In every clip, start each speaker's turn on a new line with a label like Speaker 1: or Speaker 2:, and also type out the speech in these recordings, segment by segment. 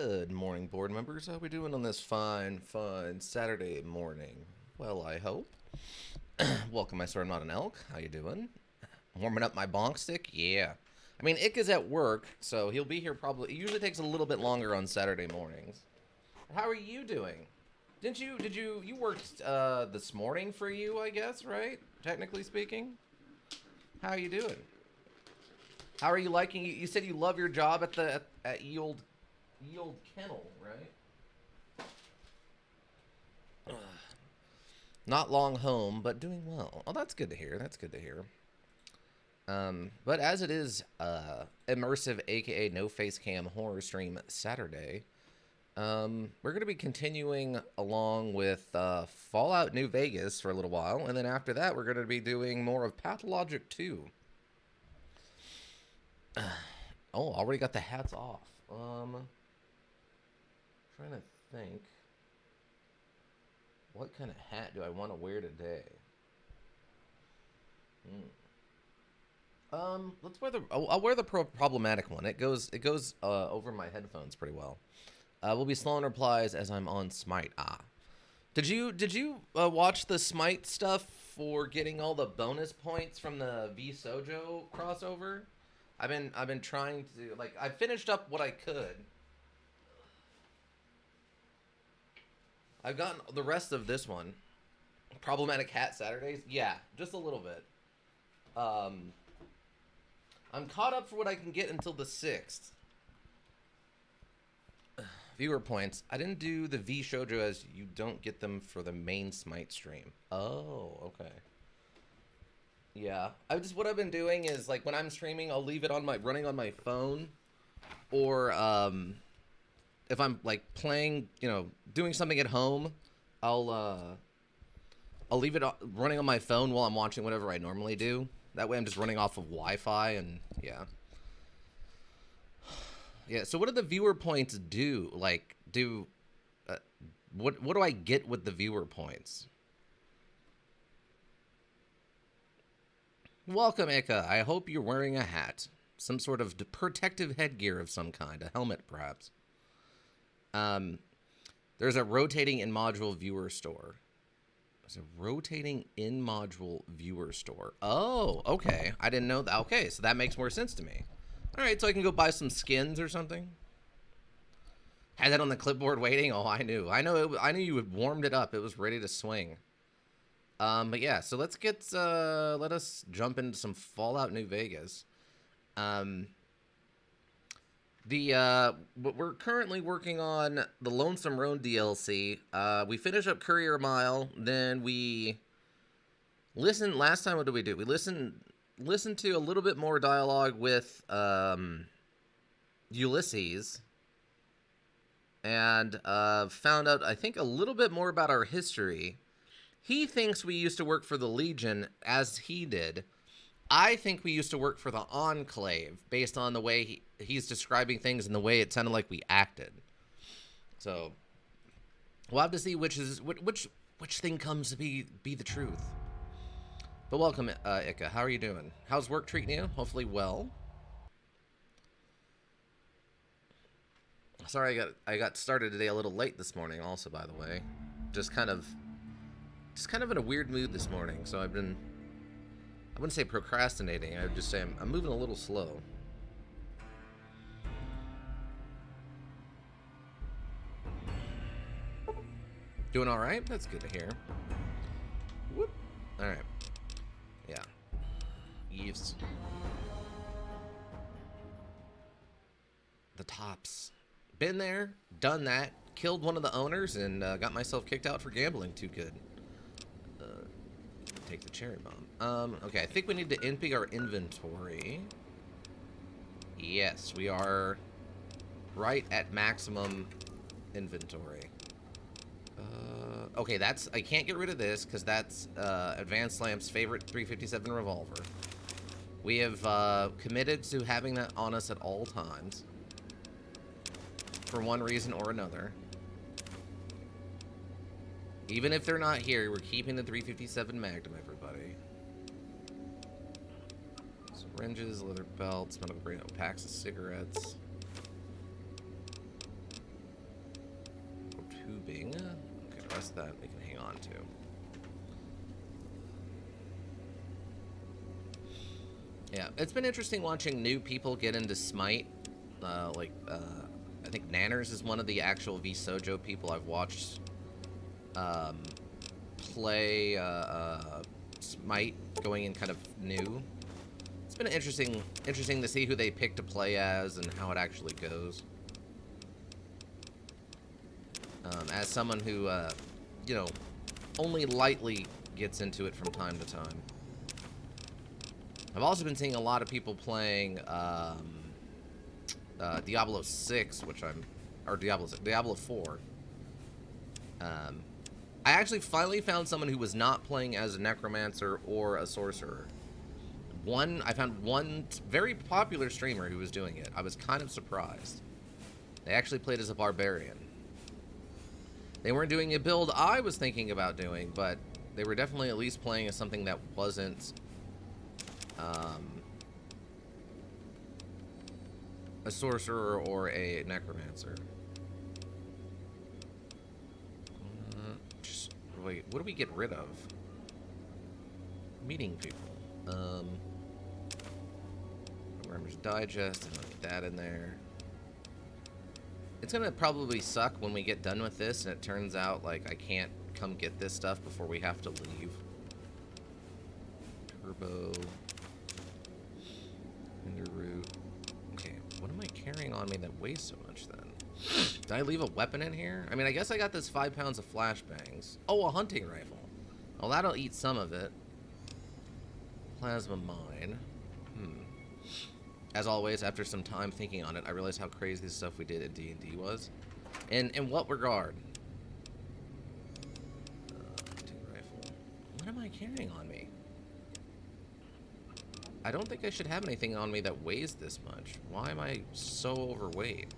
Speaker 1: Good morning, board members. How we doing on this fine Saturday morning? Well, I hope. Welcome, I swear I'm not an elk. How you doing? Warming up my bonk stick? Yeah. I mean, Ick is at work, so he'll be here probably. It usually takes a little bit longer on Saturday mornings. How are you doing? You worked this morning for you, I guess, right? Technically speaking. How are you doing? How are you liking? You said you love your job at at Ye Old Kennel, right? Not long home, but doing well. Oh, that's good to hear. That's good to hear. But as it is immersive, aka no face cam horror stream Saturday, we're going to be continuing along with Fallout New Vegas for a little while, and then after that, we're going to be doing more of Pathologic 2. Oh, already got the hats off. Trying to think. What kind of hat do I want to wear today? Let's wear the. I'll wear the problematic one. It goes over my headphones pretty well. We'll be slow in replies as I'm on Smite. Did you watch the Smite stuff for getting all the bonus points from the V Sojo crossover? I've been trying to I finished up what I could. I've gotten the rest of this one. Problematic hat Saturdays? Yeah, just a little bit. I'm caught up for what I can get until the 6th. Viewer points. I didn't do the V Shoujo as you don't get them for the main Smite stream. Oh, okay. Yeah. What I've been doing is when I'm streaming, I'll leave it on running on my phone, or if I'm playing, doing something at home, I'll leave it running on my phone while I'm watching whatever I normally do. That way I'm just running off of Wi-Fi, and yeah. Yeah, so what do the viewer points do? What do I get with the viewer points? Welcome, Ika. I hope you're wearing a hat. Some sort of protective headgear of some kind. A helmet, perhaps. There's a rotating in-module viewer store. There's a rotating in-module viewer store. Oh, okay. I didn't know that. Okay, so that makes more sense to me. All right, so I can go buy some skins or something. Had that on the clipboard waiting. Oh, I knew. I knew you had warmed it up. It was ready to swing. But yeah, so let us jump into some Fallout New Vegas. We're currently working on the Lonesome Road DLC. We finished up Courier Mile, then we listened. Last time, what did we do? We listened to a little bit more dialogue with Ulysses, and found out, I think, a little bit more about our history. He thinks we used to work for the Legion, as he did. I think we used to work for the Enclave, based on the way he's describing things and the way it sounded like we acted. So we'll have to see which thing comes to be the truth. But welcome, Ika. How are you doing? How's work treating you? Hopefully well. Sorry, I got started today a little late this morning. Also, by the way, just kind of in a weird mood this morning. So I wouldn't say procrastinating. I would just say I'm moving a little slow. Doing all right? That's good to hear. Whoop. All right. Yeah. Eves. The tops. Been there, done that, killed one of the owners, and got myself kicked out for gambling too good. Take the cherry bomb. Okay, I think we need to NP our inventory. Yes, we are right at maximum inventory. Okay, I can't get rid of this because that's Advanced Slam's favorite 357 revolver. We have committed to having that on us at all times for one reason or another. Even if they're not here, we're keeping the 357 Magnum, everybody. Syringes, leather belts, medical grade packs of cigarettes. tubing. Okay, the rest of that we can hang on to. Yeah, it's been interesting watching new people get into Smite. I think Nanners is one of the actual VSojo people I've watched play Smite, going in kind of new. It's been interesting to see who they pick to play as and how it actually goes. As someone who, you know, only lightly gets into it from time to time. I've also been seeing a lot of people playing Diablo 6, or Diablo 4. I actually finally found someone who was not playing as a necromancer or a sorcerer. I found one very popular streamer who was doing it. I was kind of surprised. They actually played as a barbarian. They weren't doing a build I was thinking about doing, but they were definitely at least playing as something that wasn't a sorcerer or a necromancer. Wait, what do we get rid of? Meeting people. Programmer's Digest, and I'll get that in there. It's gonna probably suck when we get done with this and it turns out like I can't come get this stuff before we have to leave. Turbo. Root. Okay, what am I carrying on me that weighs so much then? Did I leave a weapon in here? I mean, I guess I got this 5 pounds of flashbangs. Oh, a hunting rifle. Well, that'll eat some of it. Plasma mine. As always, after some time thinking on it, I realized how crazy the stuff we did at D&D was. And in what regard? Hunting rifle. What am I carrying on me? I don't think I should have anything on me that weighs this much. Why am I so overweight?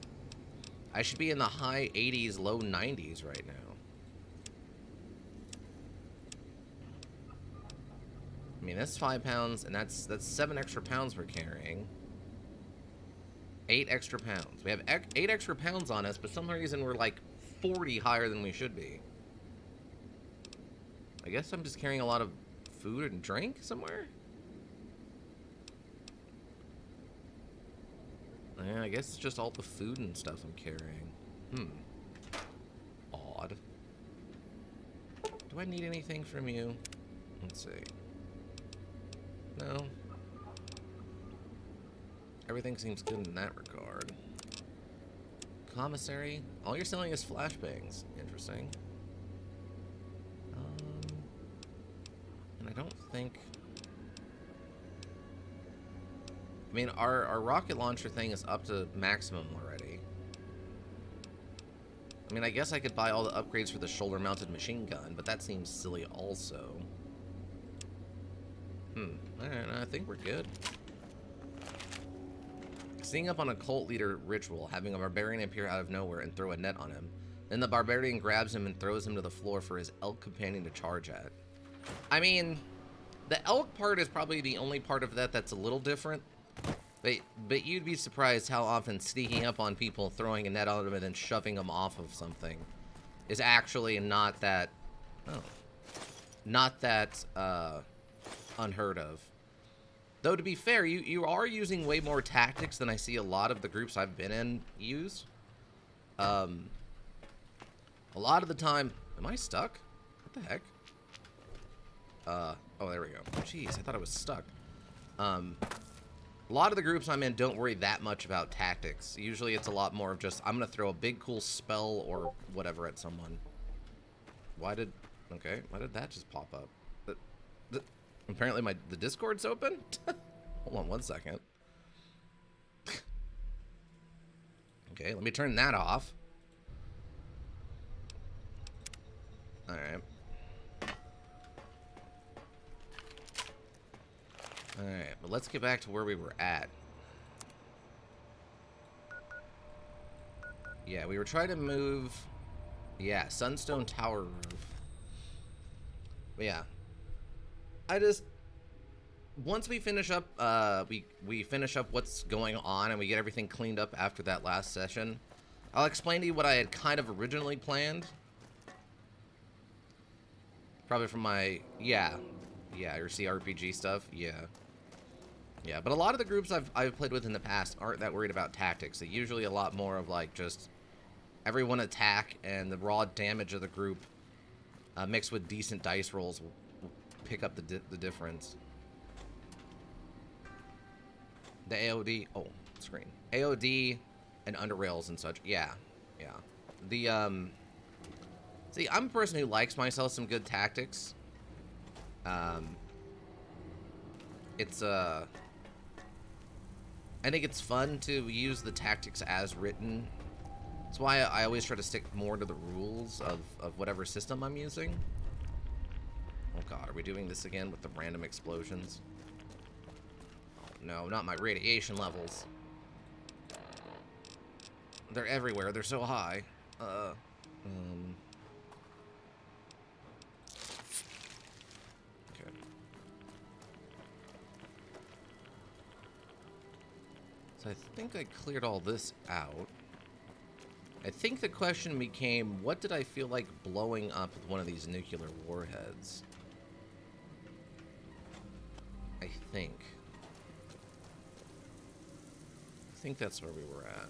Speaker 1: I should be in the high 80s, low 90s right now. I mean, that's 5 pounds, and that's 7 extra pounds we're carrying. 8 extra pounds. We have 8 extra pounds on us, but for some reason we're like 40 higher than we should be. I guess I'm just carrying a lot of food and drink somewhere? Yeah, I guess it's just all the food and stuff I'm carrying. Odd. Do I need anything from you? Let's see. No. Everything seems good in that regard. Commissary? All you're selling is flashbangs. Interesting. And I don't think... I mean, our rocket launcher thing is up to maximum already. I mean, I guess I could buy all the upgrades for the shoulder-mounted machine gun, but that seems silly also. Alright, I think we're good. Sneaking up on a cult leader ritual, having a barbarian appear out of nowhere and throw a net on him. Then the barbarian grabs him and throws him to the floor for his elk companion to charge at. I mean, the elk part is probably the only part of that that's a little different. But you'd be surprised how often sneaking up on people, throwing a net on them, and then shoving them off of something is actually not that unheard of. Though, to be fair, you are using way more tactics than I see a lot of the groups I've been in use. A lot of the time... Am I stuck? What the heck? Oh, there we go. Jeez, I thought I was stuck. A lot of the groups I'm in don't worry that much about tactics. Usually it's a lot more of just, I'm going to throw a big cool spell or whatever at someone. Okay, why did that just pop up? Apparently the Discord's open? Hold on one second. Okay, let me turn that off. Alright. Alright, but let's get back to where we were at. Yeah, we were trying to move... Yeah, Sunstone Tower roof. But yeah. I just... Once we finish up, we finish up what's going on and we get everything cleaned up after that last session, I'll explain to you what I had kind of originally planned. Probably from my, yeah, your CRPG stuff, yeah. Yeah, but a lot of the groups I've played with in the past aren't that worried about tactics. They're usually a lot more of like just everyone attack and the raw damage of the group mixed with decent dice rolls will pick up the difference. The AOD, oh, screen. AOD and underrails and such, yeah. The, see, I'm a person who likes myself some good tactics. It's, I think it's fun to use the tactics as written. That's why I always try to stick more to the rules of whatever system I'm using. Oh god, are we doing this again with the random explosions? Oh no, not my radiation levels. They're everywhere, they're so high. Okay. So I think I cleared all this out. I think the question became, what did I feel like blowing up with one of these nuclear warheads? I think that's where we were at.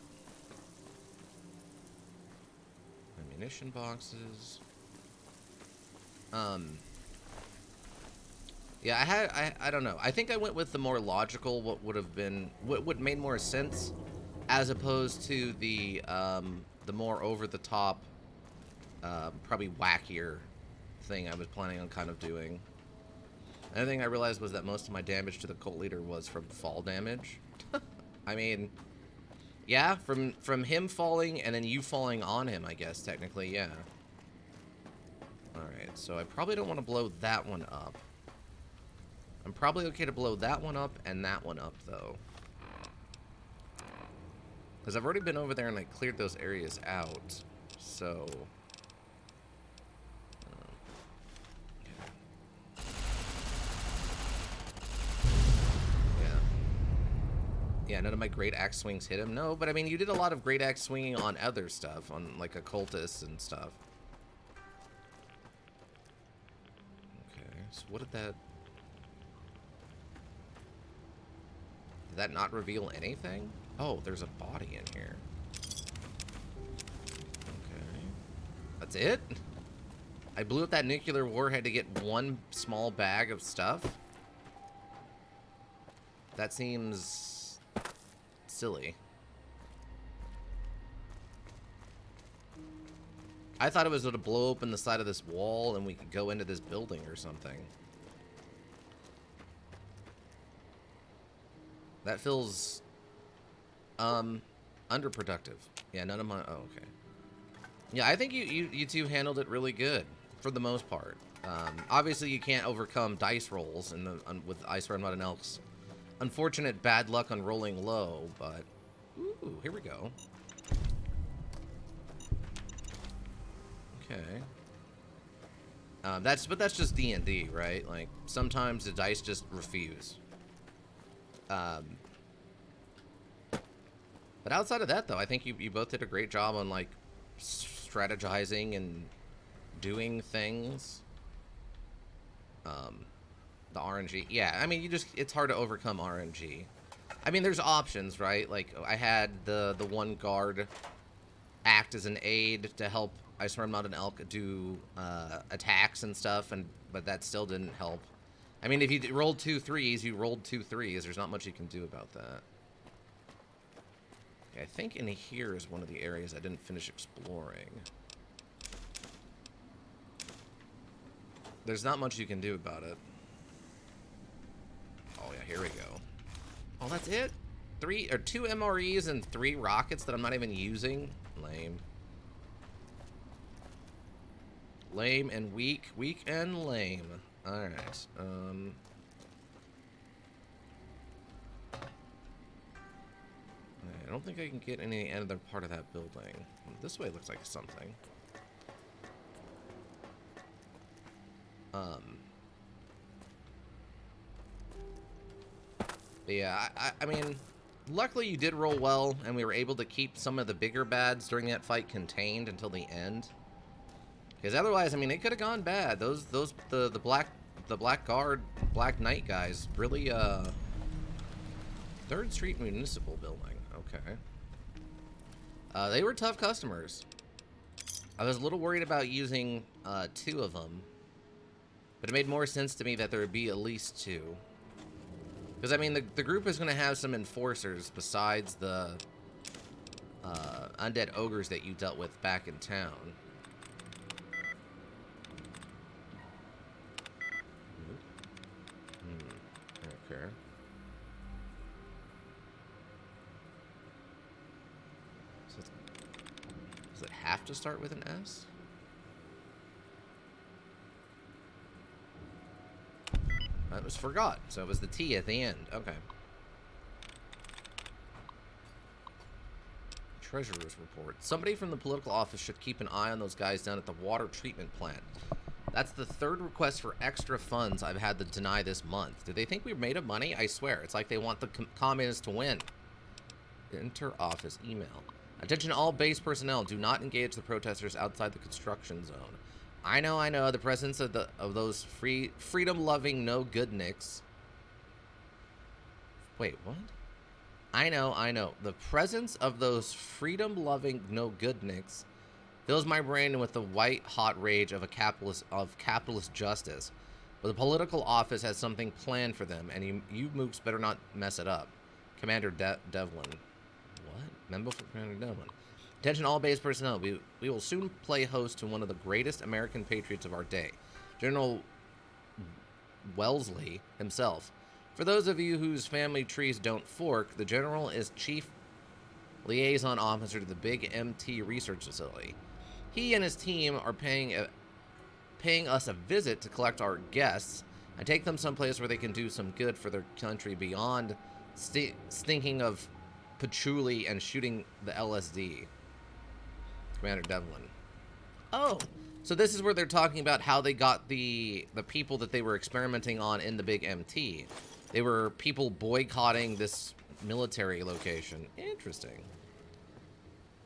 Speaker 1: Ammunition boxes. Yeah, I don't know. I think I went with the more logical, what would have been, what made more sense, as opposed to the more over-the-top, probably wackier thing I was planning on kind of doing. Another thing I realized was that most of my damage to the cult leader was from fall damage. I mean, yeah, from him falling and then you falling on him, I guess, technically, yeah. Alright, so I probably don't want to blow that one up. I'm probably okay to blow that one up and that one up, though. Because I've already been over there and I cleared those areas out, so... Yeah, none of my great axe swings hit him. No, but I mean, you did a lot of great axe swinging on other stuff, on like occultists and stuff. Okay, so what did that... Did that not reveal anything? Oh, there's a body in here. Okay. That's it? I blew up that nuclear warhead to get one small bag of stuff? That seems... silly. I thought it was going to blow open the side of this wall and we could go into this building or something. That feels underproductive. Yeah, none of my... Oh, okay. Yeah, I think you two handled it really good for the most part. Obviously, you can't overcome dice rolls with Ice Run Mud and Elk's unfortunate bad luck on rolling low, but... Ooh, here we go. Okay. But that's just D&D, right? Like, sometimes the dice just refuse. But outside of that, though, I think you both did a great job on, like, strategizing and doing things. The RNG. Yeah, I mean, it's hard to overcome RNG. I mean, there's options, right? Like, I had the one guard act as an aid to help Ice Run Mountain Elk do attacks and stuff, but that still didn't help. I mean, if you rolled 2 3s, you rolled 2 3s. There's not much you can do about that. Okay, I think in here is one of the areas I didn't finish exploring. There's not much you can do about it. Oh yeah, here we go. Oh, that's it? 2 MREs and 3 rockets that I'm not even using? Lame. Lame and weak. Weak and lame. Alright. I don't think I can get any other part of that building. This way looks like something. Yeah, I mean, luckily you did roll well, and we were able to keep some of the bigger bads during that fight contained until the end. Because otherwise, I mean, it could have gone bad. The Blackguard, Black Knight guys really, 3rd Street Municipal Building. Okay. They were tough customers. I was a little worried about using 2 of them, but it made more sense to me that there would be at least 2. Because, I mean, the group is going to have some enforcers besides the undead ogres that you dealt with back in town. Okay. So does it have to start with an S? It was forgot, so it was the T at the end. Okay. Treasurer's report. Somebody from the political office should keep an eye on those guys down at the water treatment plant. That's the 3rd request for extra funds I've had to deny this month. Do they think we've made of money? I swear. It's like they want the communists to win. Inter-office email. Attention all base personnel. Do not engage the protesters outside the construction zone. I know. The presence of those freedom-loving no-good-nicks. Wait, what? I know. The presence of those freedom-loving no-good-nicks fills my brain with the white-hot rage of capitalist justice. But the political office has something planned for them, and you mooks better not mess it up. Commander Devlin. What? Memo for Commander Devlin. Attention all base personnel. We will soon play host to one of the greatest American patriots of our day, General Wellesley himself. For those of you whose family trees don't fork, the General is Chief Liaison Officer to the Big MT Research Facility. He and his team are paying us a visit to collect our guests and take them someplace where they can do some good for their country beyond stinking of patchouli and shooting the LSD. Commander Devlin. Oh, so this is where they're talking about how they got the people that they were experimenting on in the Big MT. They were people boycotting this military location. Interesting.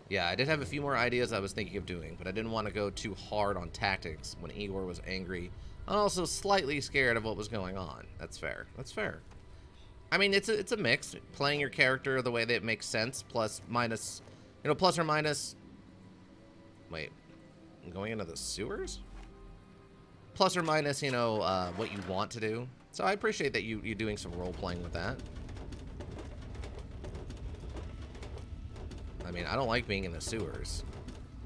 Speaker 1: Yeah, I did have a few more ideas I was thinking of doing, but I didn't want to go too hard on tactics when Igor was angry. I'm also slightly scared of what was going on. That's fair. That's fair. I mean, it's a mix. Playing your character the way that it makes sense, plus minus, plus or minus. Wait, I'm going into the sewers? Plus or minus, what you want to do. So I appreciate that you doing some role playing with that. I mean, I don't like being in the sewers.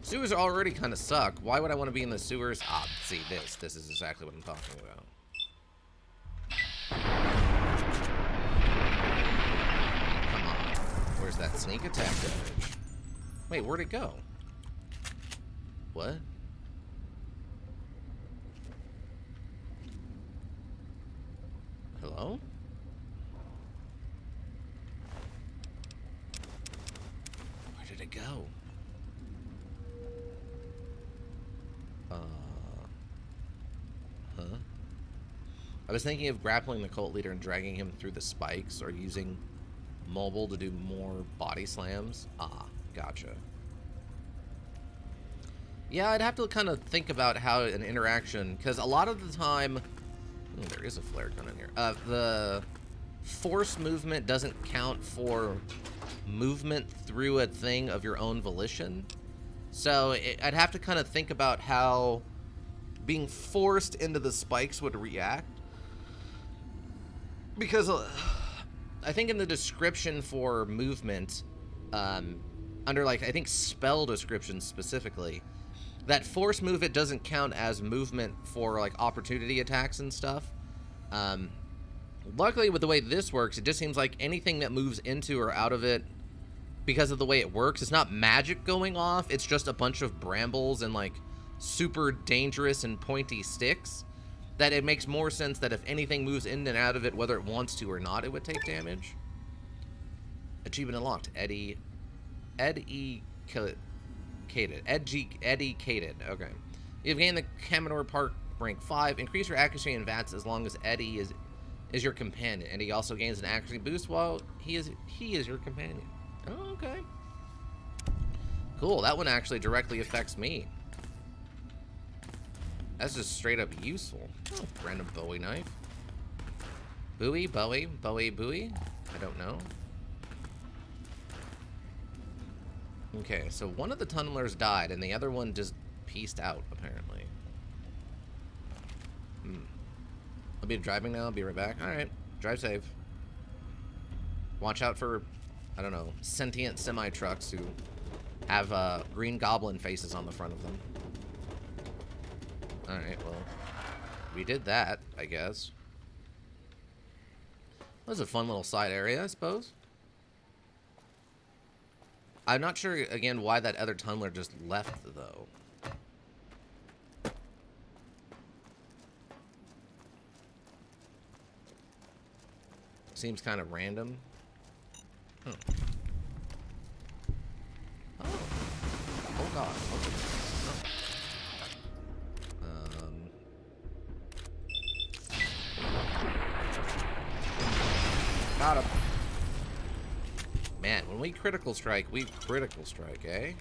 Speaker 1: Sewers already kind of suck. Why would I want to be in the sewers? Ah, see this. This is exactly what I'm talking about. Come on. Where's that sneak attack damage? Wait, where'd it go? What? Hello? Where did it go? Huh? I was thinking of grappling the cult leader and dragging him through the spikes, or using mobile to do more body slams. Ah, gotcha. Yeah, I'd have to kind of think about how an interaction, because a lot of the time, there is a flare gun in here. The force movement doesn't count for movement through a thing of your own volition. So I'd have to kind of think about how being forced into the spikes would react. Because I think in the description for movement, under I think spell descriptions specifically, that force movement doesn't count as movement for opportunity attacks and stuff. Luckily with the way this works, it just seems like anything that moves into or out of it, because of the way it works, it's not magic going off, it's just a bunch of brambles and super dangerous and pointy sticks, that it makes more sense that if anything moves in and out of it, whether it wants to or not, it would take damage. Achievement unlocked. Educated. Okay. You've gained the Commodore Park rank 5. Increase your accuracy and VATS as long as Eddie is your companion. And he also gains an accuracy boost while he is your companion. Oh, okay. Cool. That one actually directly affects me. That's just straight up useful. Oh, random Bowie knife. Bowie? Bowie? I don't know. Okay, so one of the tunnelers died, and the other one just pieced out, apparently. I'll be driving now. I'll be right back. Alright. Drive safe. Watch out for, I don't know, sentient semi-trucks who have green goblin faces on the front of them. Alright, well, we did that, I guess. That was a fun little side area, I suppose. I'm not sure, again, why that other tunneler just left, though. Seems kind of random. Oh. Oh god. Okay. Got him. Man, when we critical strike, eh?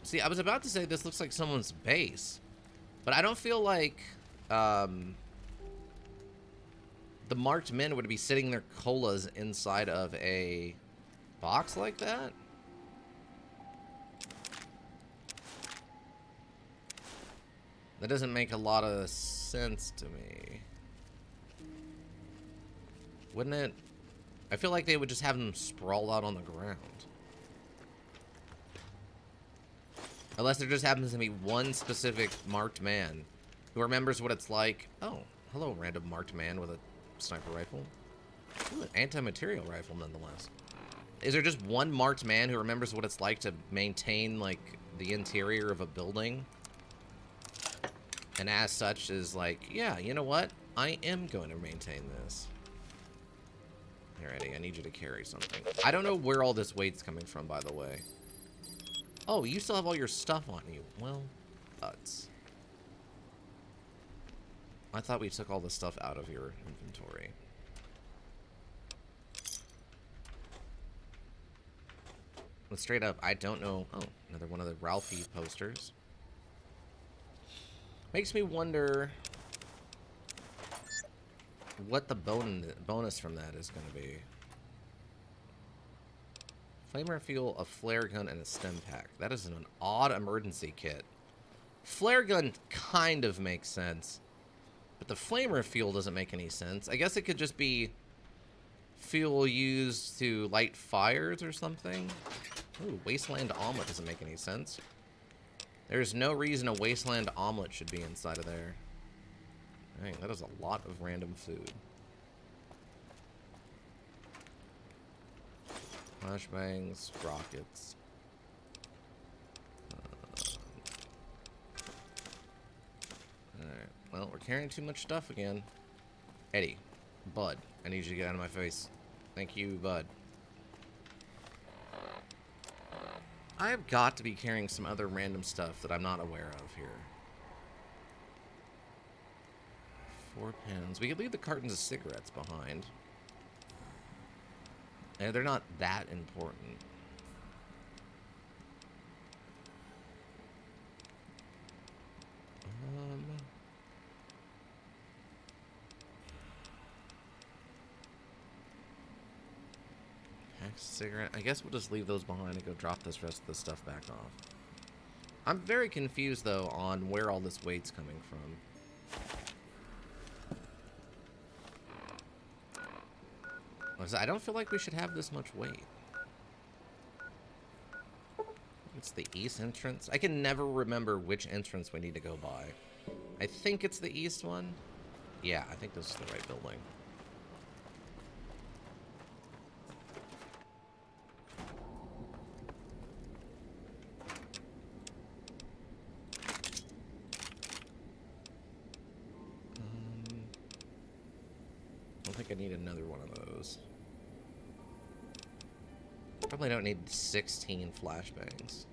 Speaker 1: See, I was about to say this looks like someone's base, but I don't feel like the marked men would be sitting their colas inside of a box like that. That doesn't make a lot of sense to me. Wouldn't it? I feel like they would just have them sprawled out on the ground. Unless there just happens to be one specific marked man who remembers what it's like. Oh, hello, random marked man with a sniper rifle. Ooh, an anti-material rifle, nonetheless. Is there just one marked man who remembers what it's like to maintain, like, the interior of a building? And as such is like, yeah, you know what? I am going to maintain this. Here, Eddie, I need you to carry something. I don't know where all this weight's coming from, by the way. Oh, you still have all your stuff on you. Well, nuts. I thought we took all the stuff out of your inventory. But straight up, I don't know. Oh, another one of the Ralphie posters. Makes me wonder what the bonus from that is going to be. Flamer fuel, a flare gun, and a stem pack. That is an odd emergency kit. Flare gun kind of makes sense, but the flamer fuel doesn't make any sense. I guess it could just be fuel used to light fires or something. Ooh, wasteland omelet doesn't make any sense. There's no reason a wasteland omelet should be inside of there. Dang, that is a lot of random food. Flashbangs, rockets. Alright, well, we're carrying too much stuff again. Eddie, Bud, I need you to get out of my face. Thank you, Bud. I have got to be carrying some other random stuff that I'm not aware of here. 4 pens. We could leave the cartons of cigarettes behind. And they're not that important. Cigarette. I guess we'll just leave those behind and go drop this rest of the stuff back off. I'm very confused, though, on where all this weight's coming from. I don't feel like we should have this much weight. It's the east entrance. I can never remember which entrance we need to go by. I think it's the east one. Yeah, I think this is the right building. I need another one of those. Probably don't need 16 flashbangs.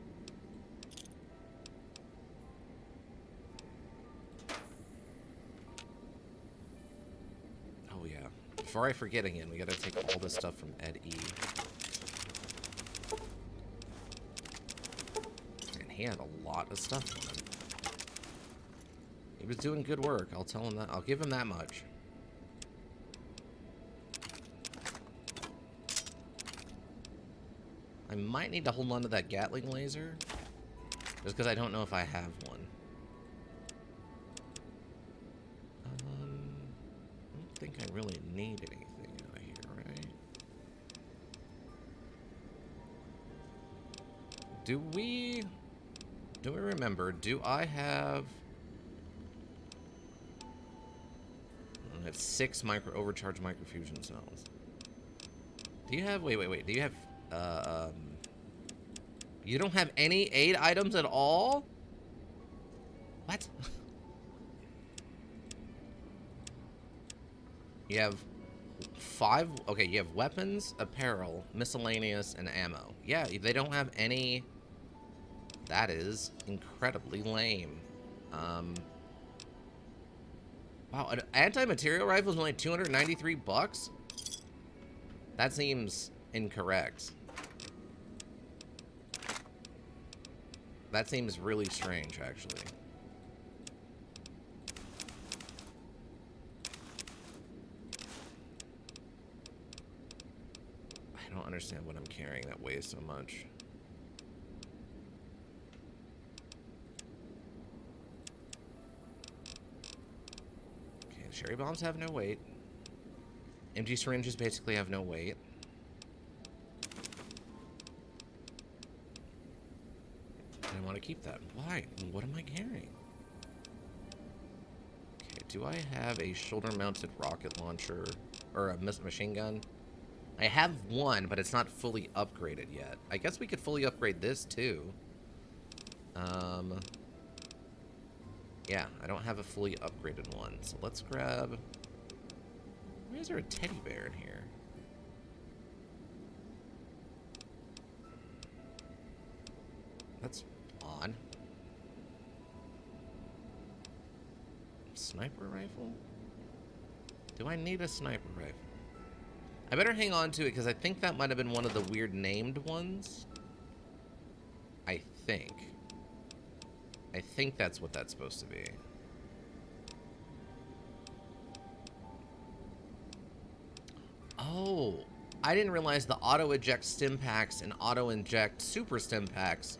Speaker 1: Oh yeah. Before I forget again, we gotta take all this stuff from Ed E. And he had a lot of stuff on him. He was doing good work. I'll tell him that. I'll give him that much. I might need to hold on to that Gatling laser. Just because I don't know if I have one. I don't think I really need anything out of here, right? Do we remember, do I have... I have 6 overcharged microfusion cells. Do you have, wait, do you have, you don't have any aid items at all? What? You have 5, okay, you have weapons, apparel, miscellaneous, and ammo. Yeah, they don't have any. That is incredibly lame. Wow, an anti-material rifle is only 293 bucks? That seems incorrect. That seems really strange, actually. I don't understand what I'm carrying that weighs so much. Okay, cherry bombs have no weight. Empty syringes basically have no weight. I want to keep that. Why? What am I carrying? Okay, do I have a shoulder-mounted rocket launcher or a machine gun? I have one, but it's not fully upgraded yet. I guess we could fully upgrade this too. Yeah, I don't have a fully upgraded one, so let's grab... Why is there a teddy bear in here? That's odd. Sniper rifle? Do I need a sniper rifle? I better hang on to it because I think that might have been one of the weird named ones. I think that's what that's supposed to be. Oh, I didn't realize the auto-eject stim packs and auto-inject super stim packs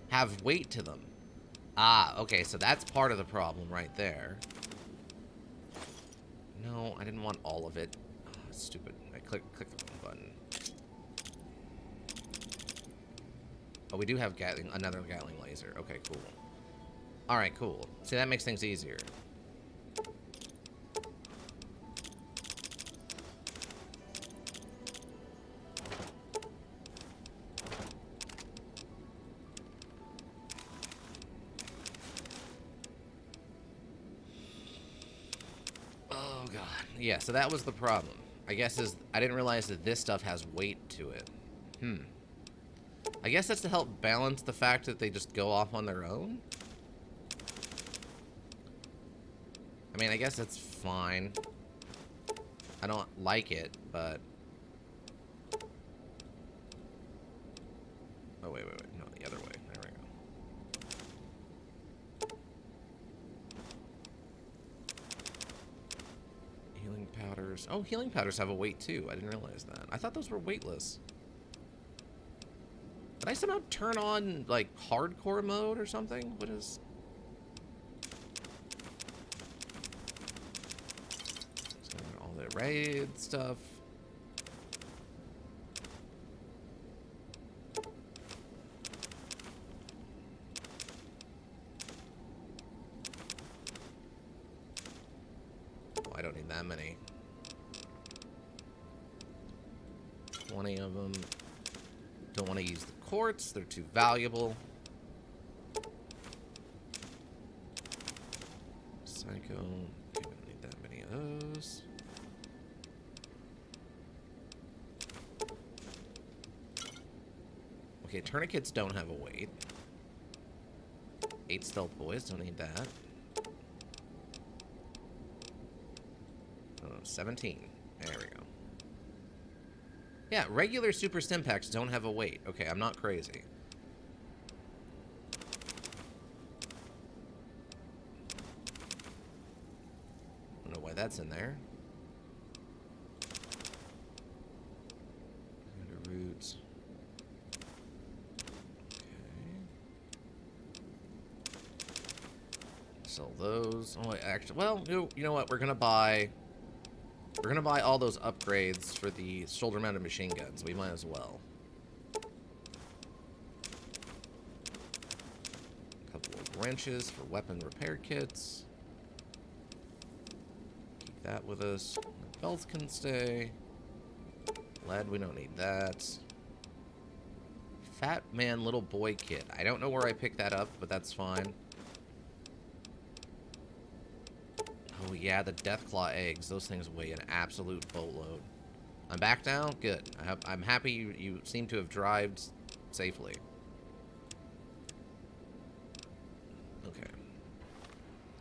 Speaker 1: have weight to them. Ah, okay, so that's part of the problem right there. No, I didn't want all of it. Oh, stupid. I clicked the wrong button. Oh, we do have another Gatling laser. Okay, cool. Alright, cool. See, that makes things easier. Oh, God. Yeah, so that was the problem. I guess I didn't realize that this stuff has weight to it. I guess that's to help balance the fact that they just go off on their own? I mean, I guess that's fine. I don't like it, but... Oh, wait. No, the other way. There we go. Healing powders. Oh, healing powders have a weight, too. I didn't realize that. I thought those were weightless. Did I somehow turn on, like, hardcore mode or something? What is... all the raid stuff. Oh, I don't need that many. 20 of them. Don't want to use the quartz. They're too valuable. Psycho. Okay, we don't need that many of those. Okay, tourniquets don't have a weight. 8 stealth boys, don't need that. 17. There we go. Yeah, regular super stim packs don't have a weight. Okay, I'm not crazy. why that's in there. Roots. Sell those. Oh, actually, well, you know what? We're gonna buy all those upgrades for the shoulder-mounted machine guns. We might as well. A couple of wrenches for weapon repair kits. Keep that with us. The belts can stay. Lead, we don't need that. Fat Man Little Boy kit. I don't know where I picked that up, but that's fine. Oh yeah, the Deathclaw eggs. Those things weigh an absolute boatload. I'm back now? Good. I'm happy you seem to have drived safely. Okay.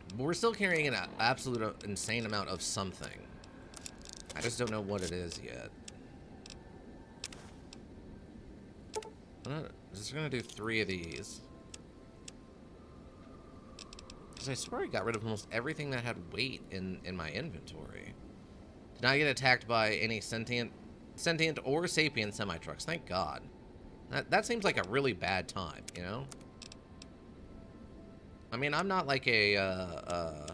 Speaker 1: But we're still carrying an absolute insane amount of something. I just don't know what it is yet. I'm just gonna do 3 of these. Because I swear I got rid of almost everything that had weight in my inventory. Did not get attacked by any sentient or sapient semi-trucks. Thank God. That seems like a really bad time, you know? I mean, I'm not like an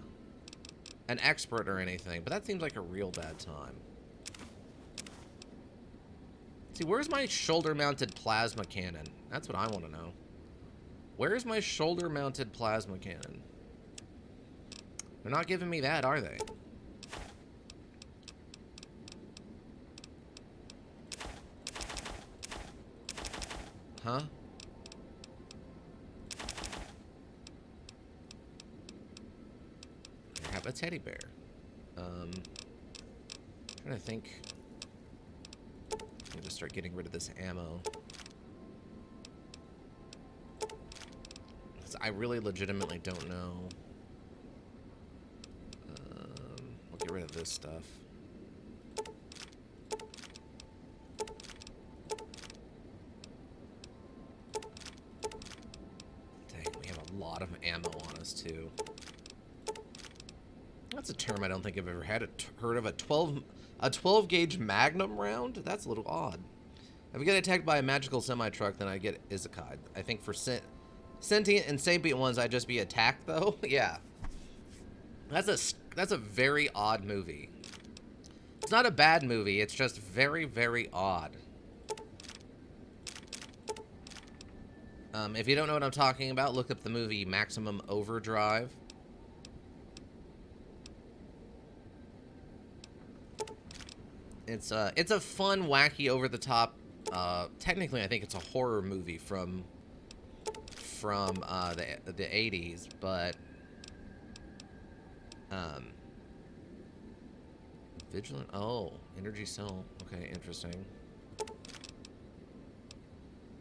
Speaker 1: expert or anything, but that seems like a real bad time. See, where's my shoulder-mounted plasma cannon? That's what I want to know. Where's my shoulder-mounted plasma cannon? They're not giving me that, are they? Huh? I have a teddy bear. Trying to think. I'm gonna just start getting rid of this ammo. Because I really legitimately don't know. I'll get rid of this stuff. Dang, we have a lot of ammo on us too. That's a term I don't think I've ever heard of. A 12 gauge magnum round? That's a little odd. If I get attacked by a magical semi-truck, then I get Isekai. I think for sentient and sapient ones, I'd just be attacked, though. Yeah. That's a very odd movie. It's not a bad movie. It's just very, very odd. If you don't know what I'm talking about, look up the movie Maximum Overdrive. It's a fun, wacky, over-the-top. Technically, I think it's a horror movie from the 80s, but Vigilant. Oh, energy cell. Okay, interesting.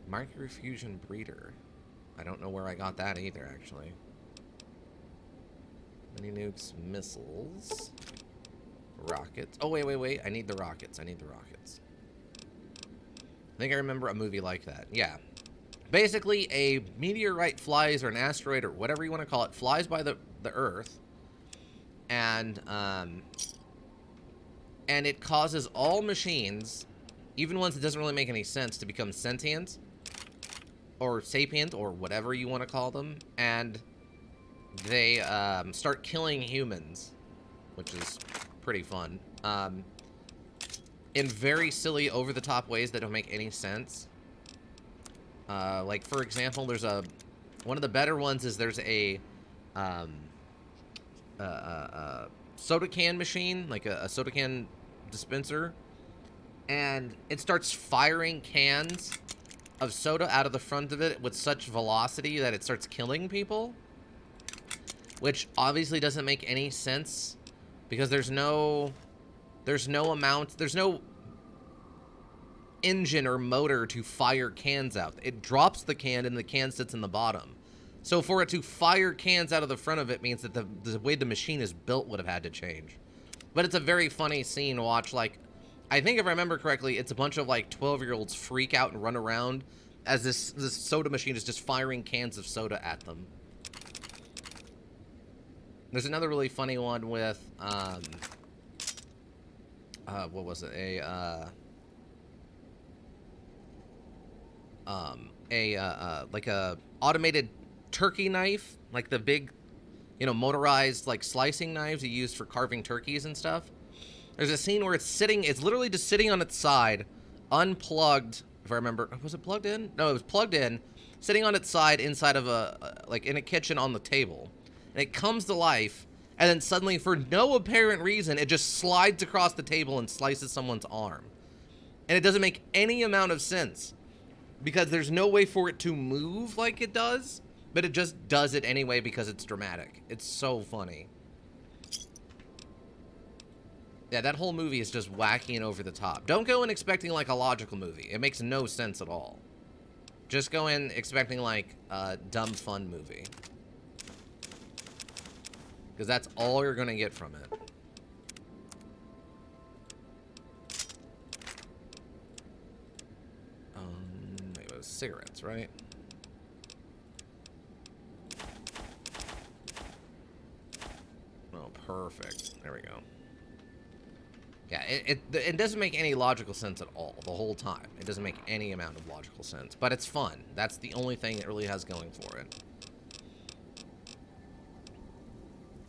Speaker 1: Microfusion breeder. I don't know where I got that either, actually. Mini nukes, missiles. Rockets. Oh, wait. I need the rockets. I think I remember a movie like that. Yeah. Basically, a meteorite flies, or an asteroid, or whatever you want to call it, flies by the Earth. And it causes all machines, even ones that doesn't really make any sense, to become sentient. Or sapient, or whatever you want to call them. And they start killing humans. Which is pretty fun. In very silly, over-the-top ways that don't make any sense. Like, for example, there's one of the better ones is there's a soda can machine, like a soda can dispenser, and it starts firing cans of soda out of the front of it with such velocity that it starts killing people, which obviously doesn't make any sense because there's no engine or motor to fire cans out. It drops the can and the can sits in the bottom. So for it to fire cans out of the front of it means that the way the machine is built would have had to change. But it's a very funny scene to watch. Like, I think if I remember correctly, it's a bunch of like 12-year-olds freak out and run around as this soda machine is just firing cans of soda at them. There's another really funny one with what was it? Like a automated turkey knife, like the big, motorized like slicing knives you use for carving turkeys and stuff. There's a scene where it's literally just sitting on its side, unplugged. If I remember, was it plugged in? No, it was plugged in, sitting on its side inside of like in a kitchen on the table, and it comes to life, and then suddenly, for no apparent reason, it just slides across the table and slices someone's arm, and it doesn't make any amount of sense because there's no way for it to move like it does, but it just does it anyway because it's dramatic. It's so funny. Yeah, that whole movie is just wacky and over the top. Don't go in expecting like a logical movie. It makes no sense at all. Just go in expecting like a dumb fun movie. Because that's all you're going to get from it. It was cigarettes, right? Oh, perfect. There we go. Yeah, it doesn't make any logical sense at all the whole time. It doesn't make any amount of logical sense, but it's fun. That's the only thing it really has going for it.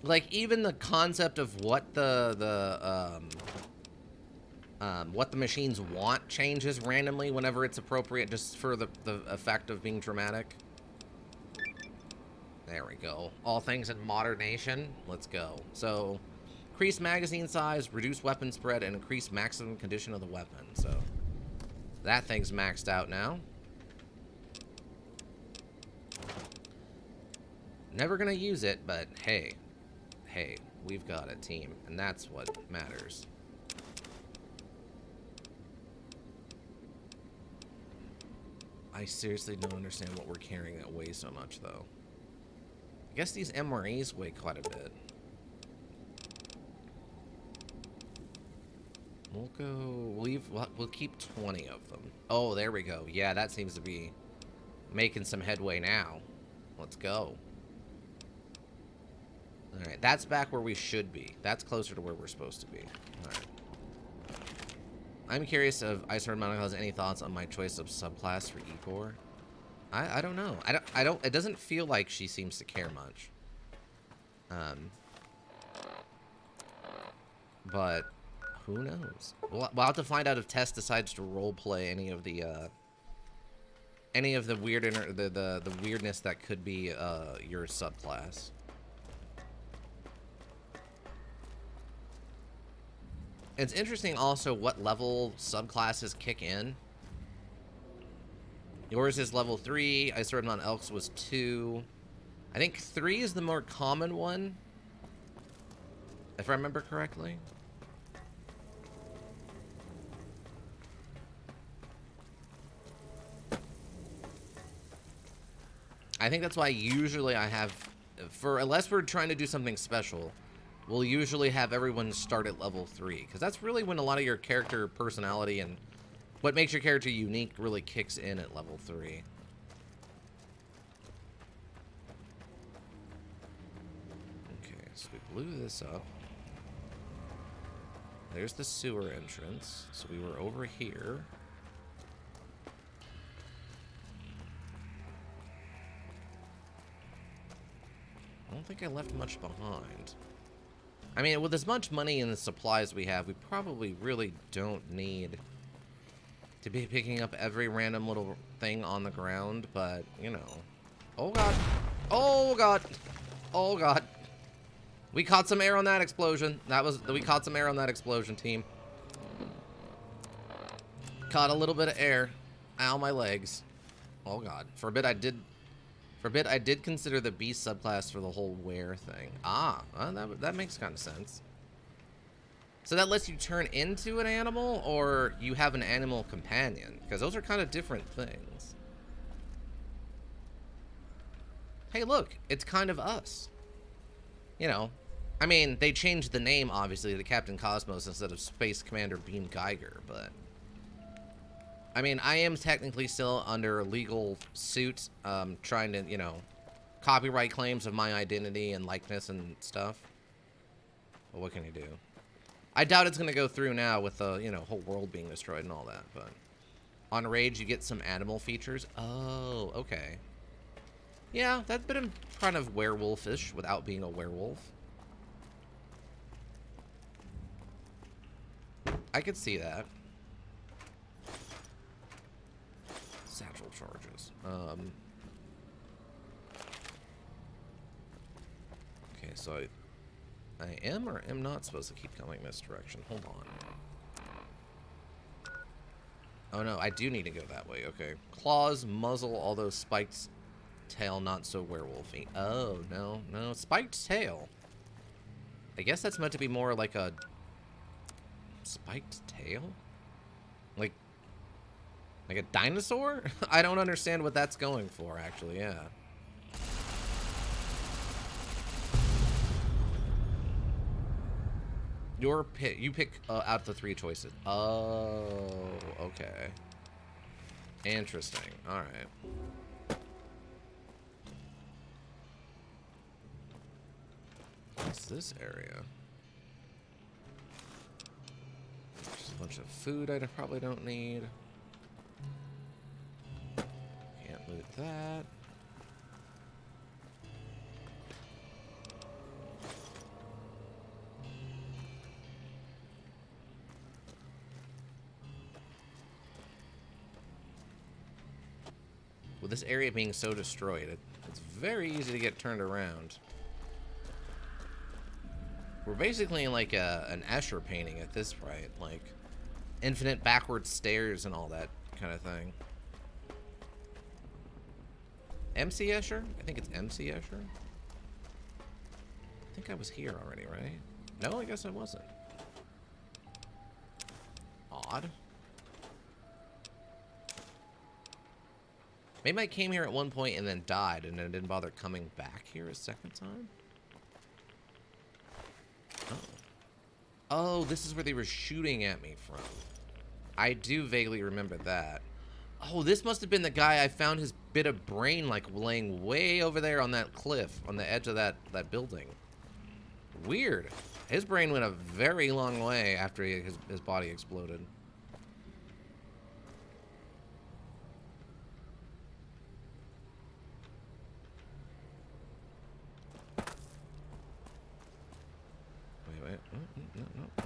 Speaker 1: Like, even the concept of what the machines want changes randomly whenever it's appropriate, just for the effect of being dramatic. There we go. All things in modernation. Let's go. So, increase magazine size, reduce weapon spread, and increase maximum condition of the weapon. So, that thing's maxed out now. Never gonna use it, but hey, we've got a team, and that's what matters. I seriously don't understand what we're carrying that weighs so much, though. I guess these MREs weigh quite a bit. We'll keep 20 of them. Oh, there we go. Yeah, that seems to be making some headway now. Let's go. Alright, that's back where we should be. That's closer to where we're supposed to be. Alright. I'm curious if Ice Monica has any thoughts on my choice of subclass for E4. I don't know. I don't it doesn't feel like she seems to care much. But who knows? We'll have to find out if Tess decides to roleplay any of the weird the weirdness that could be your subclass. It's interesting also what level subclasses kick in. Yours is level 3. I started on Elks was 2. I think 3 is the more common one, if I remember correctly. I think that's why usually I have, unless we're trying to do something special, we'll usually have everyone start at level 3, because that's really when a lot of your character personality and what makes your character unique really kicks in at level 3. Okay, so we blew this up. There's the sewer entrance. So we were over here. I don't think I left much behind. I mean, with as much money and the supplies we have, we probably really don't need to be picking up every random little thing on the ground, but, you know. Oh, God. Oh, God. Oh, God. We caught some air on that explosion. We caught some air on that explosion, team. Caught a little bit of air. Ow, my legs. Oh, God. For a bit, I did consider the beast subclass for the whole wear thing. Ah, that makes kind of sense. So that lets you turn into an animal, or you have an animal companion? Because those are kind of different things. Hey, look, it's kind of us. You know, I mean, they changed the name, obviously, to Captain Cosmos instead of Space Commander Beam Geiger, but I mean, I am technically still under a legal suit, trying to, you know, copyright claims of my identity and likeness and stuff. But what can you do? I doubt it's going to go through now with the, you know, whole world being destroyed and all that, but on Rage you get some animal features. Oh, okay. Yeah, that's been kind of werewolfish without being a werewolf. I could see that. Satchel charges. Okay, so I am or am not supposed to keep going this direction. Hold on. Oh no, I do need to go that way. Okay. Claws, muzzle, although spiked tail not so werewolfy. Oh, no, no. Spiked tail. I guess that's meant to be more like a spiked tail? Like a dinosaur? I don't understand what that's going for, actually, yeah. You pick out the 3 choices. Oh, okay. Interesting. All right. What's this area? Just a bunch of food I probably don't need. Can't loot that. With this area being so destroyed, it's very easy to get turned around. We're basically in like an Escher painting at this point, like infinite backward stairs and all that kind of thing. MC Escher? I think it's MC Escher. I think I was here already, right? No, I guess I wasn't. Odd. Maybe I came here at one point and then died and then didn't bother coming back here a second time? Oh. Oh, this is where they were shooting at me from. I do vaguely remember that. Oh, this must have been the guy I found his bit of brain like laying way over there on that cliff, on the edge of that building. Weird. His brain went a very long way after his body exploded. No. I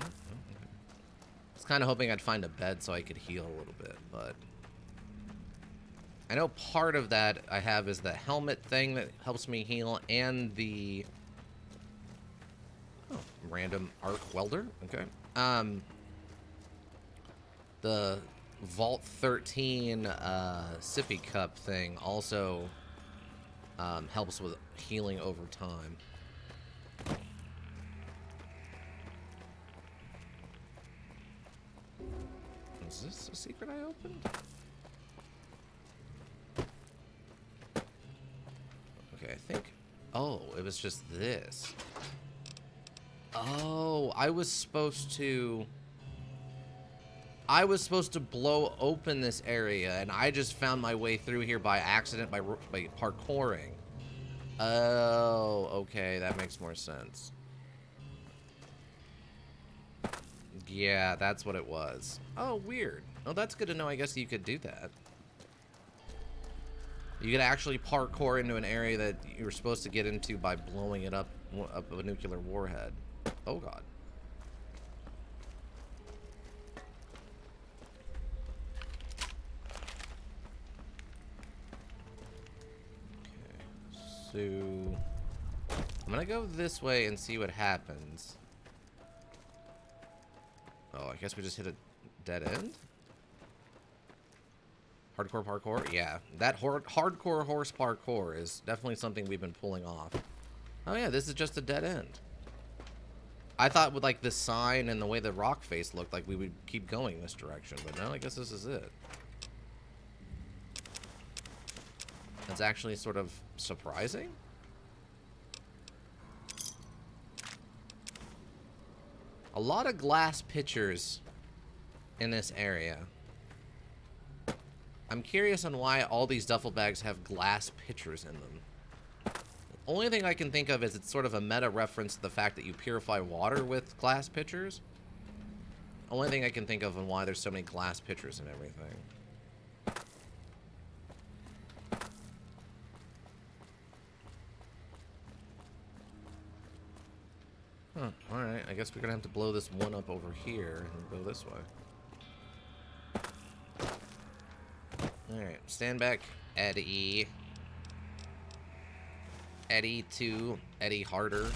Speaker 1: was kind of hoping I'd find a bed so I could heal a little bit, but I know part of that I have is the helmet thing that helps me heal, and the random arc welder. Okay. The Vault 13 sippy cup thing also helps with healing over time. Is this a secret I opened? Okay, I think... Oh, it was just this. Oh, I was supposed to blow open this area, and I just found my way through here by accident by parkouring. Oh, okay, that makes more sense. Yeah, that's what it was. Oh, weird. Oh, that's good to know. I guess you could do that. You could actually parkour into an area that you were supposed to get into by blowing it up a nuclear warhead. Oh, God. Okay, so I'm gonna go this way and see what happens. Oh, I guess we just hit a dead end? Hardcore parkour? Yeah. That hardcore horse parkour is definitely something we've been pulling off. Oh yeah, this is just a dead end. I thought with like the sign and the way the rock face looked like we would keep going this direction, but no, I guess this is it. That's actually sort of surprising. A lot of glass pitchers in this area. I'm curious on why all these duffel bags have glass pitchers in them. The only thing I can think of is it's sort of a meta reference to the fact that you purify water with glass pitchers. Only thing I can think of on why there's so many glass pitchers and everything. Huh, alright. I guess we're gonna have to blow this one up over here and go this way. Alright, stand back, Eddie. Eddie 2, Eddie harder.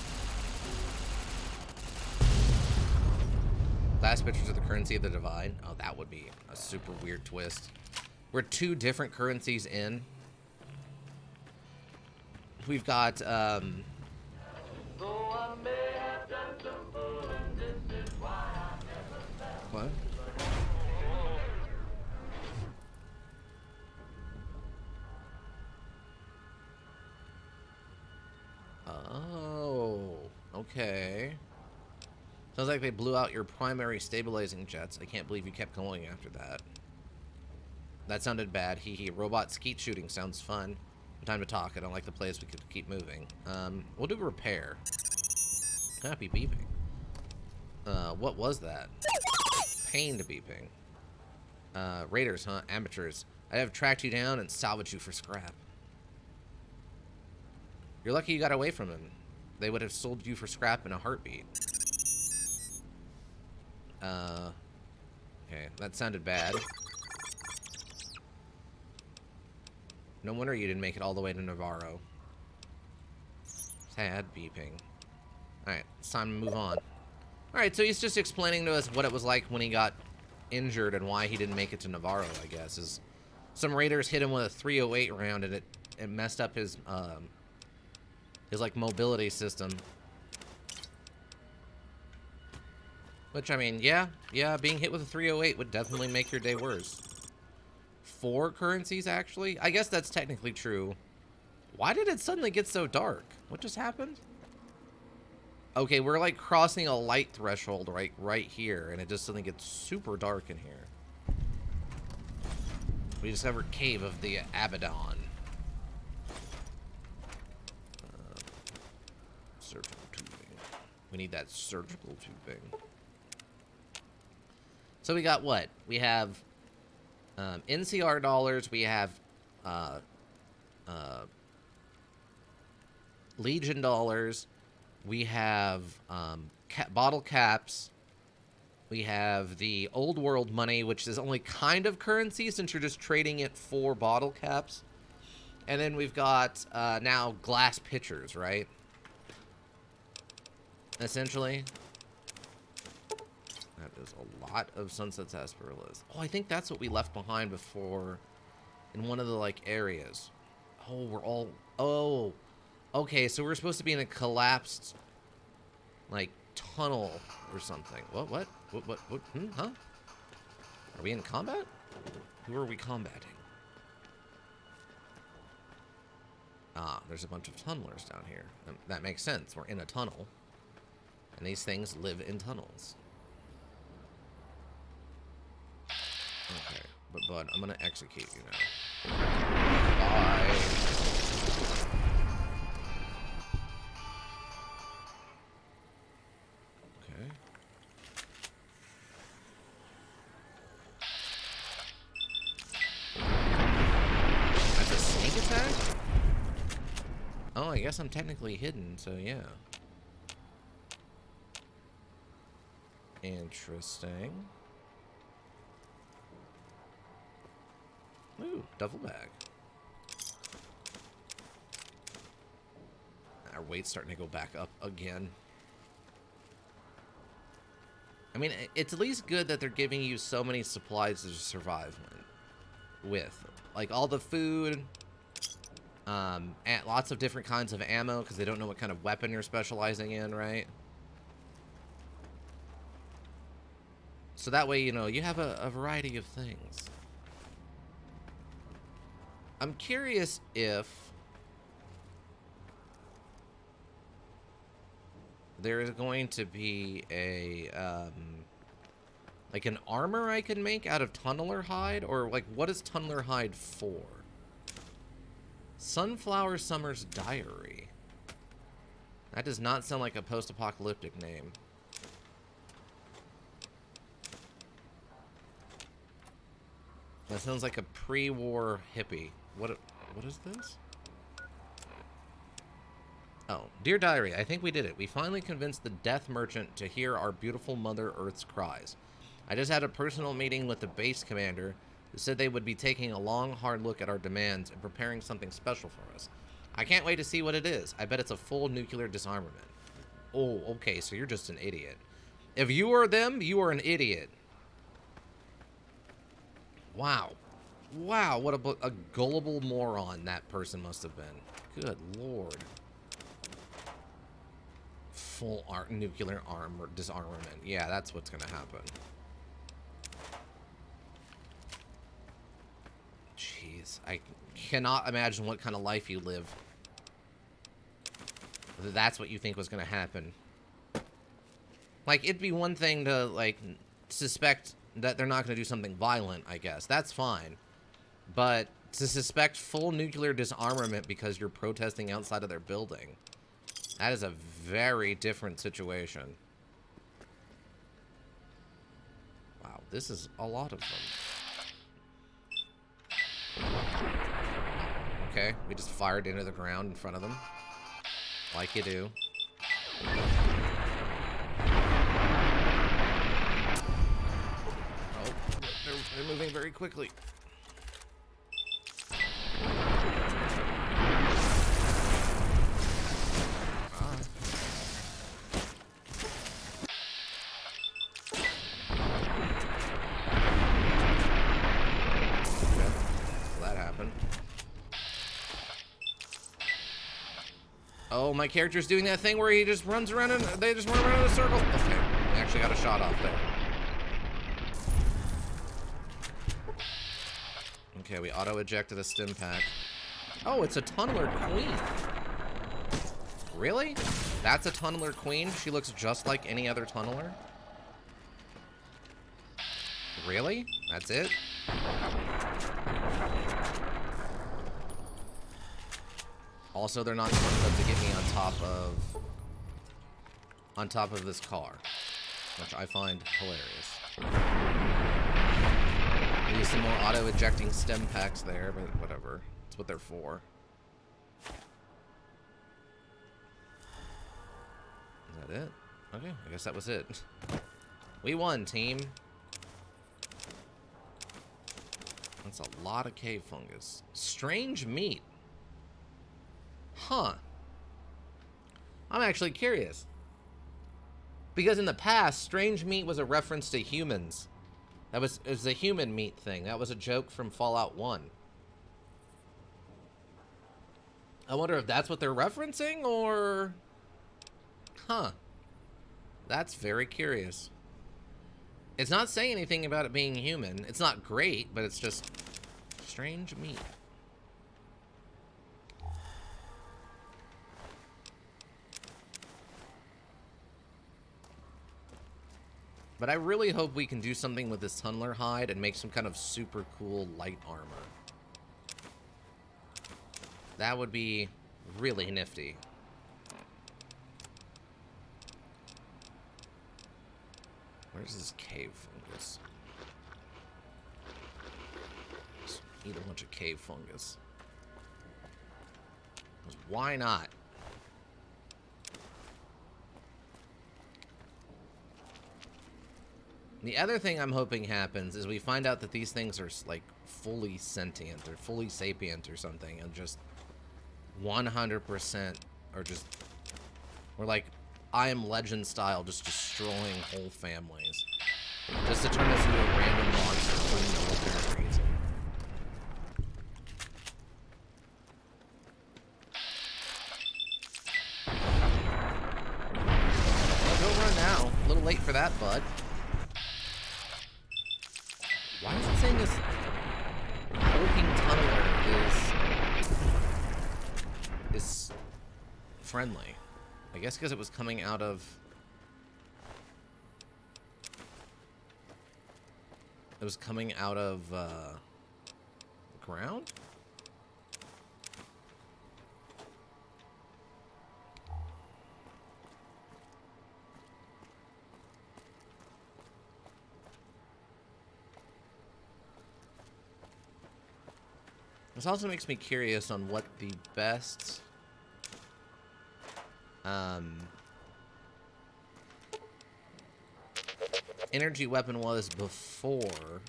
Speaker 1: Glass pitchers are the currency of the divide. Oh, that would be a super weird twist. We're 2 different currencies in. We've got, what? Oh, okay. Sounds like they blew out your primary stabilizing jets. I can't believe you kept going after that. That sounded bad. Hee hee. Robot skeet shooting sounds fun. Time to talk. I don't like the place. We could keep moving. We'll do repair. Happy beeping. What was that? Pained beeping. Raiders, huh? Amateurs. I'd have tracked you down and salvaged you for scrap. You're lucky you got away from him. They would have sold you for scrap in a heartbeat. Okay, that sounded bad. No wonder you didn't make it all the way to Navarro. Sad beeping. Alright, it's time to move on. Alright, so he's just explaining to us what it was like when he got injured and why he didn't make it to Navarro, I guess. Is some raiders hit him with a 308 round and it messed up his like mobility system. Which, I mean, yeah, being hit with a 308 would definitely make your day worse. 4 currencies, actually? I guess that's technically true. Why did it suddenly get so dark? What just happened? Okay, we're like crossing a light threshold right here, and it just suddenly gets super dark in here. We discovered Cave of the Abaddon. Surgical tubing. We need that surgical tubing. So we got what? We have NCR dollars. We have Legion dollars. We have bottle caps. We have the old world money, which is only kind of currency since you're just trading it for bottle caps. And then we've got now glass pitchers, right? Essentially. That is a lot of Sunset Sarsaparillas. Oh, I think that's what we left behind before in one of the, like, areas. Oh, we're all... Oh. Okay, so we're supposed to be in a collapsed, like, tunnel or something. What? Huh? Are we in combat? Who are we combating? Ah, there's a bunch of tunnelers down here. That makes sense. We're in a tunnel. And these things live in tunnels. Okay, but bud, I'm gonna execute you now. Bye. Okay. That's a sneak attack? Oh, I guess I'm technically hidden, so yeah. Interesting. Ooh, duffel bag. Our weight's starting to go back up again. I mean, it's at least good that they're giving you so many supplies to survive with. Like, all the food, and lots of different kinds of ammo, because they don't know what kind of weapon you're specializing in, right? So that way, you know, you have a variety of things. I'm curious if there is going to be a, like an armor I can make out of tunneler hide, or like, what is tunneler hide for? Sunflower Summer's Diary. That does not sound like a post-apocalyptic name. That sounds like a pre-war hippie. What is this? Oh, dear diary, I think we did it. We finally convinced the death merchant to hear our beautiful Mother Earth's cries. I just had a personal meeting with the base commander who said they would be taking a long, hard look at our demands and preparing something special for us. I can't wait to see what it is. I bet it's a full nuclear disarmament. Oh, okay, so you're just an idiot. If you are them, you are an idiot. Wow. Wow, what a gullible moron that person must have been. Good lord. Full nuclear armor disarmament. Yeah, that's what's gonna happen. Jeez, I cannot imagine what kind of life you live. That's what you think was gonna happen. Like, it'd be one thing to, like, suspect that they're not gonna do something violent, I guess. That's fine. But to suspect full nuclear disarmament because you're protesting outside of their building, that is a very different situation. Wow, this is a lot of them. Okay, we just fired into the ground in front of them. Like you do. Oh, they're moving very quickly. Oh, my character's doing that thing where he just runs around and they just run around in a circle. Okay, I actually got a shot off there. Okay, we auto-ejected a stim pack. Oh, it's a tunneler queen. Really? That's a tunneler queen? She looks just like any other tunneler? Really? That's it? Also, they're not smart enough to get me on top of this car, which I find hilarious. Use some more auto-ejecting stem packs there, but whatever. That's what they're for. Is that it? Okay, I guess that was it. We won, team. That's a lot of cave fungus. Strange meat. Huh. I'm actually curious. Because in the past, strange meat was a reference to humans. It was a human meat thing. That was a joke from Fallout 1. I wonder if that's what they're referencing, or... Huh. That's very curious. It's not saying anything about it being human. It's not great, but it's just strange meat. But I really hope we can do something with this tunneler hide and make some kind of super cool light armor. That would be really nifty. Where's this cave fungus? Just eat a bunch of cave fungus. 'Cause why not? The other thing I'm hoping happens is we find out that these things are, like, fully sentient or fully sapient or something, and just 100% or just, we're like I Am Legend style, just destroying whole families. Just to turn us into a random monster for no apparent reason. Well, go run now. A little late for that, bud. Why is it saying this hulking tunneler is friendly? I guess because it was coming out of... It was coming out of, ground? This also makes me curious on what the best energy weapon was before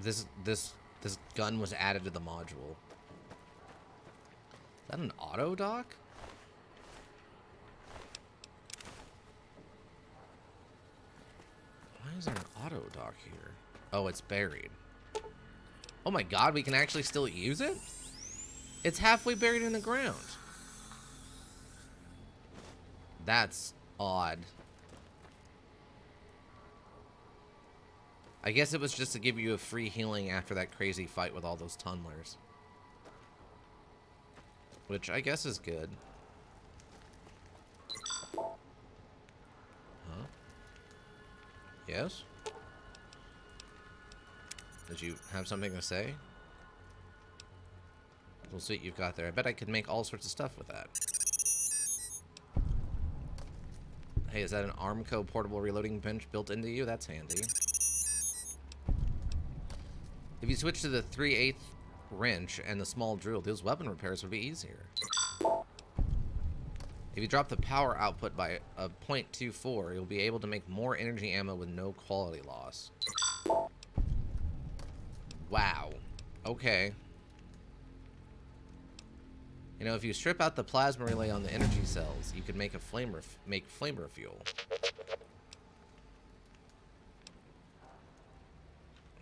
Speaker 1: this gun was added to the module. Is that an auto dock? Why is there an auto dock here? Oh, it's buried. Oh my god, we can actually still use it? It's halfway buried in the ground. That's odd. I guess it was just to give you a free healing after that crazy fight with all those tunnelers. Which I guess is good. Huh? Yes? Did you have something to say? We'll see what you've got there. I bet I could make all sorts of stuff with that. Hey, is that an Armco portable reloading bench built into you? That's handy. If you switch to the 3/8 wrench and the small drill, those weapon repairs would be easier. If you drop the power output by a 0.24, you'll be able to make more energy ammo with no quality loss. Wow. Okay. You know, if you strip out the plasma relay on the energy cells, you could make a flamer fuel.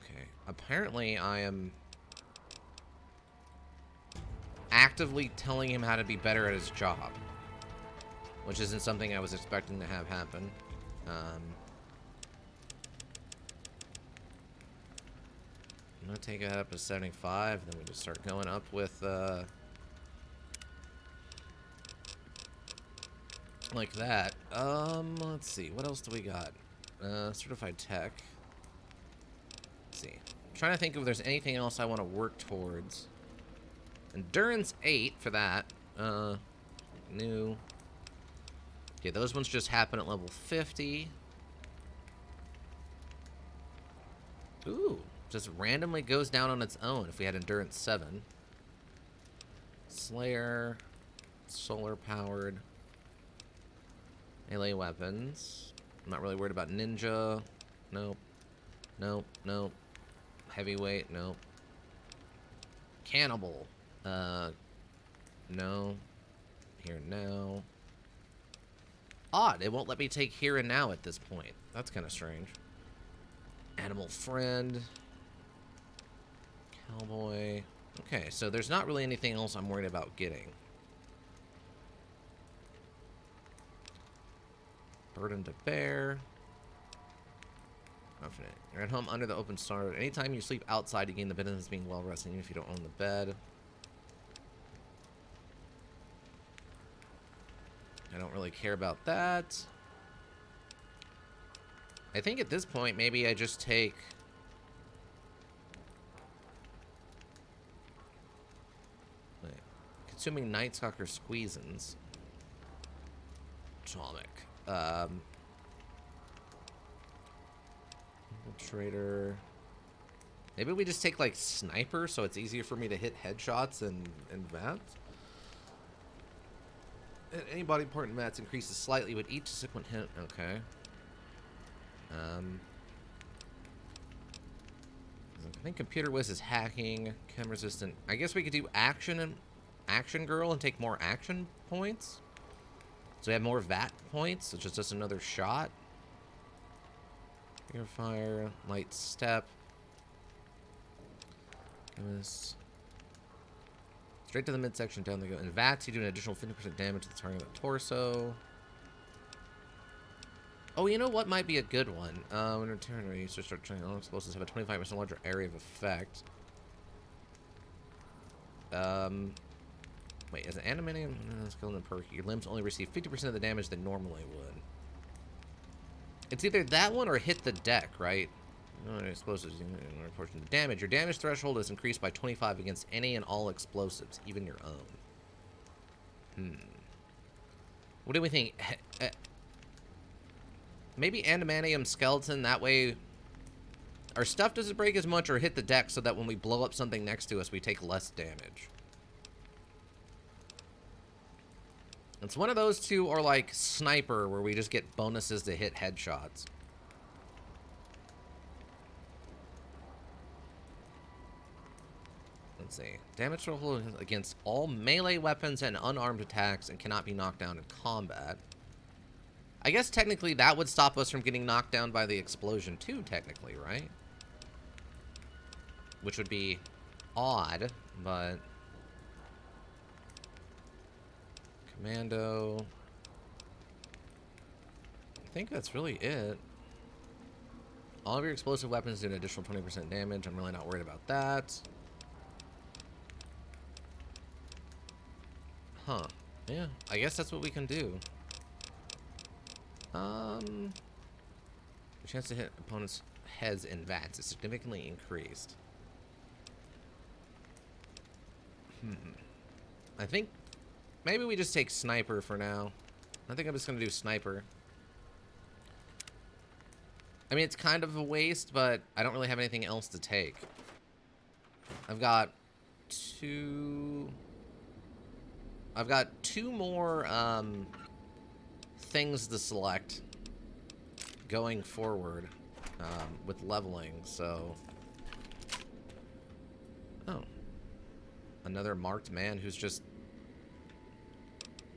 Speaker 1: Okay. Apparently, I am actively telling him how to be better at his job, which isn't something I was expecting to have happen. I'm gonna take it up to 75, then we just start going up with like that. Let's see, what else do we got? Certified tech. Let's see. I'm trying to think if there's anything else I want to work towards. Endurance 8 for that. New. Okay, those ones just happen at level 50. Ooh, just randomly goes down on its own if we had Endurance 7. Slayer. Solar powered. Melee weapons. I'm not really worried about ninja. Nope. Nope. Nope. Heavyweight. Nope. Cannibal. No. Here now. Odd, it won't let me take here and now at this point. That's kind of strange. Animal friend. Cowboy. Okay, so there's not really anything else I'm worried about getting. Burden to bear. Infinite. You're at home under the open star. Anytime you sleep outside, you gain the benefits of being well rested, even if you don't own the bed. I don't really care about that. I think at this point, maybe I just take... Wait. Consuming Night Stalker Squeezins. Atomic. Infiltrator. Maybe we just take, like, Sniper, so it's easier for me to hit headshots and VATs. Any body part in VATs increases slightly with each subsequent hit. Okay. I think Computer Whiz is hacking. Chem resistant. I guess we could do Action and Action Girl and take more action points. So we have more VAT points, which is just another shot. Fire, Light Step. Straight to the midsection, down they go. In VATs, you do an additional 50% damage to the target of the torso. Oh, you know what might be a good one? When return rate, you start trying all explosives have a 25% larger area of effect. Wait, as an animating skill in the perk, your limbs only receive 50% of the damage they normally would. It's either that one or hit the deck, right? Explosives, portion of the damage. Your damage threshold is increased by 25 against any and all explosives, even your own. What do we think? Maybe adamantium skeleton, that way our stuff doesn't break as much or hit the deck so that when we blow up something next to us, we take less damage. It's one of those two, or like sniper, where we just get bonuses to hit headshots. Let's see. Damage roll against all melee weapons and unarmed attacks and cannot be knocked down in combat. I guess technically that would stop us from getting knocked down by the explosion too, technically, right? Which would be odd, but... Commando... I think that's really it. All of your explosive weapons do an additional 20% damage. I'm really not worried about that. Huh. Yeah, I guess that's what we can do. The chance to hit opponents' heads in VATS is significantly increased. I think maybe we just take sniper for now. I think I'm just gonna do sniper. I mean, it's kind of a waste, but I don't really have anything else to take. I've got two more things to select going forward with leveling, so... Oh. Another marked man who's just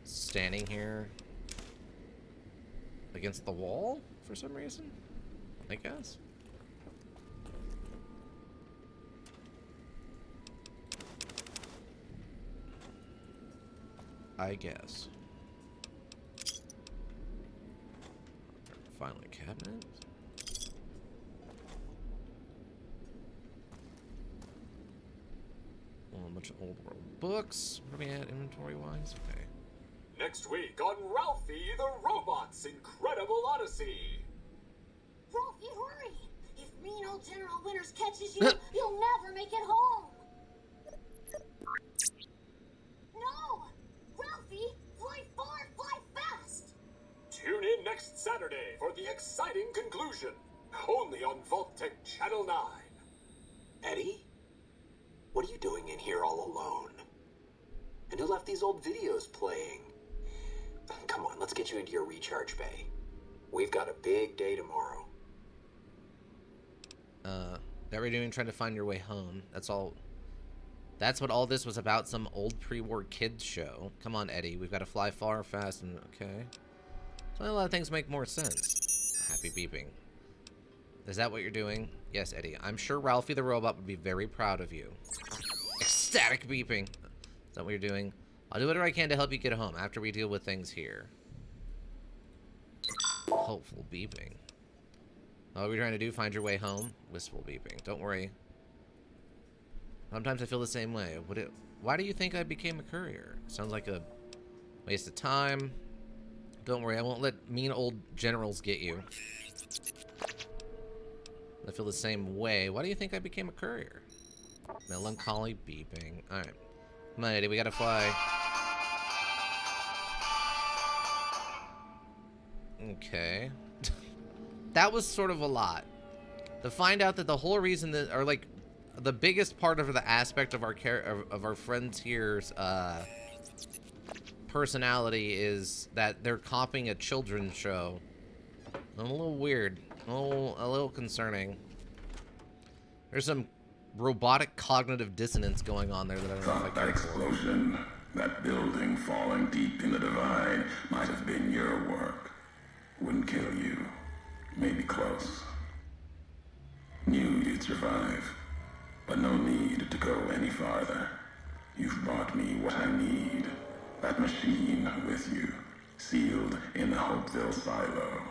Speaker 1: standing here against the wall for some reason, I guess. I guess. Filing cabinet. Oh, a bunch of old world books. Where are we at inventory wise? Okay.
Speaker 2: Next week on Ralphie the Robot's Incredible Odyssey.
Speaker 3: Ralphie, hurry! If mean old General Winters catches you, you'll never make it home. No! Ralphie, fly far, fly fast!
Speaker 2: Tune in next Saturday for the exciting conclusion. Only on Vault-Tec Channel 9.
Speaker 4: Eddie? What are you doing in here all alone? And who left these old videos playing? Come on, let's get you into your recharge bay. We've got a big day tomorrow.
Speaker 1: That we're doing, trying to find your way home. That's all. That's what all this was about, some old pre-war kids show. Come on, Eddie. We've got to fly far, fast, and... Okay. So a lot of things make more sense. Happy beeping. Is that what you're doing? Yes, Eddie. I'm sure Ralphie the Robot would be very proud of you. Ecstatic beeping. Is that what you're doing? I'll do whatever I can to help you get home after we deal with things here. Hopeful beeping. What are we trying to do? Find your way home? Wistful beeping. Don't worry. Sometimes I feel the same way. Why do you think I became a courier? Sounds like a waste of time. Don't worry, I won't let mean old generals get you. I feel the same way. Why do you think I became a courier? Melancholy beeping. Alright. Come on, Eddie, we gotta fly. Okay. That was sort of a lot. To find out that the whole reason that, or like, the biggest part of the aspect of our friends here's personality is that they're copying a children's show. A little weird. A little concerning. There's some robotic cognitive dissonance going on there that I don't know if I care
Speaker 5: That
Speaker 1: for.
Speaker 5: explosion, that building falling deep in the divide, might have been your work. Wouldn't kill you. Maybe close. Knew you'd survive, but no need to go any farther. You've brought me what I need. That machine with you, sealed in the Hopeville silo.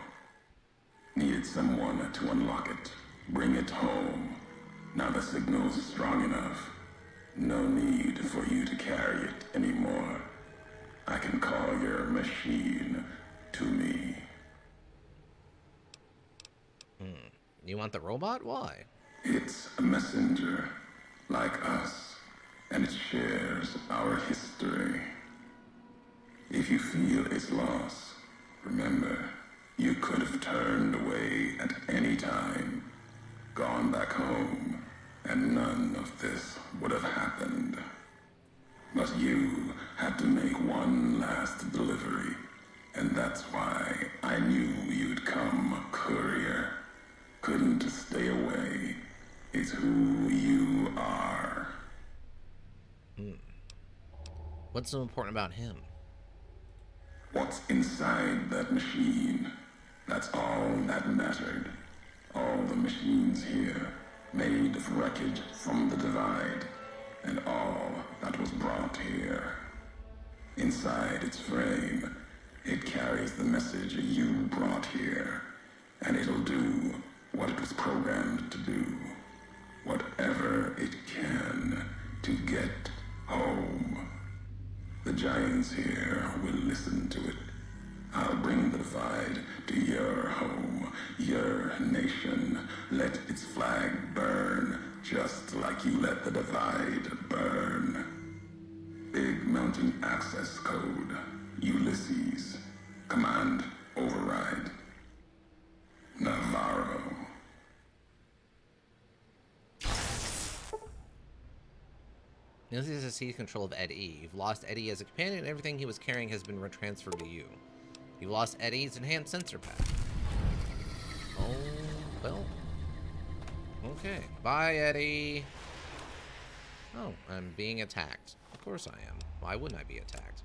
Speaker 5: Needed someone to unlock it, bring it home. Now the signal's strong enough. No need for you to carry it anymore. I can call your machine to me.
Speaker 1: You want the robot? Why?
Speaker 5: It's a messenger, like us, and it shares our history. If you feel its loss, remember, You could have turned away at any time, gone back home, and none of this would have happened. But you had to make one last delivery, and that's why I knew you'd come, courier. Couldn't stay away. It's who you are.
Speaker 1: What's so important about him?
Speaker 5: What's inside that machine? That's all that mattered. All the machines here, made of wreckage from the divide, and all that was brought here. Inside its frame, it carries the message you brought here, and it'll do what it was programmed to do. Whatever it can to get home. The giants here will listen to it. I'll bring the divide to your home, your nation. Let its flag burn, just like you let the divide burn. Big Mountain Access Code, Ulysses. Command override. Navarro.
Speaker 1: Ulysses has seized control of Eddie. You've lost Eddie as a companion, and everything he was carrying has been transferred to you. You've lost Eddie's enhanced sensor pack. Oh, well. Okay. Bye, Eddie. Oh, I'm being attacked. Of course I am. Why wouldn't I be attacked?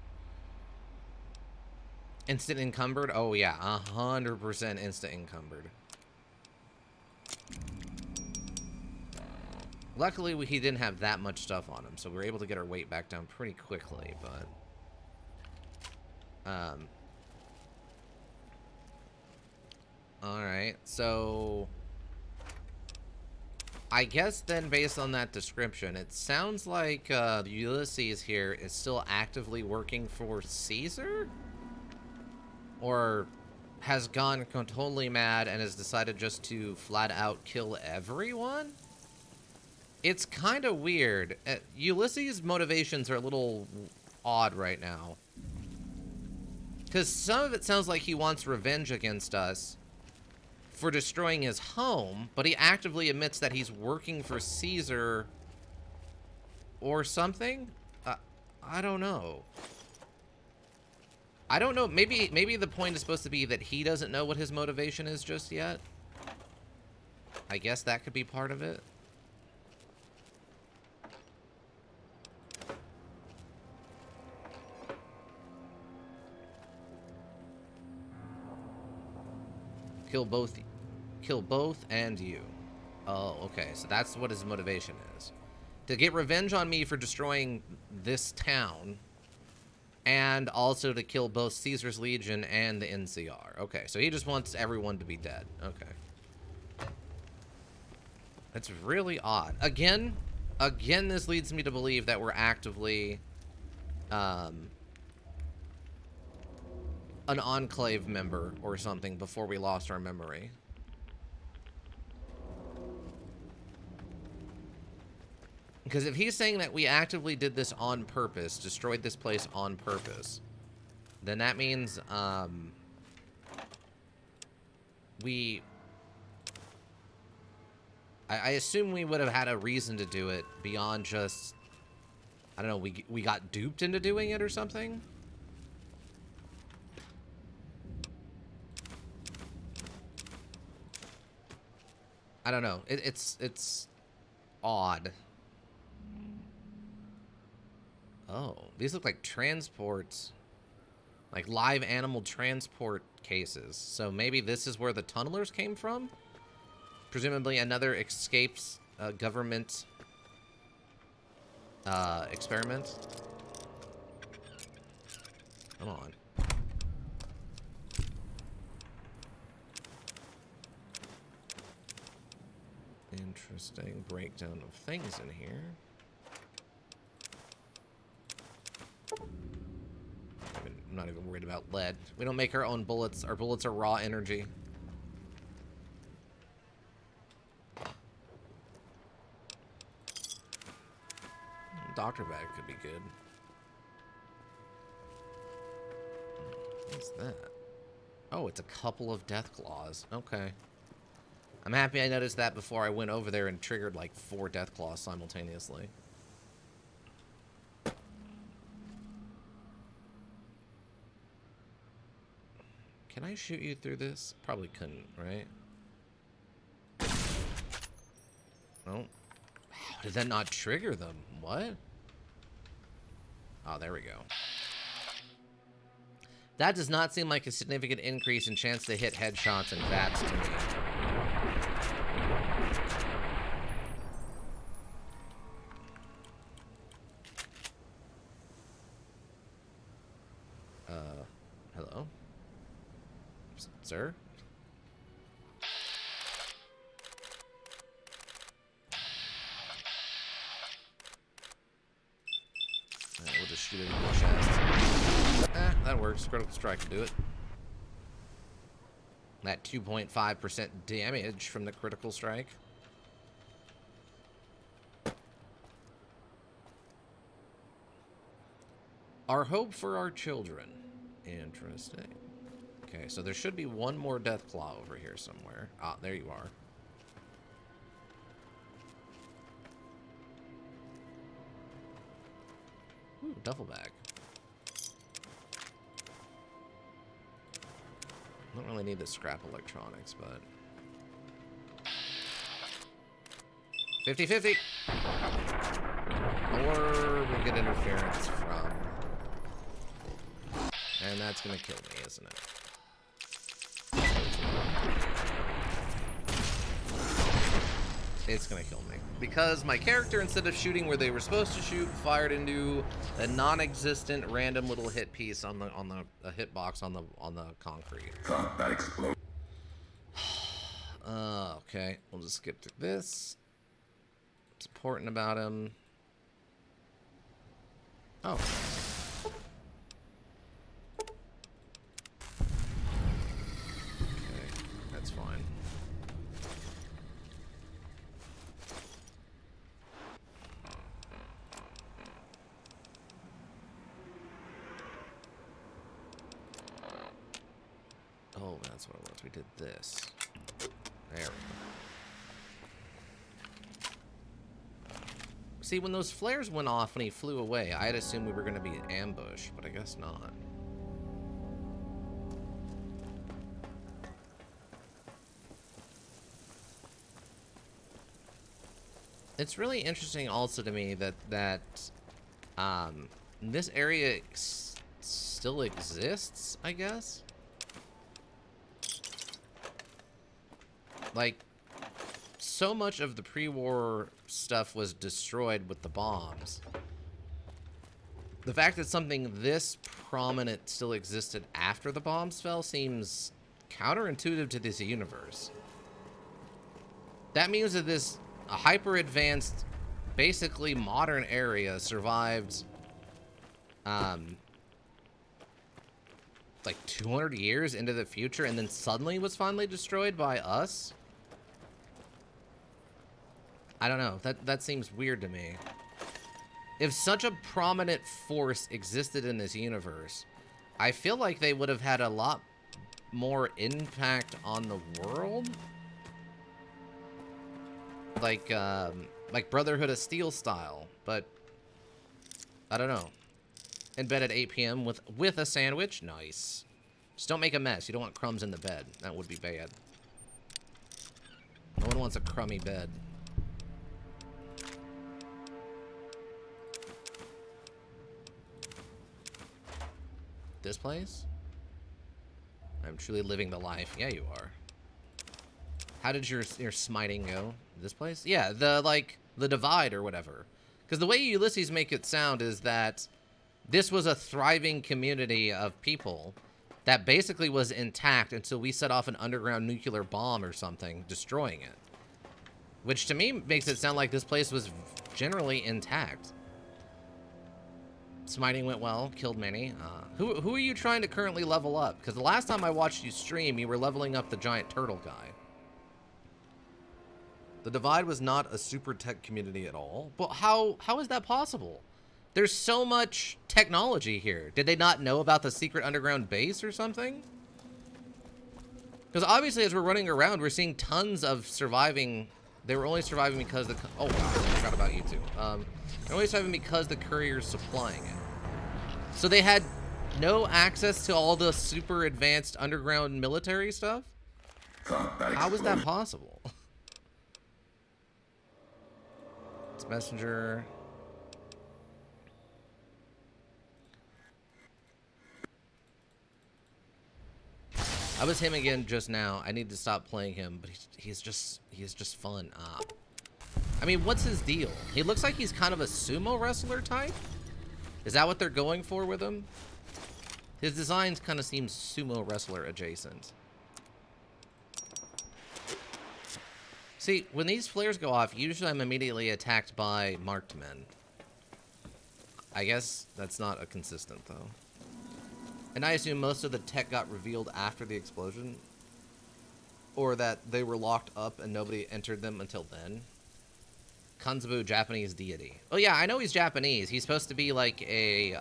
Speaker 1: Instant encumbered? Oh, yeah. 100% instant encumbered. Luckily, he didn't have that much stuff on him, so we were able to get our weight back down pretty quickly, but... Alright, so... I guess then, based on that description, it sounds like Ulysses here is still actively working for Caesar? Or has gone totally mad and has decided just to flat out kill everyone? It's kind of weird. Ulysses' motivations are a little odd right now. Because some of it sounds like he wants revenge against us for destroying his home, but he actively admits that he's working for Caesar or something? I don't know. I don't know. Maybe the point is supposed to be that he doesn't know what his motivation is just yet. I guess that could be part of it. Kill both and you. Oh, okay. So that's what his motivation is. To get revenge on me for destroying this town, and also to kill both Caesar's Legion and the NCR. Okay, so he just wants everyone to be dead. Okay. That's really odd. Again, this leads me to believe that we're actively an Enclave member or something before we lost our memory. Because if he's saying that we actively did this on purpose, destroyed this place on purpose, then that means I assume we would have had a reason to do it beyond just, I don't know, we got duped into doing it or something? I don't know. It's odd. Oh, these look like transports. Like live animal transport cases. So maybe this is where the tunnelers came from? Presumably another escaped government experiment. Come on. Interesting breakdown of things in here. I'm not even worried about lead. We don't make our own bullets. Our bullets are raw energy. Doctor bag could be good. What's that? Oh, it's a couple of death claws. Okay. I'm happy I noticed that before I went over there and triggered like 4 death claws simultaneously. Can I shoot you through this? Probably couldn't, right? Oh. How did that not trigger them? What? Oh, there we go. That does not seem like a significant increase in chance to hit headshots and VATs to me. Hello? Sir? We'll just shoot it in the chest. That works. Critical strike can do it. That 2.5% damage from the critical strike. Our hope for our children. Interesting. Okay, so there should be one more death claw over here somewhere. Ah, there you are. Ooh, duffel bag. Don't really need the scrap electronics, but 50-50. Or we'll get interference from. And that's gonna kill me, isn't it? It's gonna kill me. Because my character, instead of shooting where they were supposed to shoot, fired into a non-existent random little hit piece on the hitbox on the concrete.
Speaker 5: Thought that explode.
Speaker 1: Okay. We'll just skip through this. What's important about him? Oh. Okay, that's fine. Oh, that's what it was. We did this. There we go. See, when those flares went off and he flew away, I had assumed we were going to be ambushed, but I guess not. It's really interesting also to me that this area still exists, I guess. Like, so much of the pre-war stuff was destroyed with the bombs. The fact that something this prominent still existed after the bombs fell seems counterintuitive to this universe. That means that this hyper-advanced, basically modern area survived, like 200 years into the future and then suddenly was finally destroyed by us? I don't know. That seems weird to me. If such a prominent force existed in this universe, I feel like they would have had a lot more impact on the world. Like Brotherhood of Steel style, but I don't know. In bed at 8 p.m. with a sandwich? Nice. Just don't make a mess. You don't want crumbs in the bed. That would be bad. No one wants a crummy bed. This place? I'm truly living the life. Yeah, you are. How did your smiting go? This place? Yeah, the divide or whatever. Because the way Ulysses make it sound is that this was a thriving community of people that basically was intact until we set off an underground nuclear bomb or something, destroying it. Which to me makes it sound like this place was generally intact. Smiting went well, killed many. Who are you trying to currently level up? Because the last time I watched you stream, you were leveling up the giant turtle guy. The Divide was not a super tech community at all. But how is that possible? There's so much technology here. Did they not know about the secret underground base or something? Because obviously, as we're running around, we're seeing tons of surviving. They were only surviving because the... Oh, God, I forgot about you two. They're only surviving because the courier's supplying it. So they had no access to all the super advanced underground military stuff? How was that possible? It's messenger. I was him again just now. I need to stop playing him, but he's just fun. I mean, what's his deal? He looks like he's kind of a sumo wrestler type. Is that what they're going for with him? His designs kind of seem sumo wrestler adjacent. See, when these flares go off, usually I'm immediately attacked by marked men. I guess that's not a consistent, though. And I assume most of the tech got revealed after the explosion. Or that they were locked up and nobody entered them until then. Kanzabu, Japanese deity. Oh yeah, I know he's Japanese. He's supposed to be like a,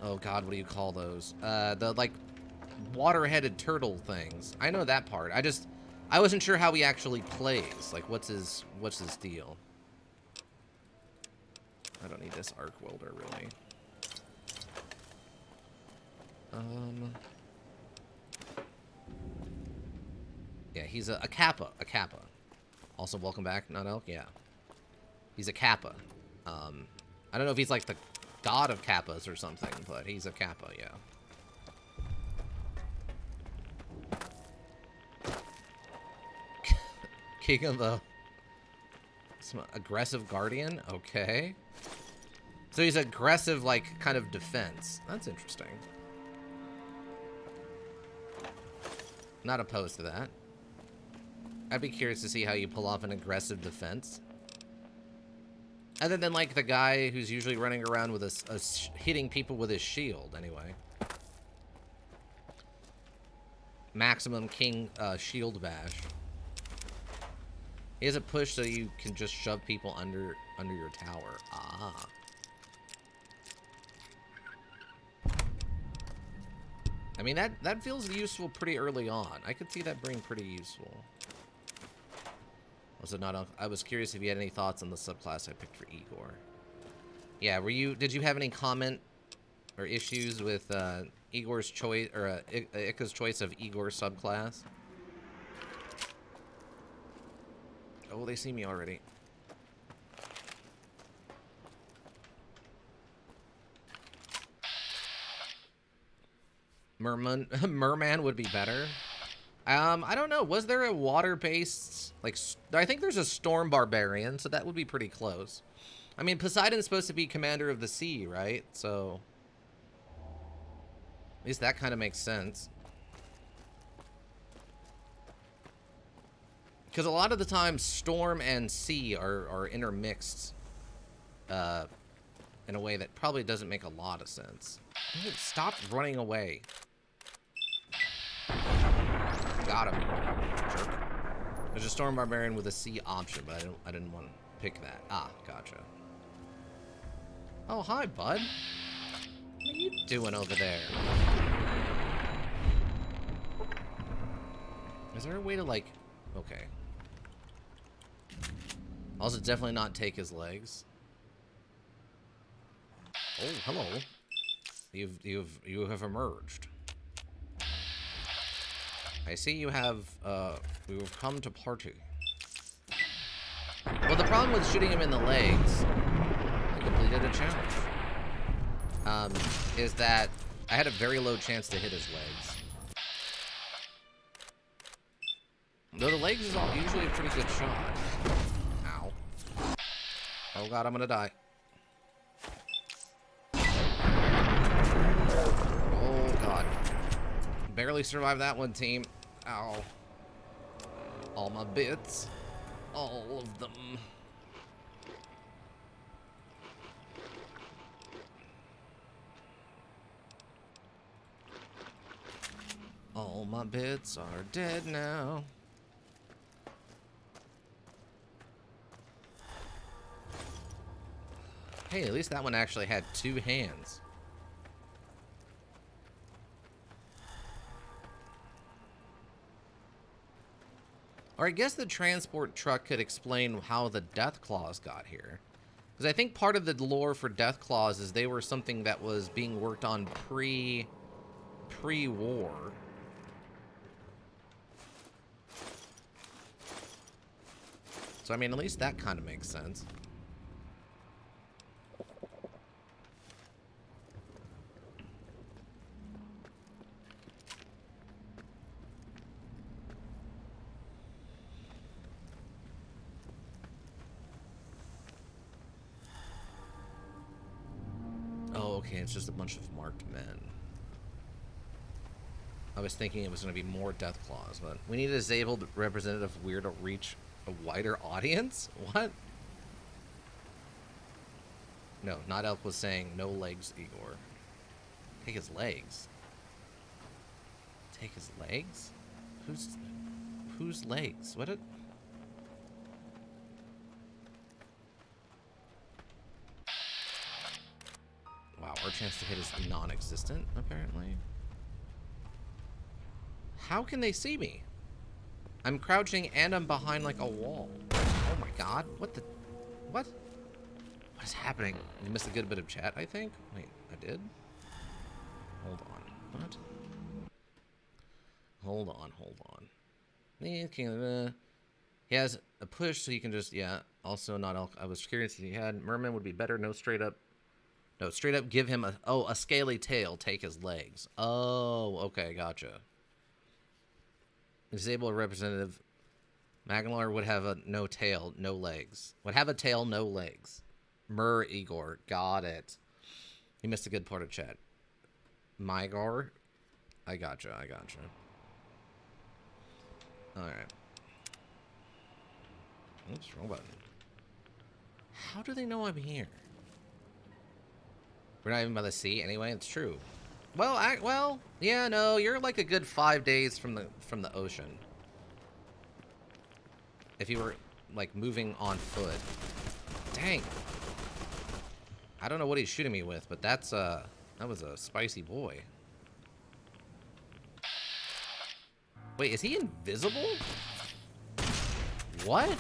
Speaker 1: oh god, what do you call those? The, like, water-headed turtle things. I know that part. I wasn't sure how he actually plays. Like, what's his deal? I don't need this arc welder, really. Yeah, he's a Kappa. A Kappa. Also, welcome back, not Elk? Yeah. He's a Kappa. I don't know if he's like the god of Kappas or something, but he's a Kappa, yeah. King of the... Some aggressive guardian? Okay. So he's aggressive, like, kind of defense. That's interesting. Not opposed to that. I'd be curious to see how you pull off an aggressive defense. Other than, like, the guy who's usually running around with hitting people with his shield, anyway. Maximum King shield bash. He has a push so you can just shove people under your tower. Ah. I mean, that feels useful pretty early on. I could see that being pretty useful. Was it not? I was curious if you had any thoughts on the subclass I picked for Igor. Yeah, did you have any comment or issues with Igor's choice, or Ika's choice of Igor subclass? Oh, they see me already. Merman would be better. I don't know. Was there a water-based, like, I think there's a storm barbarian, so that would be pretty close. I mean, Poseidon's supposed to be commander of the sea, right? So at least that kind of makes sense. Because a lot of the time, storm and sea are intermixed in a way that probably doesn't make a lot of sense. Dude, stop running away. Got him. Jerk. There's a storm barbarian with a sea option, but I didn't want to pick that. Ah, gotcha. Oh, hi, bud. What are you doing over there? Is there a way to, like... Okay. Also, definitely not take his legs. Oh, hello. You have emerged. I see you have come to party. Well, the problem with shooting him in the legs, I completed a challenge, is that I had a very low chance to hit his legs. Though the legs is usually a pretty good shot. Ow. Oh god, I'm gonna die. Oh god. Barely survived that one, team. Ow. All my bits. All of them. All my bits are dead now. Hey, at least that one actually had two hands. Or I guess the transport truck could explain how the Death Claws got here. Because I think part of the lore for Death Claws is they were something that was being worked on pre-war. So, I mean, at least that kind of makes sense. Oh, okay, it's just a bunch of marked men. I was thinking it was going to be more Death Claws, but we need a disabled representative weird to reach a wider audience? What? No, not Elk was saying no legs, Igor. Take his legs. Take his legs? Whose legs? What a... Wow, our chance to hit is non-existent, apparently. How can they see me? I'm crouching and I'm behind like a wall. Oh my god, what the... What? What is happening? You missed a good bit of chat, I think? Wait, I did? Hold on. What? Hold on. He has a push, so you can just... Yeah, also not elk. I was curious if he had... Merman would be better. No, straight up... No, straight up give him a... Oh, a scaly tail. Take his legs. Oh, okay, gotcha. Disable representative. Magnalar would have a no tail, no legs. Would have a tail, no legs. Igor. Got it. He missed a good part of chat. Mygar. I gotcha. Alright. Oops, wrong button. How do they know I'm here? We're not even by the sea anyway, it's true. Well, yeah, no, you're like a good 5 days from the ocean. If you were like moving on foot. Dang. I don't know what he's shooting me with, but that was a spicy boy. Wait, is he invisible? What?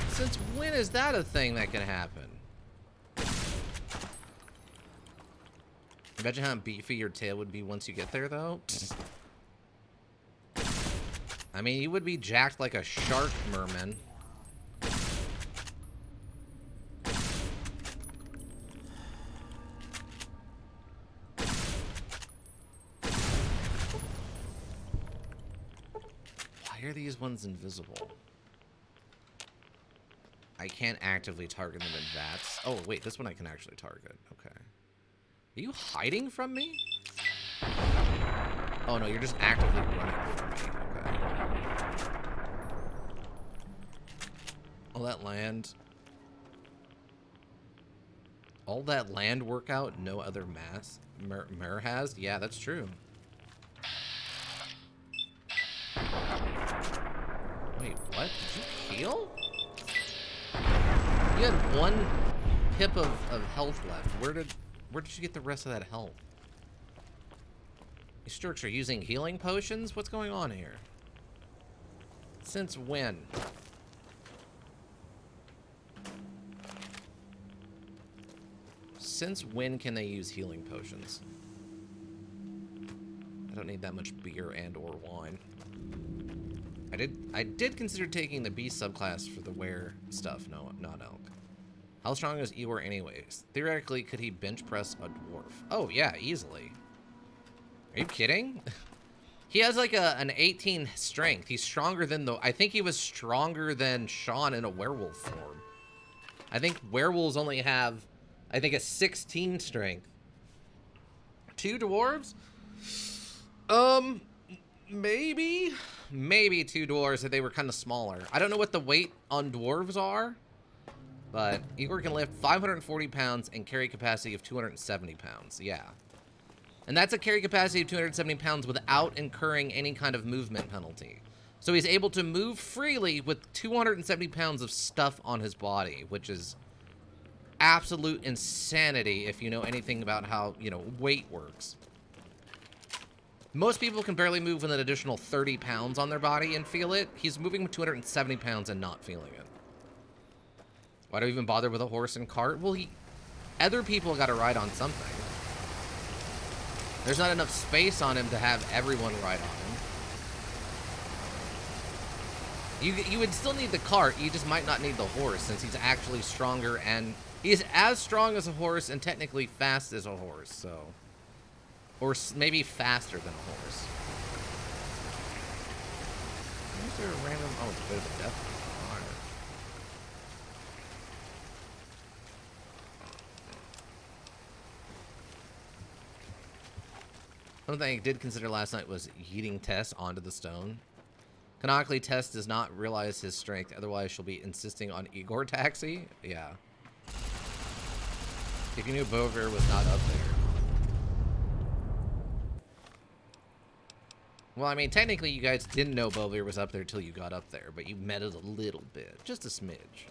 Speaker 1: Since when is that a thing that can happen? Imagine how beefy your tail would be once you get there, though. I mean, you would be jacked like a shark, merman. Why are these ones invisible? I can't actively target them in VATS. Oh, wait, this one I can actually target. Okay. Are you hiding from me? Oh, no, you're just actively running from me. Okay. All that land... All that land workout, no other mass. Mer has? Yeah, that's true. Wait, what? Did you heal? You had one pip of health left. Where did you get the rest of that health? These Sturks are using healing potions? What's going on here? Since when? Since when can they use healing potions? I don't need that much beer and or wine. I did consider taking the B subclass for the wear stuff. No, not elk. How strong is Igor anyways? Theoretically, could he bench press a dwarf? Oh yeah, easily. Are you kidding? He has like an 18 strength. He's stronger than I think he was stronger than Sean in a werewolf form. I think werewolves only have, I think, a 16 strength. 2 dwarves? Maybe 2 dwarves if they were kind of smaller. I don't know what the weight on dwarves are, but Igor can lift 540 pounds and carry capacity of 270 pounds. Yeah. And that's a carry capacity of 270 pounds without incurring any kind of movement penalty. So he's able to move freely with 270 pounds of stuff on his body, which is absolute insanity if you know anything about how, weight works. Most people can barely move with an additional 30 pounds on their body and feel it. He's moving with 270 pounds and not feeling it. Why do we even bother with a horse and cart? Well, other people got to ride on something. There's not enough space on him to have everyone ride on him. You would still need the cart. You just might not need the horse since he's actually stronger and he's as strong as a horse and technically fast as a horse. So, or maybe faster than a horse. Is there a random? Oh, it's a bit of a death fire. One thing I did consider last night was yeeting Tess onto the stone. Canonically, Tess does not realize his strength, otherwise she'll be insisting on Igor Taxi. Yeah. If you knew Bovir was not up there. Well, I mean, technically you guys didn't know Bovir was up there till you got up there, but you met it a little bit. Just a smidge.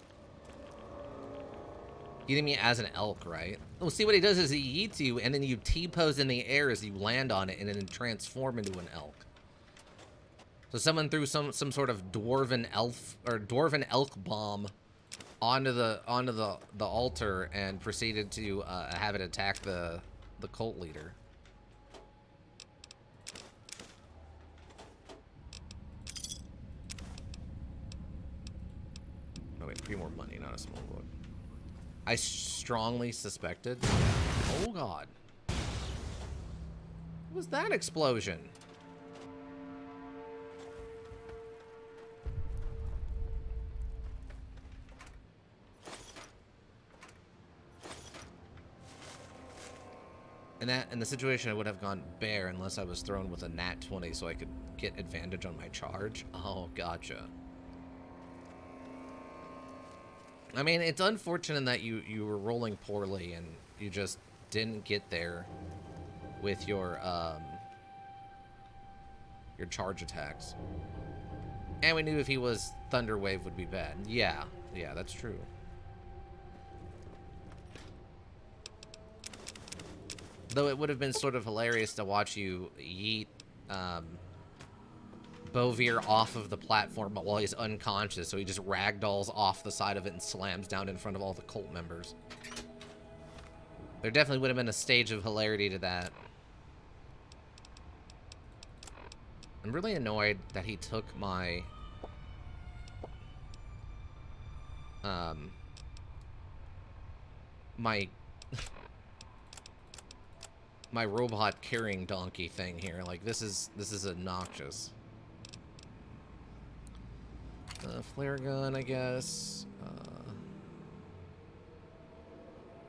Speaker 1: Eating me as an elk, right? Well, see what he does is he eats you, and then you T-pose in the air as you land on it, and then transform into an elk. So someone threw some sort of dwarven elf or dwarven elk bomb onto the altar and proceeded to have it attack the cult leader. Oh wait, 3 more money, not a small book. I strongly suspected. Oh god. What was that explosion? In the situation, I would have gone bear unless I was thrown with a nat 20 so I could get advantage on my charge. Oh, gotcha. I mean, it's unfortunate that you were rolling poorly and you just didn't get there with your charge attacks. And we knew if he was Thunder Wave would be bad. Yeah, that's true. Though it would have been sort of hilarious to watch you yeet Bovir off of the platform while he's unconscious, so he just ragdolls off the side of it and slams down in front of all the cult members. There definitely would have been a stage of hilarity to that. I'm really annoyed that he took my my robot carrying donkey thing here. Like, this is obnoxious. Flare gun, I guess.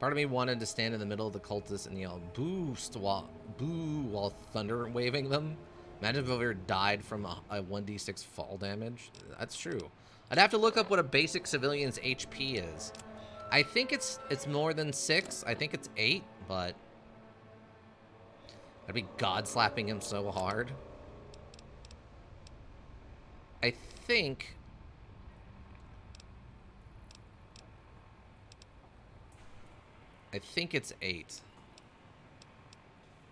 Speaker 1: Part of me wanted to stand in the middle of the cultists and yell boo while thunder waving them. Imagine if Bovir died from a 1d6 fall damage. That's true. I'd have to look up what a basic civilian's HP is. I think it's more than 6. I think it's 8, but I'd be god slapping him so hard. I think it's 8.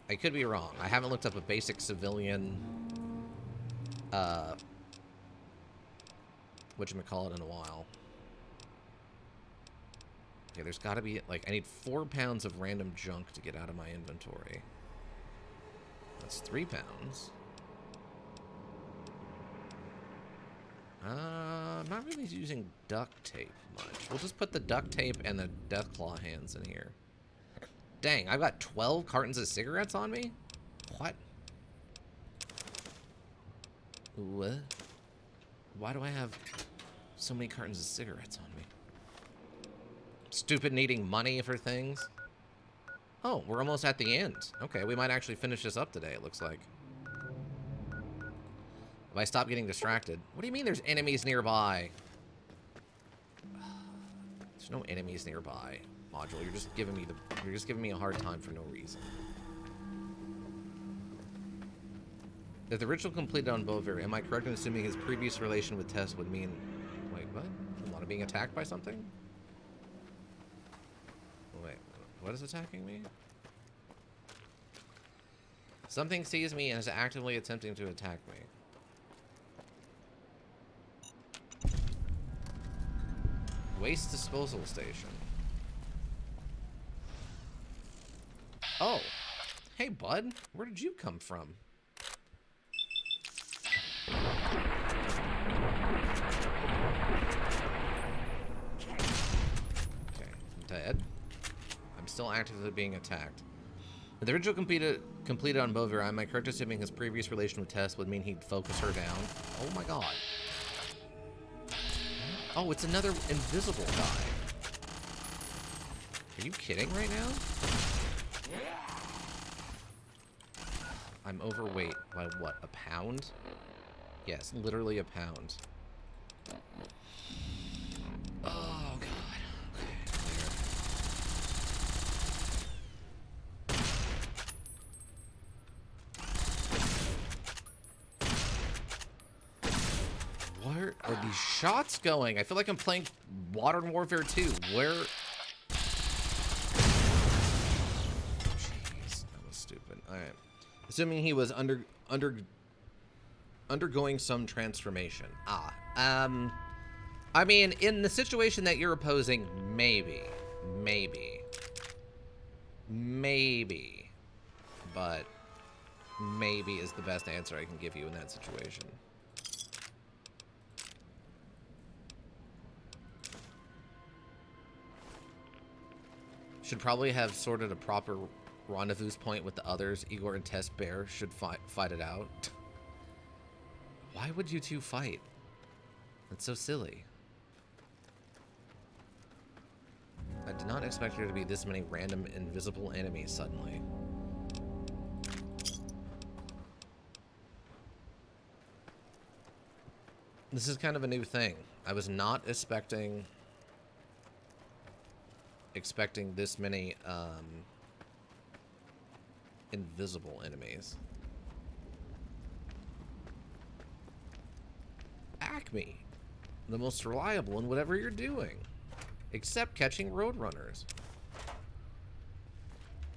Speaker 1: I could be wrong. I haven't looked up a basic civilian whatchamacallit in a while. Okay, there's gotta be, like, I need 4 pounds of random junk to get out of my inventory. That's 3 pounds. I'm not really using duct tape much. We'll just put the duct tape and the Deathclaw hands in here. Dang, I've got 12 cartons of cigarettes on me? What? What? Why do I have so many cartons of cigarettes on me? Stupid needing money for things? Oh, we're almost at the end. Okay, we might actually finish this up today, it looks like. If I stop getting distracted. What do you mean there's enemies nearby? There's no enemies nearby. Module, you're just giving me a hard time for no reason. If the ritual completed on Bovir, am I correct in assuming his previous relation with Tess would mean... Wait, what? Lana being attacked by something? Wait, what is attacking me? Something sees me and is actively attempting to attack me. Waste disposal station. Oh. Hey, bud. Where did you come from? Okay, I'm dead. I'm still actively being attacked. With the ritual completed on Bovira, my character assuming his previous relation with Tess would mean he'd focus her down. Oh my god. Oh, it's another invisible guy. Are you kidding right now? I'm overweight by what, a pound? Yes, literally a pound. Oh god. Where are these shots going? I feel like I'm playing Modern Warfare 2. Where? Jeez, that was stupid. All right. Assuming he was undergoing some transformation. I mean, in the situation that you're opposing, maybe, but maybe is the best answer I can give you in that situation. Should probably have sorted a proper rendezvous point with the others. Igor and Tess Bear should fight it out. Why would you two fight? That's so silly. I did not expect there to be this many random invisible enemies suddenly. This is kind of a new thing. I was not expecting this many invisible enemies. Acme, the most reliable in whatever you're doing, except catching roadrunners.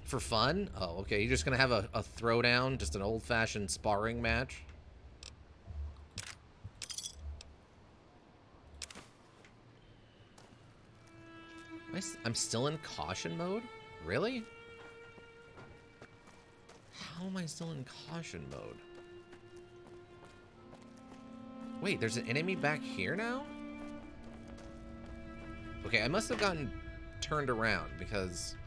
Speaker 1: For fun? Oh, okay. You're just gonna have a throwdown, just an old-fashioned sparring match. I'm still in caution mode? Really? How am I still in caution mode? Wait, there's an enemy back here now? Okay, I must have gotten turned around because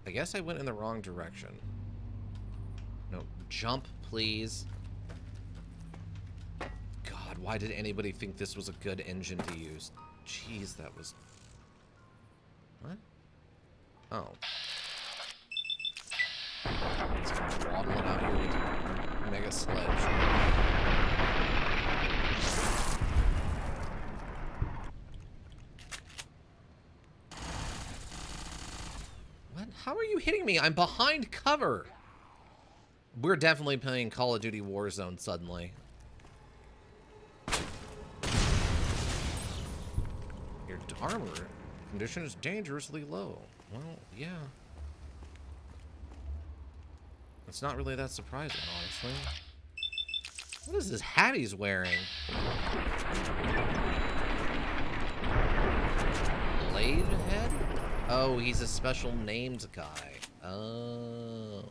Speaker 1: I guess I went in the wrong direction. No, jump, please. God, why did anybody think this was a good engine to use? Jeez, that was... What? Oh. Let's waddle it out here with Mega Sledge. What? How are you hitting me? I'm behind cover. We're definitely playing Call of Duty Warzone suddenly. Your armor condition is dangerously low. Well, yeah. It's not really that surprising, honestly. What is this hat he's wearing? Blade head? Oh, he's a special named guy. Oh.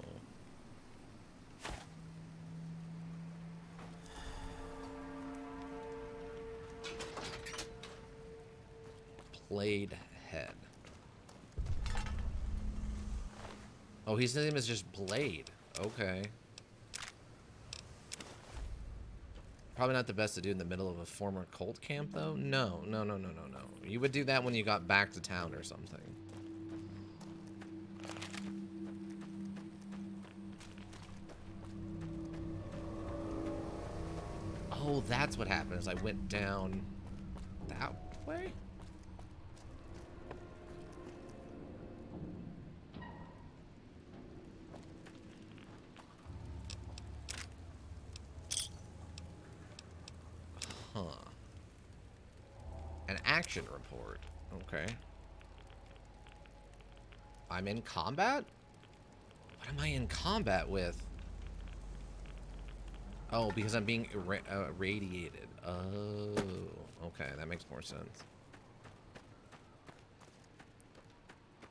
Speaker 1: Blade head. Oh, his name is just Blade. Okay. Probably not the best to do in the middle of a former cult camp, though. No. You would do that when you got back to town or something. Oh, that's what happened, is I went down that way? Huh. An action report. Okay. I'm in combat? What am I in combat with? Oh, because I'm being irradiated. Oh, okay, that makes more sense.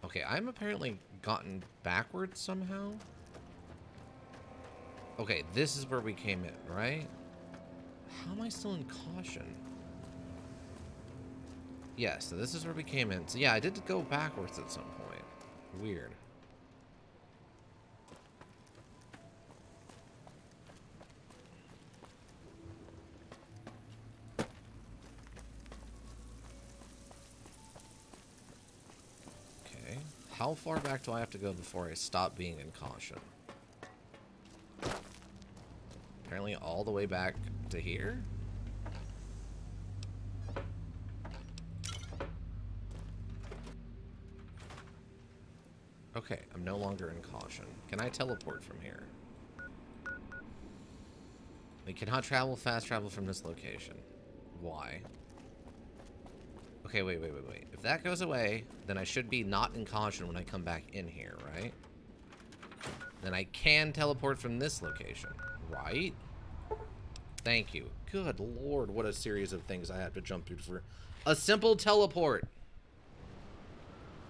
Speaker 1: Okay, I'm apparently gotten backwards somehow. Okay, this is where we came in, right? How am I still in caution? Yeah, so this is where we came in. So yeah, I did go backwards at some point. Weird. Okay. How far back do I have to go before I stop being in caution? Apparently all the way back to here? Okay, I'm no longer in caution. Can I teleport from here? We cannot fast travel from this location. Why? Okay, wait. If that goes away, then I should be not in caution when I come back in here, right? Then I can teleport from this location, right? Thank you. Good lord, what a series of things I have to jump through for a simple teleport.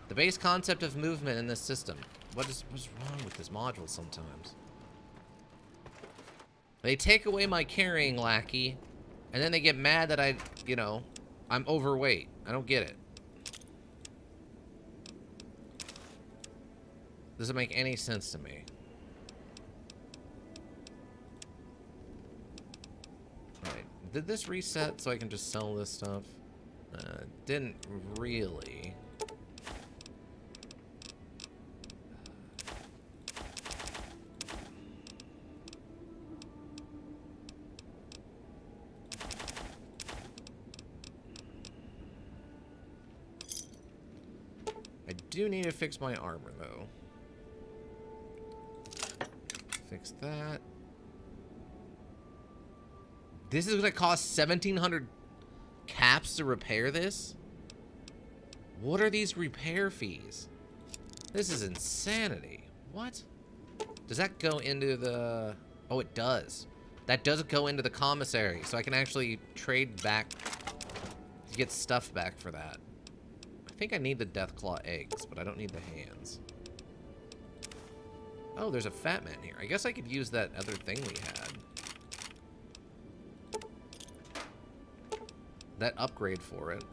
Speaker 1: The base concept of movement in this system. What's wrong with this module sometimes? They take away my carrying lackey, and then they get mad that I'm overweight. I don't get it. Doesn't make any sense to me. Alright, did this reset so I can just sell this stuff? Didn't really. I do need to fix my armor, though. Fix that. This is gonna cost 1,700 caps to repair this? What are these repair fees? This is insanity. What? Does that go into the... Oh, it does. That does go into the commissary, so I can actually trade back to get stuff back for that. I think I need the Deathclaw eggs, but I don't need the hands. Oh, there's a fat man here. I guess I could use that other thing we had. That upgrade for it.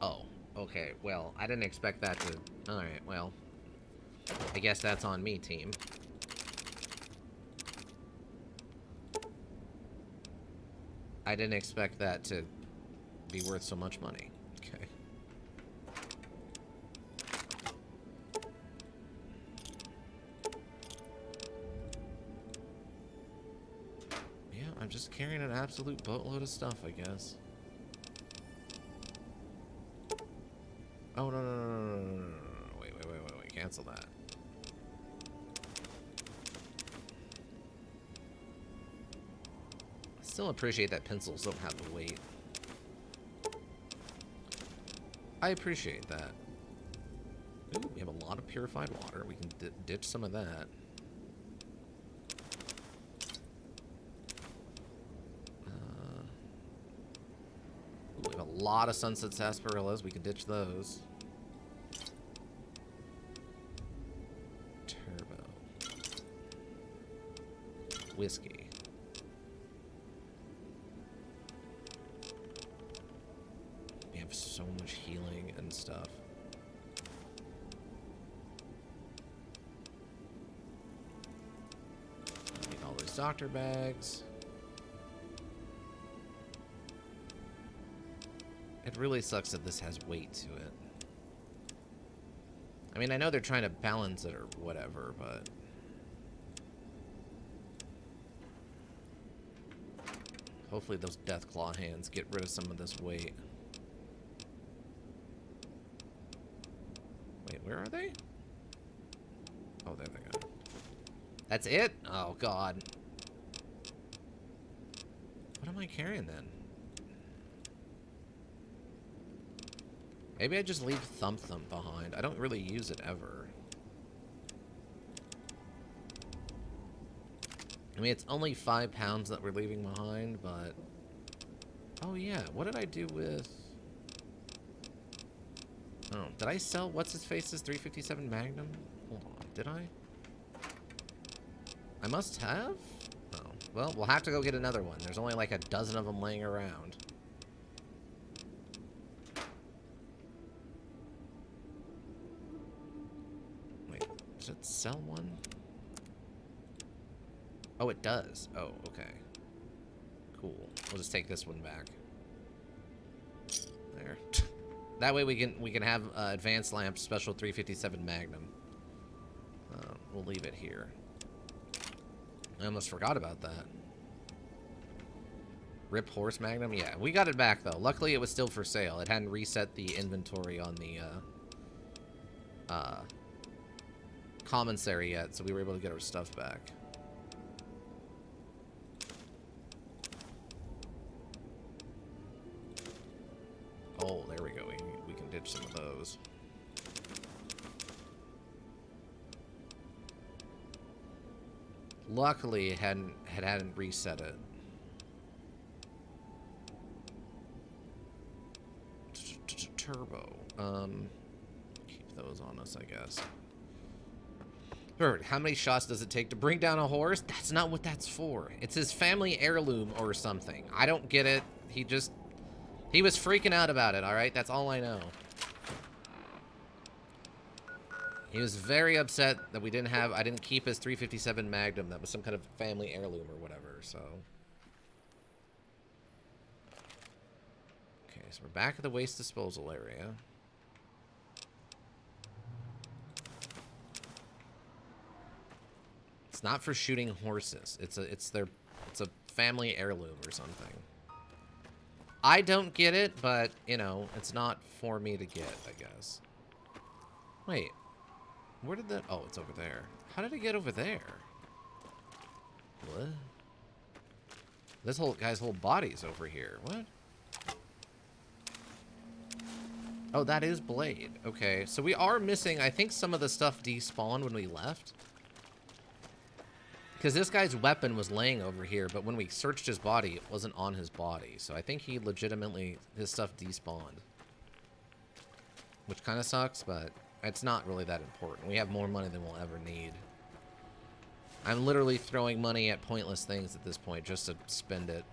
Speaker 1: Oh, okay. Well, I didn't expect that to... Alright, well. I guess that's on me, team. I didn't expect that to be worth so much money. Okay. Yeah, I'm just carrying an absolute boatload of stuff, I guess. Oh, no. Wait. Cancel that. Still appreciate that pencils don't have the weight. I appreciate that. Ooh, we have a lot of purified water. We can ditch some of that. Ooh, we have a lot of sunset sarsaparillas. We can ditch those. Turbo. Whiskey. We have so much healing and stuff. Need all those doctor bags. It really sucks that this has weight to it. I mean, I know they're trying to balance it or whatever, but... Hopefully those Deathclaw hands get rid of some of this weight. Wait, where are they? Oh, there they go. That's it? Oh, God. What am I carrying then? Maybe I just leave Thump Thump behind. I don't really use it ever. I mean, it's only 5 pounds that we're leaving behind, but... Oh, yeah. What did I do with... Oh, did I sell What's-His-Face's 357 Magnum? Hold on. Did I? I must have? Oh. Well, we'll have to go get another one. There's only like a dozen of them laying around. Wait, does it sell one? Oh, it does. Oh, okay. Cool. We'll just take this one back. There. That way we can have Advanced Lamp Special 357 Magnum. We'll leave it here. I almost forgot about that. Rip Horse Magnum? Yeah, we got it back, though. Luckily, it was still for sale. It hadn't reset the inventory on the commissary yet, so we were able to get our stuff back. Oh, there we go. We can ditch some of those. Luckily, it hadn't reset it. Turbo. Keep those on us, I guess. Bird, how many shots does it take to bring down a horse? That's not what that's for. It's his family heirloom or something. I don't get it. He was freaking out about it, alright? That's all I know. He was very upset that I didn't keep his 357 Magnum. That was some kind of family heirloom or whatever, so. Okay, so we're back at the waste disposal area. It's not for shooting horses. It's a family heirloom or something. I don't get it, but, you know, it's not for me to get, I guess. Wait. Where did that... Oh, it's over there. How did it get over there? What? This guy's whole body's over here. What? Oh, that is Blade. Okay, so we are missing... I think some of the stuff despawned when we left. Because this guy's weapon was laying over here, but when we searched his body, it wasn't on his body. So I think he legitimately... His stuff despawned. Which kind of sucks, but... It's not really that important. We have more money than we'll ever need. I'm literally throwing money at pointless things at this point just to spend it.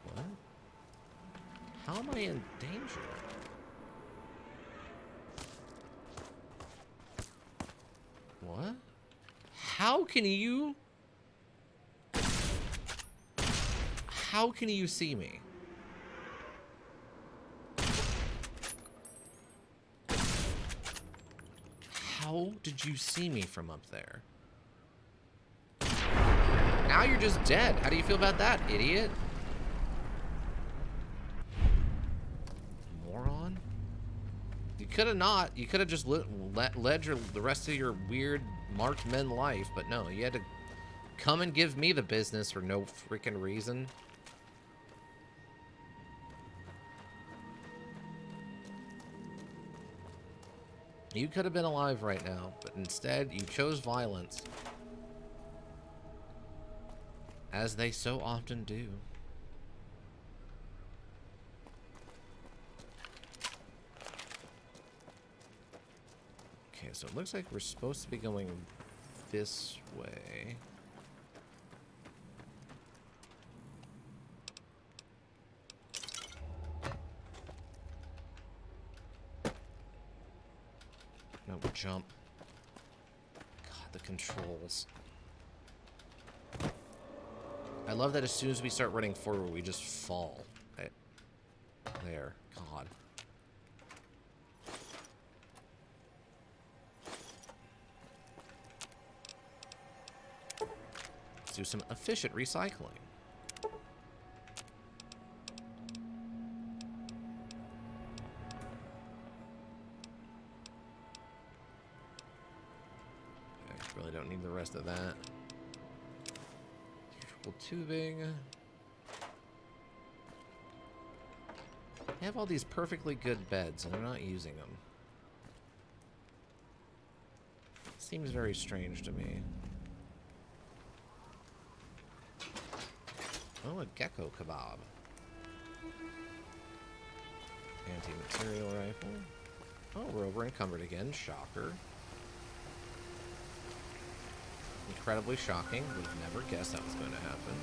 Speaker 1: What? How am I in danger? What? How can you... How can you see me? How did you see me from up there? Now you're just dead. How do you feel about that, idiot? Moron. You could have not. You could have just led the rest of your weird marked men life, but no, you had to come and give me the business for no freaking reason. You could have been alive right now, but instead you chose violence. As they so often do. Okay, so it looks like we're supposed to be going this way. No, jump. God, the controls. I love that as soon as we start running forward, we just fall. There. God. Let's do some efficient recycling. Really don't need the rest of that. Triple tubing. Yeah, have all these perfectly good beds, and they're not using them. Seems very strange to me. Oh, a gecko kebab. Anti-material rifle. Oh, we're over encumbered again. Shocker. Incredibly shocking. Would have never guessed that was going to happen.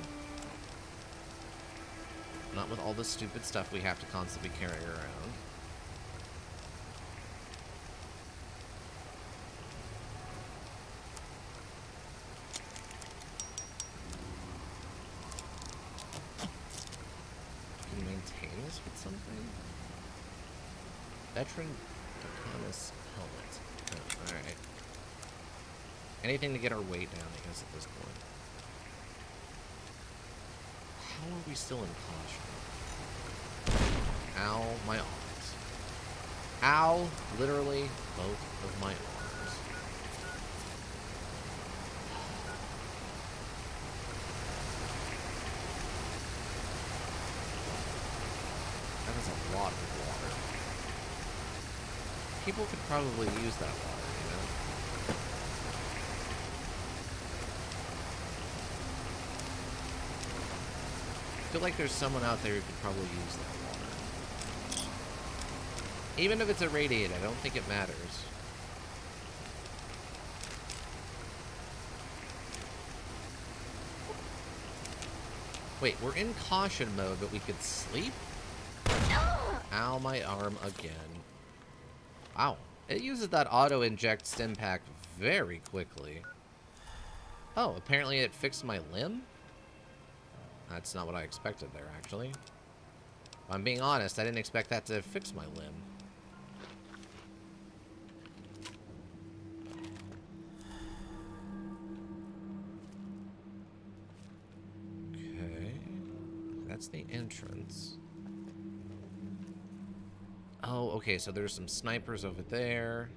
Speaker 1: Not with all the stupid stuff we have to constantly carry around. Can you maintain this with something? Veteran Dakonis helmet. Oh, alright. Anything to get our weight down, I guess, at this point. How are we still in caution? Ow, my arms. Ow, literally both of my arms. That is a lot of water. People could probably use that water, you know? I feel like there's someone out there who could probably use that water. Even if it's irradiated, I don't think it matters. Wait, we're in caution mode, but we could sleep? Ow, my arm again. Wow. It uses that auto-inject stim pack very quickly. Oh, apparently it fixed my limb? That's not what I expected there, actually. If I'm being honest, I didn't expect that to fix my limb. Okay. That's the entrance. Oh, okay, so there's some snipers over there.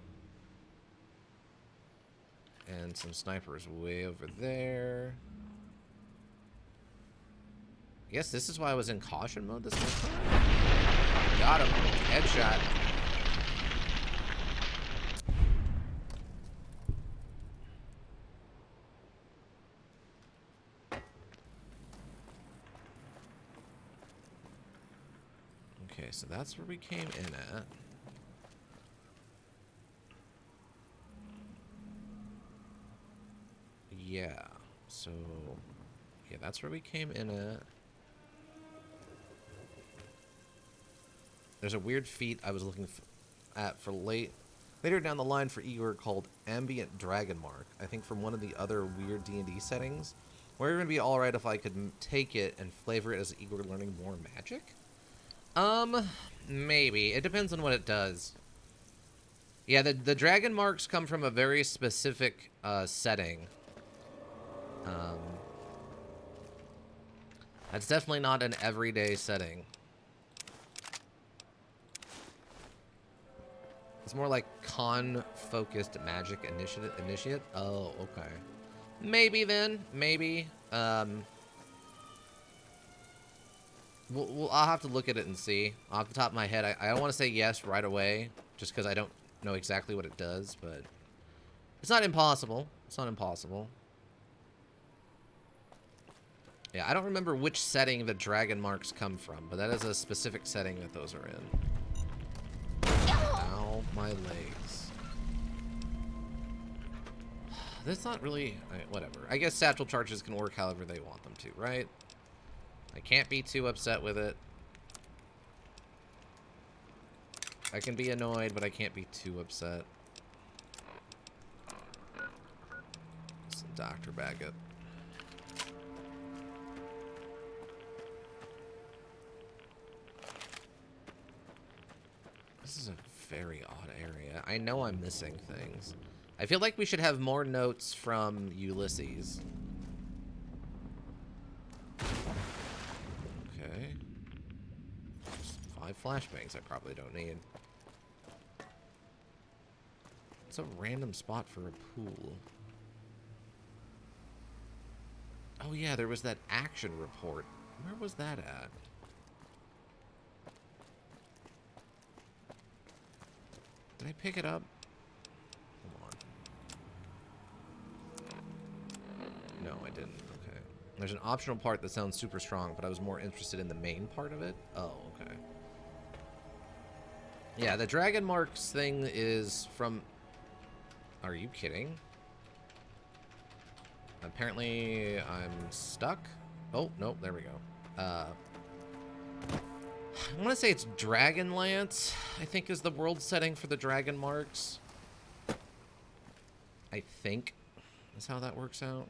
Speaker 1: And some snipers way over there. I guess this is why I was in caution mode this whole time. Got him. Headshot. Okay, so that's where we came in at. Yeah, so... yeah, that's where we came in at. There's a weird feat I was looking at for later down the line for Igor called Ambient Dragon Mark. I think from one of the other weird D&D settings. Where it would be alright if I could take it and flavor it as Igor learning more magic? Maybe. It depends on what it does. Yeah, the dragon marks come from a very specific setting. That's definitely not an everyday setting. It's more like con-focused magic initiate. Oh, okay. Maybe then. Maybe. I'll have to look at it and see. Off the top of my head, I don't want to say yes right away, just because I don't know exactly what it does, but it's not impossible. It's not impossible. Yeah, I don't remember which setting the dragon marks come from, but that is a specific setting that those are in. Ow, my legs. That's not really... whatever. I guess satchel charges can work however they want them to, right? I can't be too upset with it. I can be annoyed, but I can't be too upset. Some Dr. Baggett. This is a very odd area. I know I'm missing things. I feel like we should have more notes from Ulysses. Okay. Just 5 flashbangs I probably don't need. It's a random spot for a pool. Oh yeah, there was that action report. Where was that at? Did I pick it up? Hold on. No, I didn't. Okay. There's an optional part that sounds super strong, but I was more interested in the main part of it. Oh, okay. Yeah, the Dragon Marks thing is from... Are you kidding? Apparently, I'm stuck. Oh, nope, there we go. I want to say it's Dragonlance, I think is the world setting for the Dragon Marks. I think is how that works out.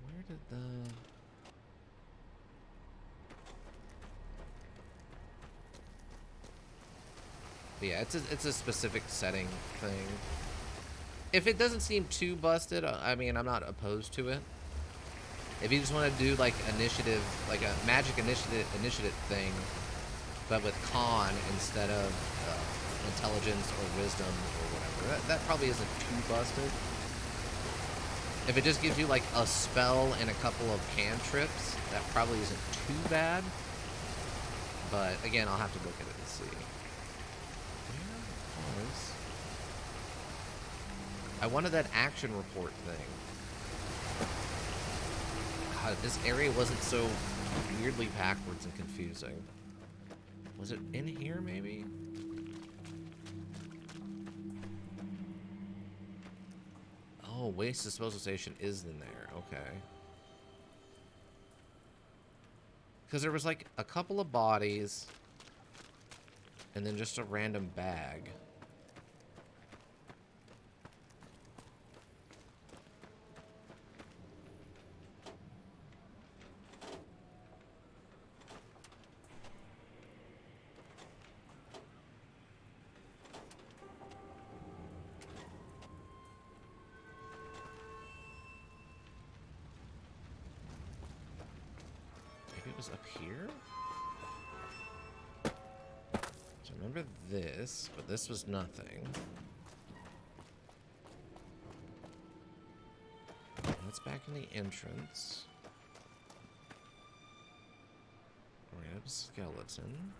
Speaker 1: Where did the... But yeah, it's a specific setting thing. If it doesn't seem too busted, I mean, I'm not opposed to it. If you just want to do like initiative, like a magic initiative thing, but with con instead of intelligence or wisdom or whatever, that probably isn't too busted. If it just gives you like a spell and a couple of cantrips, that probably isn't too bad. But again, I'll have to look at it and see. I wanted that action report thing. God, if this area wasn't so weirdly backwards and confusing. Was it in here, maybe? Oh, waste disposal station is in there. Okay. Because there was like a couple of bodies and then just a random bag. It was up here? So I remember this, but this was nothing. That's back in the entrance. Rab skeleton.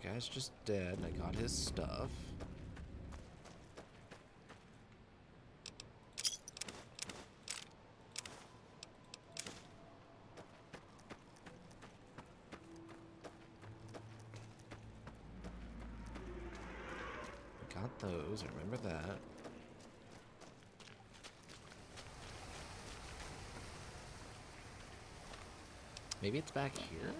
Speaker 1: The guy's just dead, and I got his stuff. Got those, I remember that. Maybe it's back here?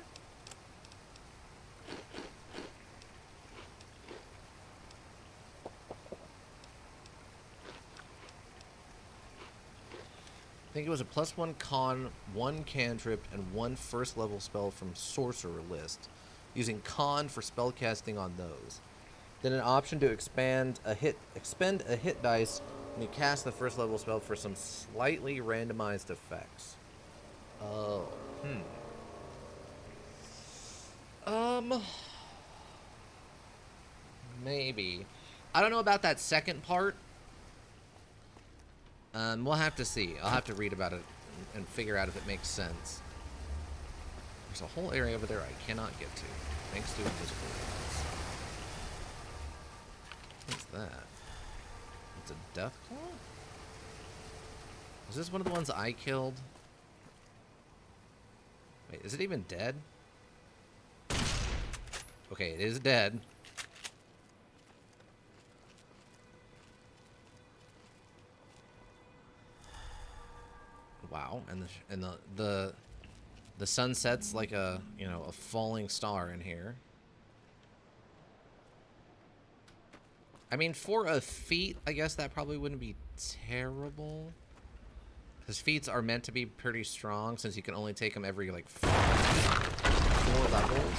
Speaker 1: I think it was a +1 con, 1 cantrip, and 1 first level spell from sorcerer list, using con for spellcasting on those. Then an option to expend a hit dice when you cast the first level spell for some slightly randomized effects. Oh, maybe. I don't know about that second part. We'll have to see. I'll have to read about it and figure out if it makes sense. There's a whole area over there I cannot get to, thanks to invisible walls. What's that? It's a death claw? Was this one of the ones I killed? Wait, is it even dead? Okay, it is dead. Wow, and the sun sets like a, you know, a falling star in here. I mean, for a feat, I guess that probably wouldn't be terrible. Because feats are meant to be pretty strong, since you can only take them every, like, 4 levels.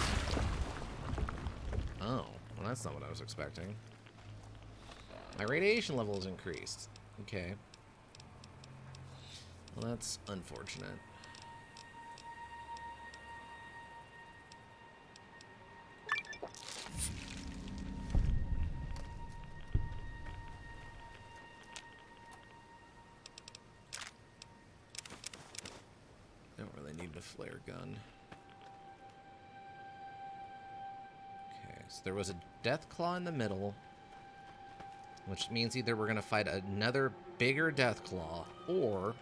Speaker 1: Oh, well, that's not what I was expecting. My radiation level is increased. Okay. Well, that's unfortunate. Don't really really need a flare gun. Okay, so there was a Deathclaw in the middle, which means either we're gonna fight another bigger Deathclaw, or...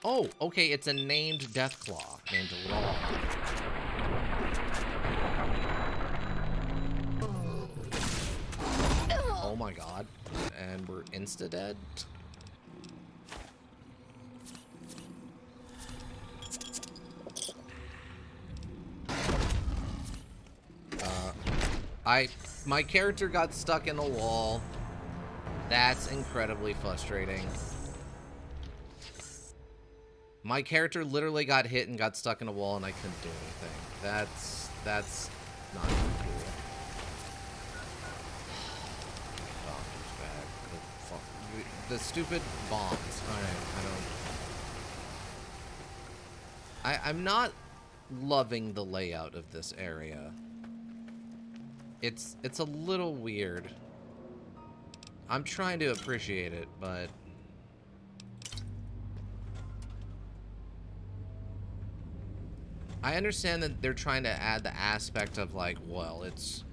Speaker 1: Oh, okay, it's a named Deathclaw, named Raw. Oh my god. And we're insta-dead? My character got stuck in a wall. That's incredibly frustrating. My character literally got hit and got stuck in a wall and I couldn't do anything. That's not cool. Doctor's bag. The stupid bombs. Alright, I'm not loving the layout of this area. It's a little weird. I'm trying to appreciate it, but I understand that they're trying to add the aspect of like, well, it's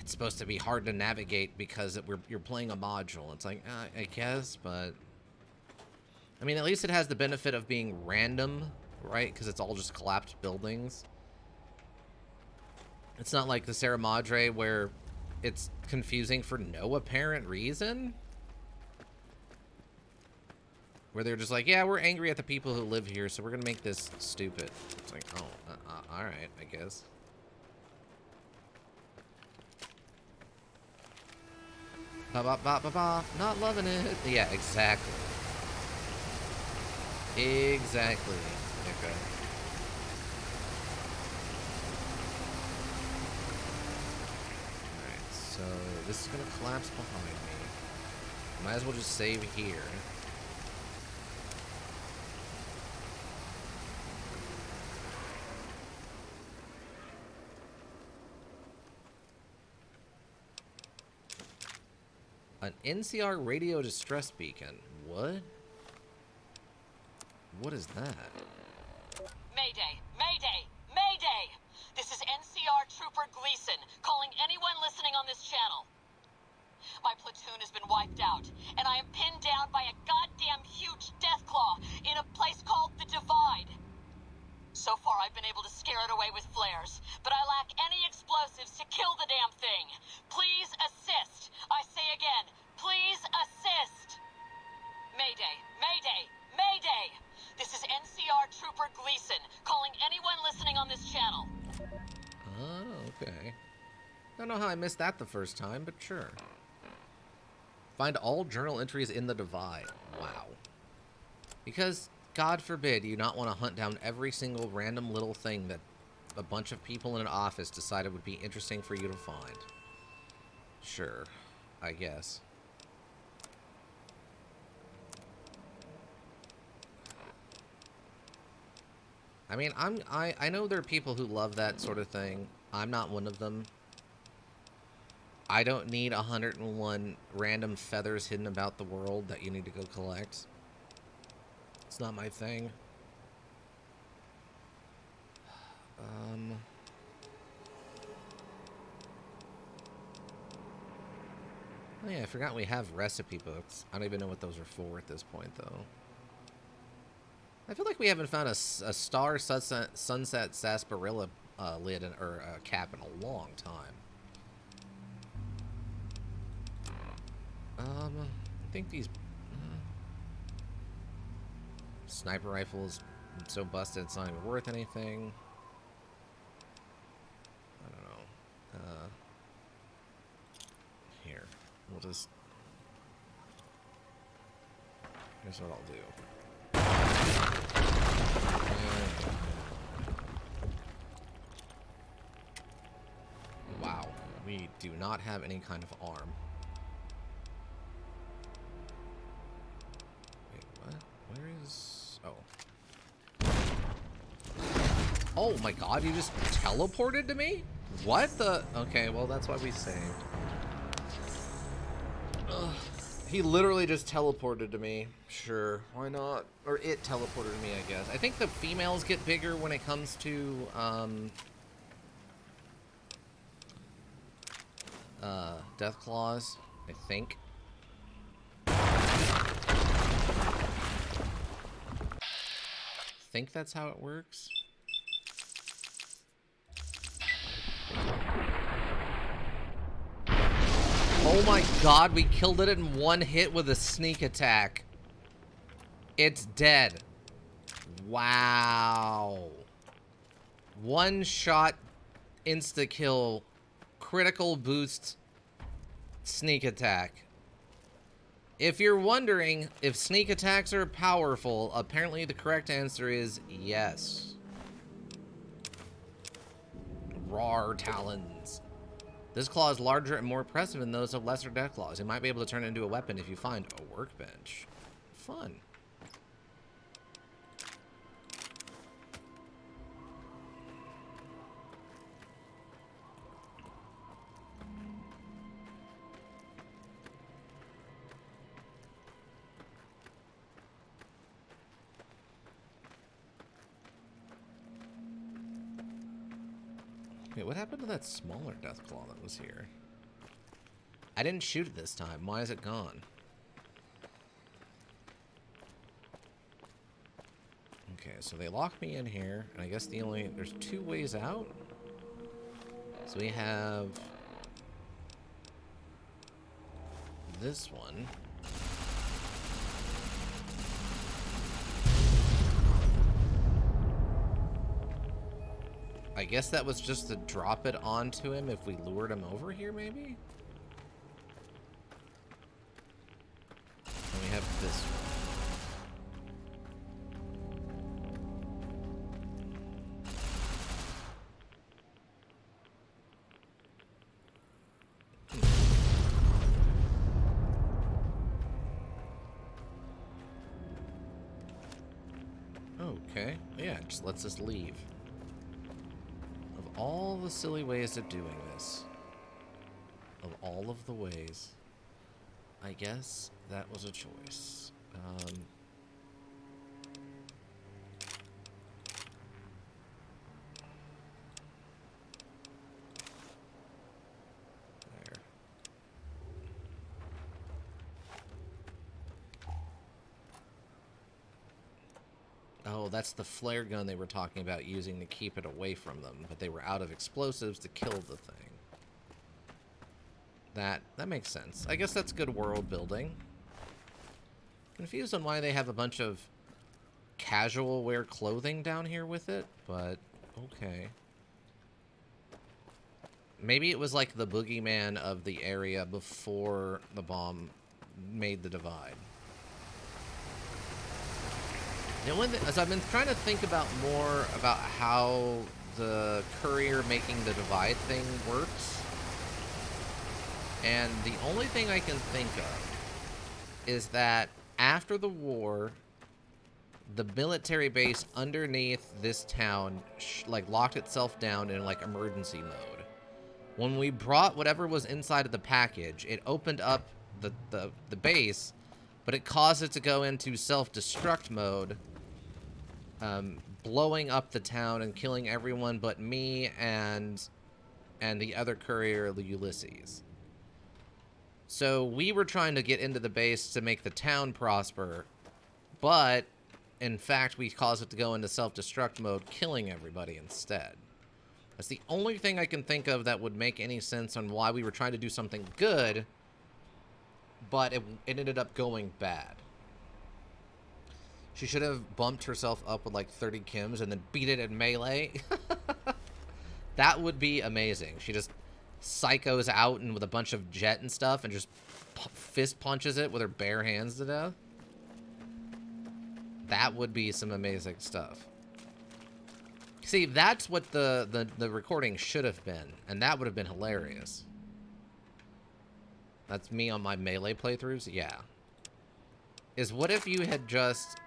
Speaker 1: supposed to be hard to navigate because you're playing a module. It's like, I guess, but I mean, at least it has the benefit of being random, right? Because it's all just collapsed buildings. It's not like the Serra Madre where it's confusing for no apparent reason. Where they're just like, yeah, we're angry at the people who live here, so we're gonna make this stupid. It's like, oh, alright, I guess. Ba-ba-ba-ba-ba, not loving it. Yeah, exactly. Exactly. Okay. Alright, so this is gonna collapse behind me. Might as well just save here. An NCR radio distress beacon. What? What is that?
Speaker 6: Mayday! Mayday! Mayday! This is NCR Trooper Gleason, calling anyone listening on this channel. My platoon has been wiped out, and I am pinned down by a goddamn huge Deathclaw in a place called the Divide. So far, I've been able to scare it away with flares, but I lack any explosives to kill the damn thing. Please assist. I say again, please assist. Mayday, Mayday, Mayday. This is NCR Trooper Gleason, calling anyone listening on this channel.
Speaker 1: Oh, okay. Don't know how I missed that the first time, but sure. Find all journal entries in the Divide. Wow. Because, God forbid, you not want to hunt down every single random little thing that a bunch of people in an office decided would be interesting for you to find. Sure, I guess. I mean, I know there are people who love that sort of thing. I'm not one of them. I don't need 101 random feathers hidden about the world that you need to go collect. It's not my thing. Oh yeah, I forgot we have recipe books. I don't even know what those are for at this point, though. I feel like we haven't found a Star Sunset Sarsaparilla lid or cap in a long time. I think these sniper rifles so busted it's not even worth anything. I don't know. Here, we'll just. Here's what I'll do. Wow, we do not have any kind of arm. Wait, what? Where is... Oh. Oh my god, you just teleported to me? What the... Okay, well, that's why we saved. Ugh. He literally just teleported to me. Sure, why not? Or it teleported to me, I guess. I think the females get bigger when it comes to, death claws, I think. I think that's how it works. Oh my god, we killed it in one hit with a sneak attack. It's dead. Wow. One shot, insta kill, critical boost, sneak attack. If you're wondering if sneak attacks are powerful, apparently the correct answer is yes. Roar talons. This claw is larger and more impressive than those of lesser death claws. You might be able to turn it into a weapon if you find a workbench. Fun. Wait, what happened to that smaller death claw that was here? I didn't shoot it this time. Why is it gone? Okay, so they locked me in here, and I guess there's two ways out. So we have this one. I guess that was just to drop it onto him if we lured him over here, maybe? And we have this one. Okay, yeah, it just lets us leave. Of all the silly ways of doing this, of all of the ways, I guess that was a choice. There. Oh, that's the flare gun they were talking about using to keep it away from them, but they were out of explosives to kill the thing. That makes sense. I guess that's good world building. Confused on why they have a bunch of casual wear clothing down here with it, but okay. Maybe it was like the boogeyman of the area before the bomb made the divide. You know, as I've been trying to think about more about how the courier making the divide thing works, and the only thing I can think of is that after the war, the military base underneath this town like locked itself down in like emergency mode. When we brought whatever was inside of the package, it opened up the base, but it caused it to go into self-destruct mode, blowing up the town and killing everyone but me and the other courier, Ulysses. So we were trying to get into the base to make the town prosper, but in fact we caused it to go into self-destruct mode, killing everybody instead. That's the only thing I can think of that would make any sense on why we were trying to do something good, but it ended up going bad. She should have bumped herself up with like 30 Kims and then beat it in melee. That would be amazing. She just psychos out and with a bunch of jet and stuff and just fist punches it with her bare hands to death. That would be some amazing stuff. See, that's what the recording should have been, and that would have been hilarious. That's me on my melee playthroughs, yeah. Is what if you had just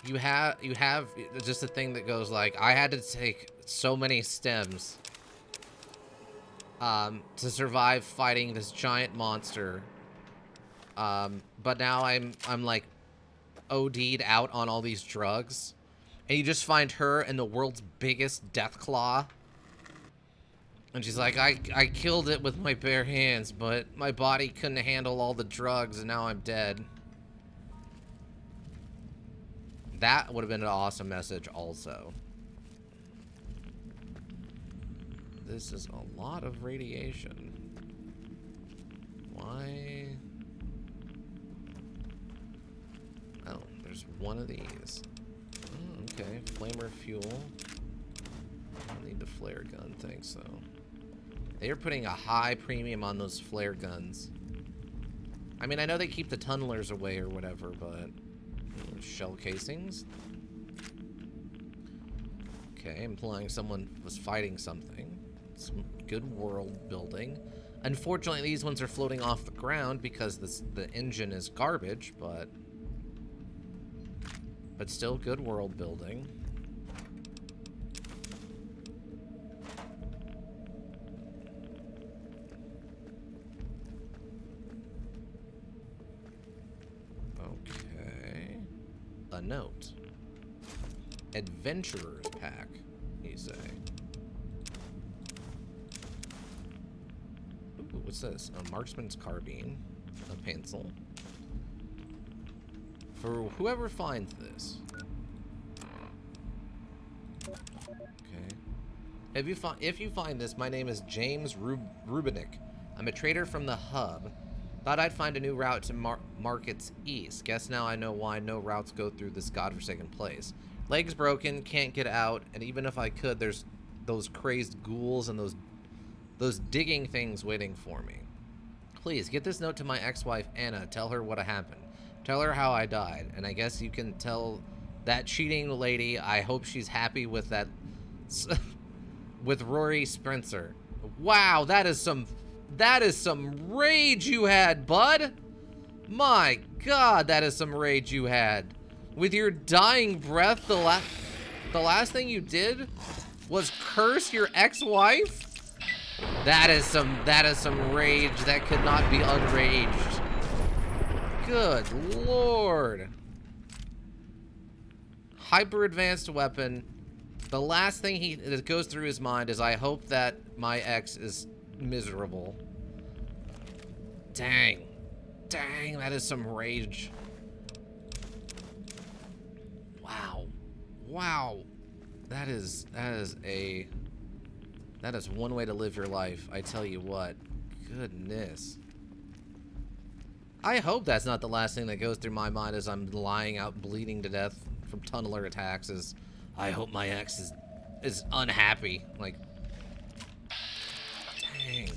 Speaker 1: you have just a thing that goes like, I had to take so many stems to survive fighting this giant monster. But now I'm like OD'd out on all these drugs. And you just find her in the world's biggest death claw. And she's like, I killed it with my bare hands, but my body couldn't handle all the drugs, and now I'm dead. That would have been an awesome message also. This is a lot of radiation. Why? Oh, there's one of these. Oh, okay, flamer fuel. I don't need the flare gun, thanks though. They are putting a high premium on those flare guns. I mean, I know they keep the tunnelers away or whatever, but shell casings. Okay, implying someone was fighting something. Some good world building. Unfortunately, these ones are floating off the ground because the engine is garbage, but still good world building. Okay. A note. Adventurer's pack, you say. Ooh, what's this? A marksman's carbine. A pencil. For whoever finds this. Okay. If you find this, my name is James Rubinik. I'm a trader from the hub. Thought I'd find a new route to Markets East. Guess now I know why no routes go through this godforsaken place. Legs broken, can't get out, and even if I could, there's those crazed ghouls and those digging things waiting for me. Please, get this note to my ex-wife, Anna. Tell her what happened. Tell her how I died. And I guess you can tell that cheating lady, I hope she's happy with that... with Rory Spencer. Wow, that is some rage you had, bud. My God, that is some rage you had. With your dying breath, the last thing you did was curse your ex-wife? That is some rage that could not be unraged. Good Lord. Hyper advanced weapon. The last thing that goes through his mind is, I hope that my ex is miserable. Dang. Dang, that is some rage. Wow. Wow. That is one way to live your life, I tell you what. Goodness. I hope that's not the last thing that goes through my mind as I'm lying out bleeding to death from tunneler attacks. Is I hope my ex is unhappy. Like, dang.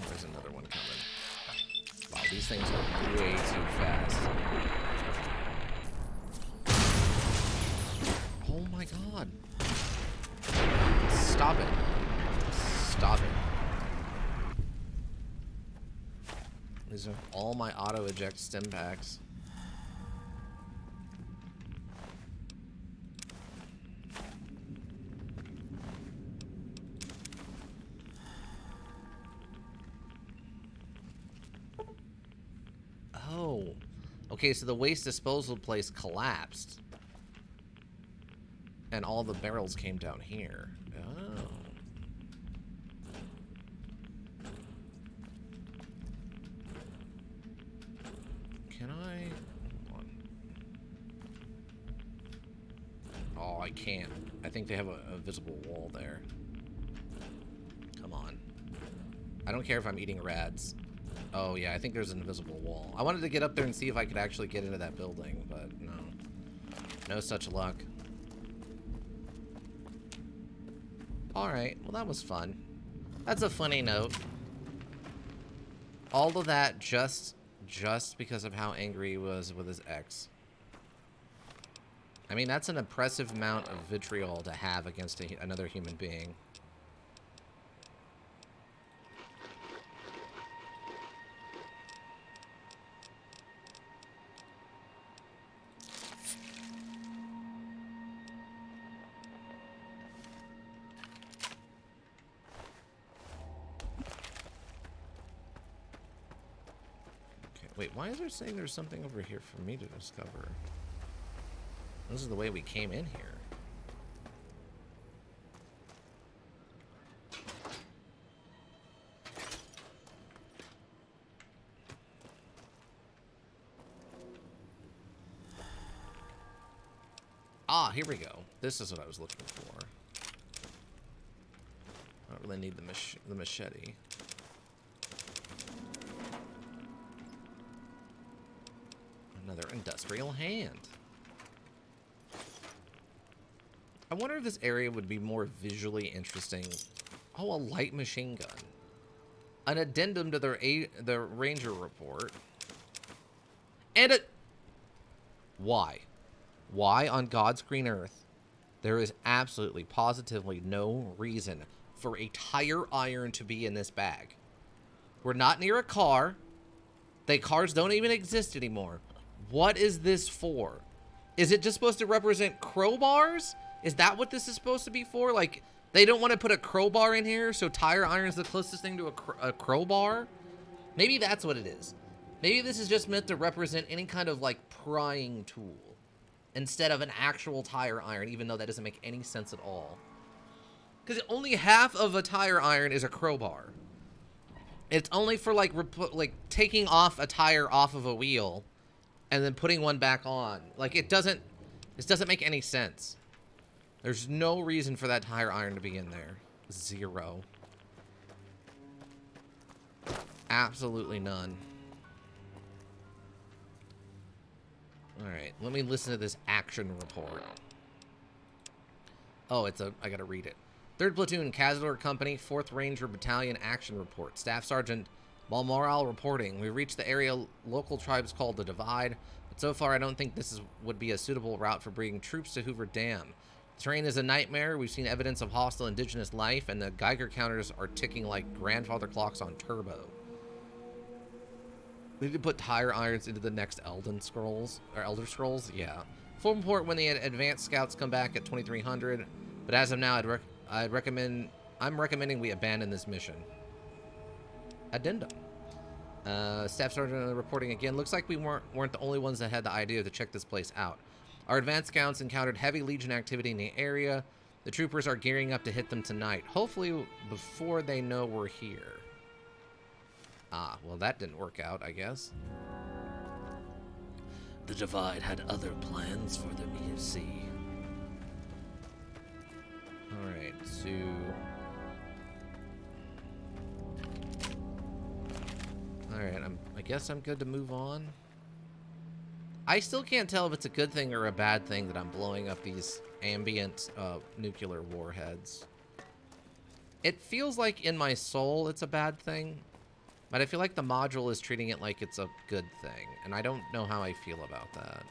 Speaker 1: There's another one coming. Wow, these things are way too fast. Oh my God. Stop it. Stop it. These are all my auto eject stim packs. Oh. Okay, so the waste disposal place collapsed. And all the barrels came down here. Oh. Can I? Hold on. Oh, I can't. I think they have a visible wall there. Come on. I don't care if I'm eating rats. Oh, yeah, I think there's an invisible wall. I wanted to get up there and see if I could actually get into that building, but no. No such luck. Alright, well that was fun. That's a funny note. All of that just because of how angry he was with his ex. I mean, that's an impressive amount of vitriol to have against another human being. Wait, why is there saying there's something over here for me to discover? This is the way we came in here. Ah, here we go. This is what I was looking for. I don't really need the machete. Another industrial hand. I wonder if this area would be more visually interesting. Oh, a light machine gun. An addendum to the ranger report. And a... Why? Why on God's green earth? There is absolutely, positively no reason for a tire iron to be in this bag. We're not near a car. Cars don't even exist anymore. What is this for? Is it just supposed to represent crowbars? Is that what this is supposed to be for? Like, they don't want to put a crowbar in here, so tire iron is the closest thing to a crowbar? Maybe that's what it is. Maybe this is just meant to represent any kind of, like, prying tool instead of an actual tire iron, even though that doesn't make any sense at all. Because only half of a tire iron is a crowbar. It's only for, like, taking off a tire off of a wheel and then putting one back on. Like, this doesn't make any sense. There's no reason for that tire iron to be in there. Zero. Absolutely none. Alright, let me listen to this action report. Oh, I gotta read it. 3rd Platoon, Cazador Company, 4th Ranger Battalion Action Report. Staff Sergeant Balmoral reporting. We reached the area local tribes called the Divide, but so far I don't think this would be a suitable route for bringing troops to Hoover Dam. The terrain is a nightmare. We've seen evidence of hostile indigenous life, and the Geiger counters are ticking like grandfather clocks on turbo. We need to put tire irons into the next Elder Scrolls. Yeah. Full report when the advanced scouts come back at 2300. But as of now, I'm recommending we abandon this mission. Addendum. Staff Sergeant reporting again. Looks like we weren't the only ones that had the idea to check this place out. Our advanced scouts encountered heavy Legion activity in the area. The troopers are gearing up to hit them tonight. Hopefully before they know we're here. Ah, well that didn't work out, I guess. The Divide had other plans for them, you see. Alright, so... Alright, I guess I'm good to move on. I still can't tell if it's a good thing or a bad thing that I'm blowing up these ambient nuclear warheads. It feels like in my soul it's a bad thing, but I feel like the module is treating it like it's a good thing, and I don't know how I feel about that.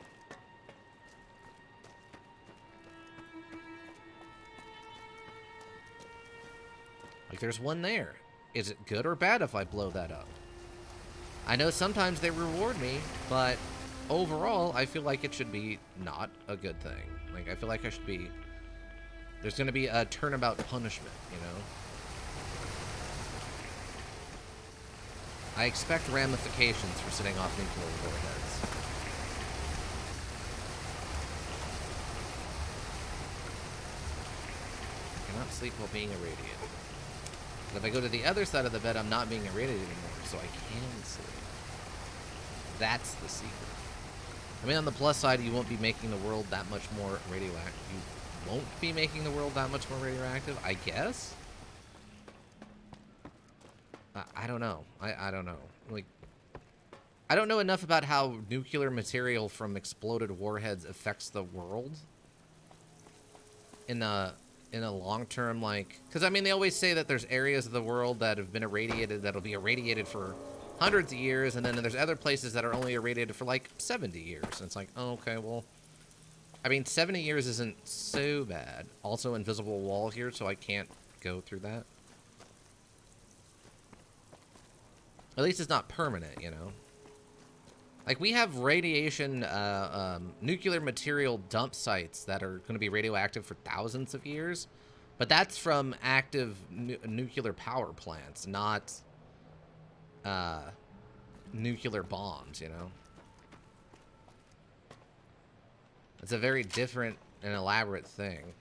Speaker 1: Like, there's one there. Is it good or bad if I blow that up? I know sometimes they reward me, but overall, I feel like it should be not a good thing. Like, I feel like I should be... There's going to be a turnabout punishment, you know? I expect ramifications for setting off nuclear warheads. I cannot sleep while being irradiated. But if I go to the other side of the bed, I'm not being irradiated anymore, so I can sleep. That's the secret. I mean, on the plus side, you won't be making the world that much more radioactive. You won't be making the world that much more radioactive, I guess? I don't know. I don't know. Like, I don't know enough about how nuclear material from exploded warheads affects the world. In a long-term, like... Because, I mean, they always say that there's areas of the world that have been irradiated, that'll be irradiated for hundreds of years, and then there's other places that are only irradiated for, like, 70 years. And it's like, oh, okay, well... I mean, 70 years isn't so bad. Also, invisible wall here, so I can't go through that. At least it's not permanent, you know? Like, we have radiation, nuclear material dump sites that are going to be radioactive for thousands of years. But that's from active nuclear power plants, not nuclear bombs, you know? It's a very different and elaborate thing.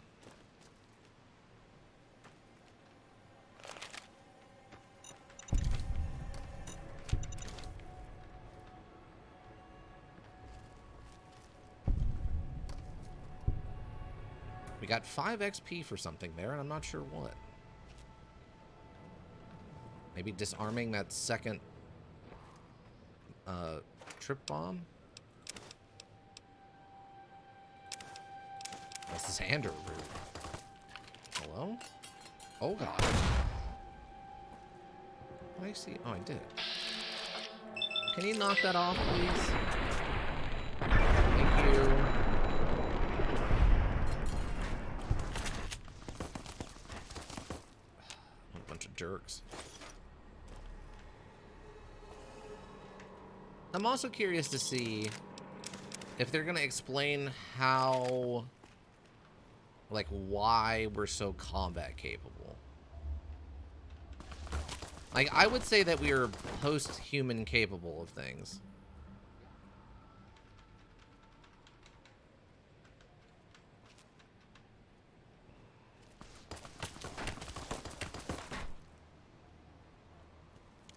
Speaker 1: We got 5 XP for something there, and I'm not sure what. Maybe disarming that second trip bomb? That's this Xander route. Hello? Oh god. What did I see? Oh, I did. Can you knock that off, please? Thank you. A bunch of jerks. I'm also curious to see if they're gonna explain how, like, why we're so combat capable. Like, I would say that we are post-human capable of things.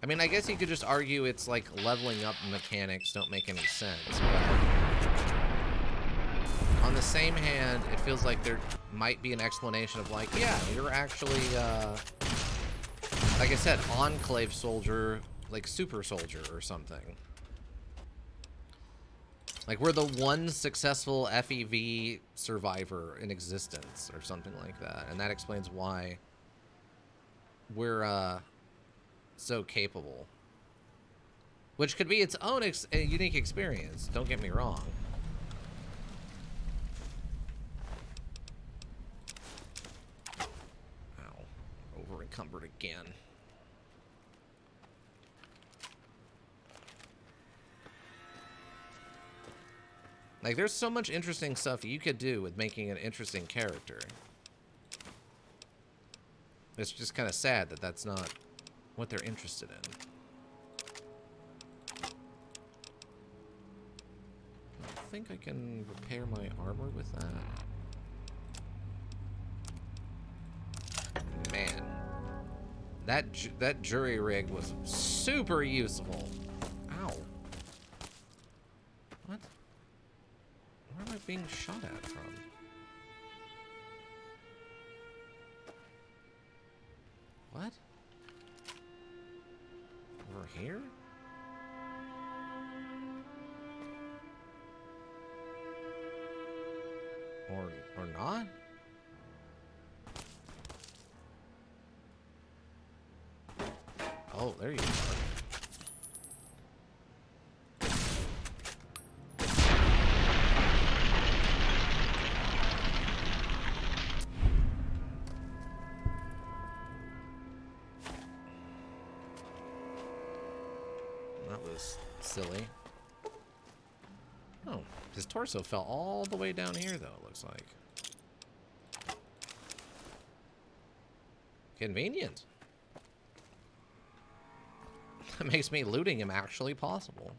Speaker 1: I mean, I guess you could just argue it's like leveling up mechanics don't make any sense, but on the same hand, it feels like there might be an explanation of like, yeah, you're actually, like I said, Enclave soldier, like super soldier or something. Like we're the one successful FEV survivor in existence or something like that, and that explains why we're, so capable, which could be its own unique experience, don't get me wrong. Ow, over encumbered again. Like there's so much interesting stuff you could do with making an interesting character. It's just kind of sad that that's not what they're interested in. I think I can repair my armor with that. Man, that jury rig was super useful. Ow. What? Where am I being shot at from? What? Over here? Or not? Oh, there you are. That was silly. Oh, his torso fell all the way down here, though, it looks like. Convenient. That makes me looting him actually possible.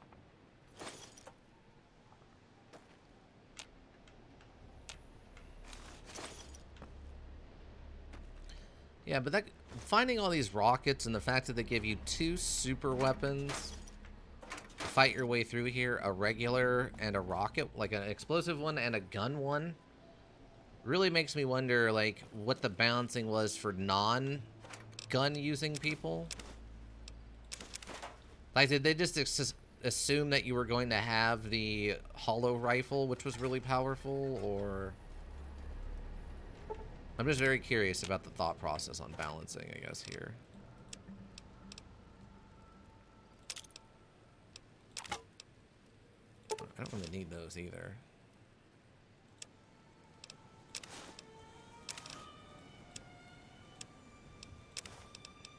Speaker 1: Yeah, but that finding all these rockets and the fact that they give you 2 super weapons to fight your way through here, a regular and a rocket, like an explosive one and a gun one, really makes me wonder, like, what the balancing was for non-gun using people. Like, did they just assume that you were going to have the hollow rifle, which was really powerful, or... I'm just very curious about the thought process on balancing, I guess, here. I don't really need those either.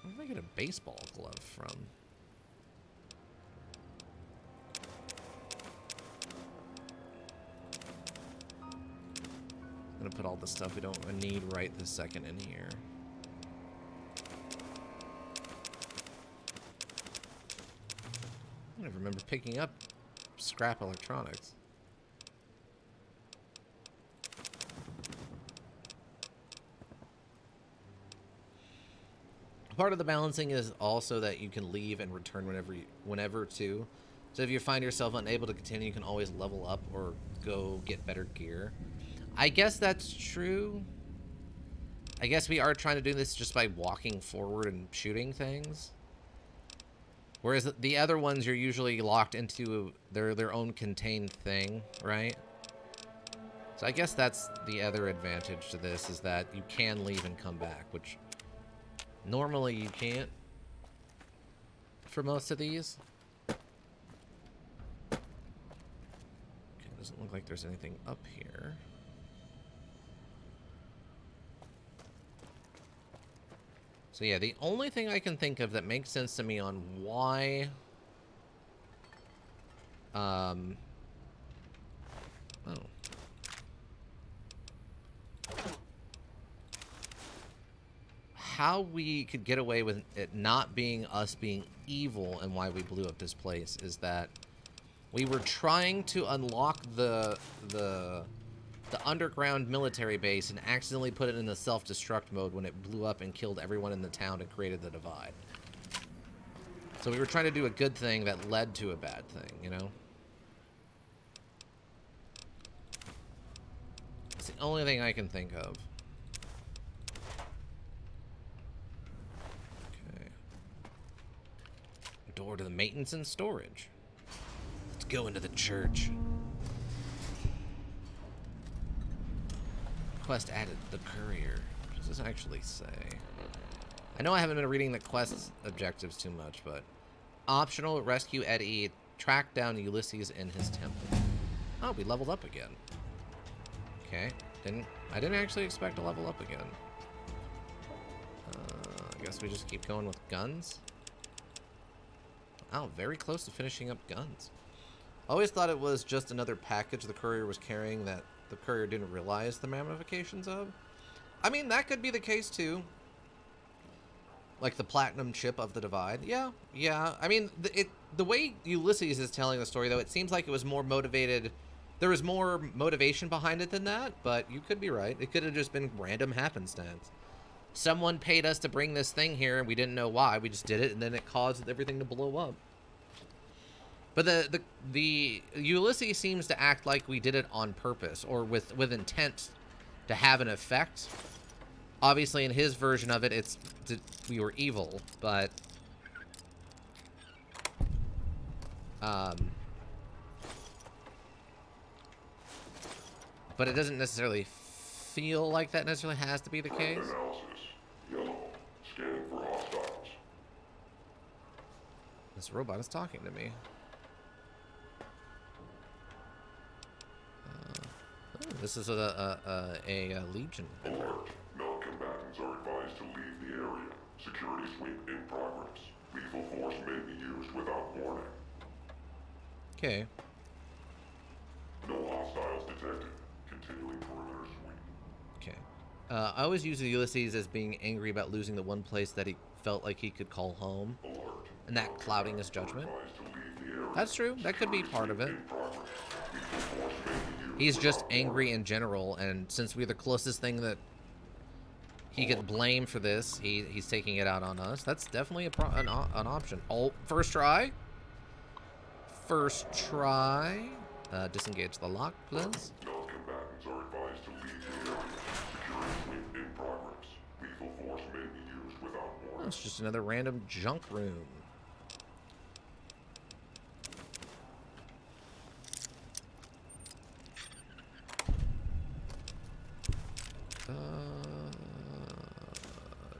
Speaker 1: Where did I get a baseball glove from? I'm gonna put all the stuff we don't need right this second in here. I don't remember picking up scrap electronics. Part of the balancing is also that you can leave and return whenever too. So if you find yourself unable to continue, you can always level up or go get better gear. I guess that's true. I guess we are trying to do this just by walking forward and shooting things. Whereas the other ones, you're usually locked into their own contained thing, right? So I guess that's the other advantage to this, is that you can leave and come back, which normally you can't for most of these. Okay, doesn't look like there's anything up here. So yeah, the only thing I can think of that makes sense to me on why oh, how we could get away with it not being us being evil and why we blew up this place is that we were trying to unlock the underground military base and accidentally put it in the self-destruct mode when it blew up and killed everyone in the town and created the divide. So we were trying to do a good thing that led to a bad thing, you know? It's the only thing I can think of. Okay. Door to the maintenance and storage. Let's go into the church. Quest added, the courier. What does this actually say? I know I haven't been reading the quest objectives too much, but optional, rescue Eddie, track down Ulysses in his temple. Oh, we leveled up again. Okay, I didn't actually expect to level up again. I guess we just keep going with guns. Oh, very close to finishing up guns. Always thought it was just another package the courier was carrying that the courier didn't realize the ramifications of. I mean, that could be the case too. Like the platinum chip of the divide. Yeah. I mean, the way Ulysses is telling the story, though, it seems like it was more motivated. There was more motivation behind it than that, but you could be right. It could have just been random happenstance. Someone paid us to bring this thing here, and we didn't know why. We just did it, and then it caused everything to blow up. But the Ulysses seems to act like we did it on purpose or with intent to have an effect. Obviously, in his version of it, we were evil, but it doesn't necessarily feel like that necessarily has to be the case.
Speaker 5: Analysis. Yellow. Scanning for hostiles.
Speaker 1: This robot is talking to me. This is a Legion.
Speaker 5: Alert. Non-combatants are advised to leave the area. Security sweep in progress. Lethal force may be used without warning.
Speaker 1: Okay.
Speaker 5: No hostiles detected. Continuing perimeter sweep.
Speaker 1: Okay. I always use Ulysses as being angry about losing the one place that he felt like he could call home.
Speaker 5: Alert.
Speaker 1: And that clouding his judgment.
Speaker 5: Advised to leave the area.
Speaker 1: That's true. That could be part of it.
Speaker 5: In progress. Lethal force may be used
Speaker 1: He's just
Speaker 5: without
Speaker 1: angry in general, and since we're the closest thing that he could blame for this, he's taking it out on us. That's definitely an option. Oh, first try. First try. Disengage the lock, please.
Speaker 5: Non-combatants are advised to leave the area. Security sweep in progress. Lethal force may be used without
Speaker 1: Oh,
Speaker 5: warning.
Speaker 1: it's just another random junk room.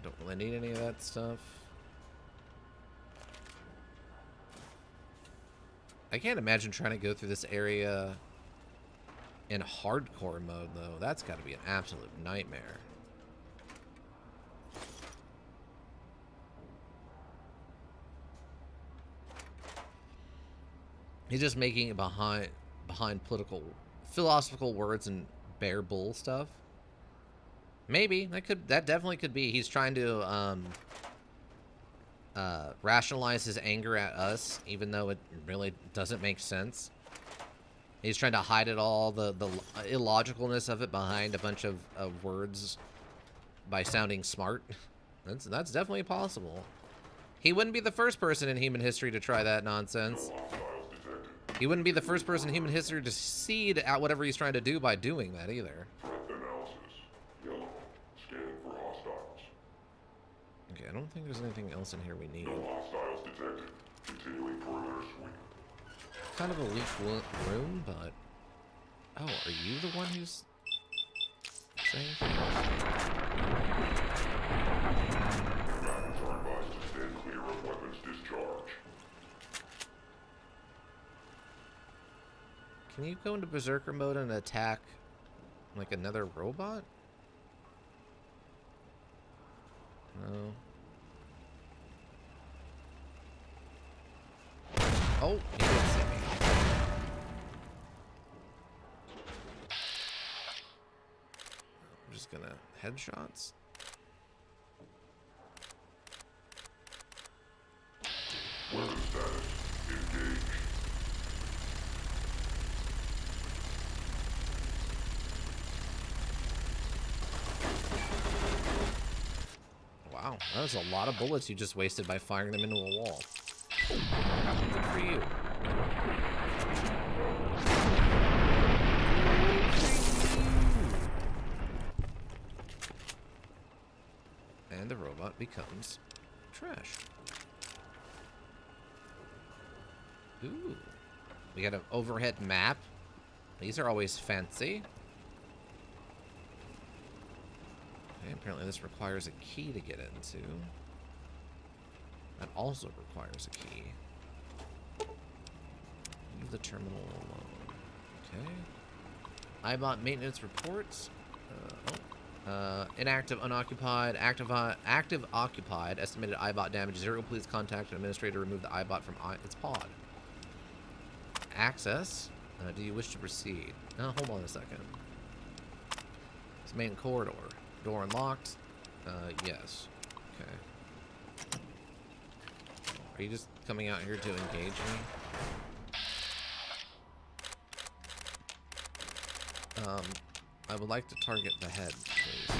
Speaker 1: Don't really need any of that stuff. I can't imagine trying to go through this area in hardcore mode, though. That's got to be an absolute nightmare. He's just making it behind philosophical words and bare bull stuff. Maybe that definitely could be. He's trying to rationalize his anger at us, even though it really doesn't make sense. He's trying to hide it all, the illogicalness of it behind a bunch of words by sounding smart. That's definitely possible. He wouldn't be the first person in human history to try that nonsense. He wouldn't be the first person in human history to succeed at whatever he's trying to do by doing that either.
Speaker 5: Threat analysis. Yellow. Scanning for hostiles.
Speaker 1: Okay, I don't think there's anything else in here we need.
Speaker 5: No hostiles detected. Continuing perimeter sweep.
Speaker 1: Kind of a weak room, but... Oh, are you the one who's saying things?
Speaker 5: Combatants are advised to stand clear of weapons discharge.
Speaker 1: Can you go into Berserker mode and attack, like, another robot? No. Oh, he did see me. I'm just gonna headshots.
Speaker 5: Weapon status. Engaged.
Speaker 1: Wow, that was a lot of bullets you just wasted by firing them into a wall. Good for you. And the robot becomes trash. Ooh. We got an overhead map. These are always fancy. Okay, apparently this requires a key to get into. That also requires a key. Leave the terminal alone. Okay. iBot maintenance reports. Inactive, unoccupied, active, occupied. Estimated iBot damage 0. Please contact an administrator to remove the iBot from its pod. Access. Do you wish to proceed? Hold on a second. It's main corridor. Door unlocked. Yes. Okay. Are you just coming out here to engage me? I would like to target the head, please.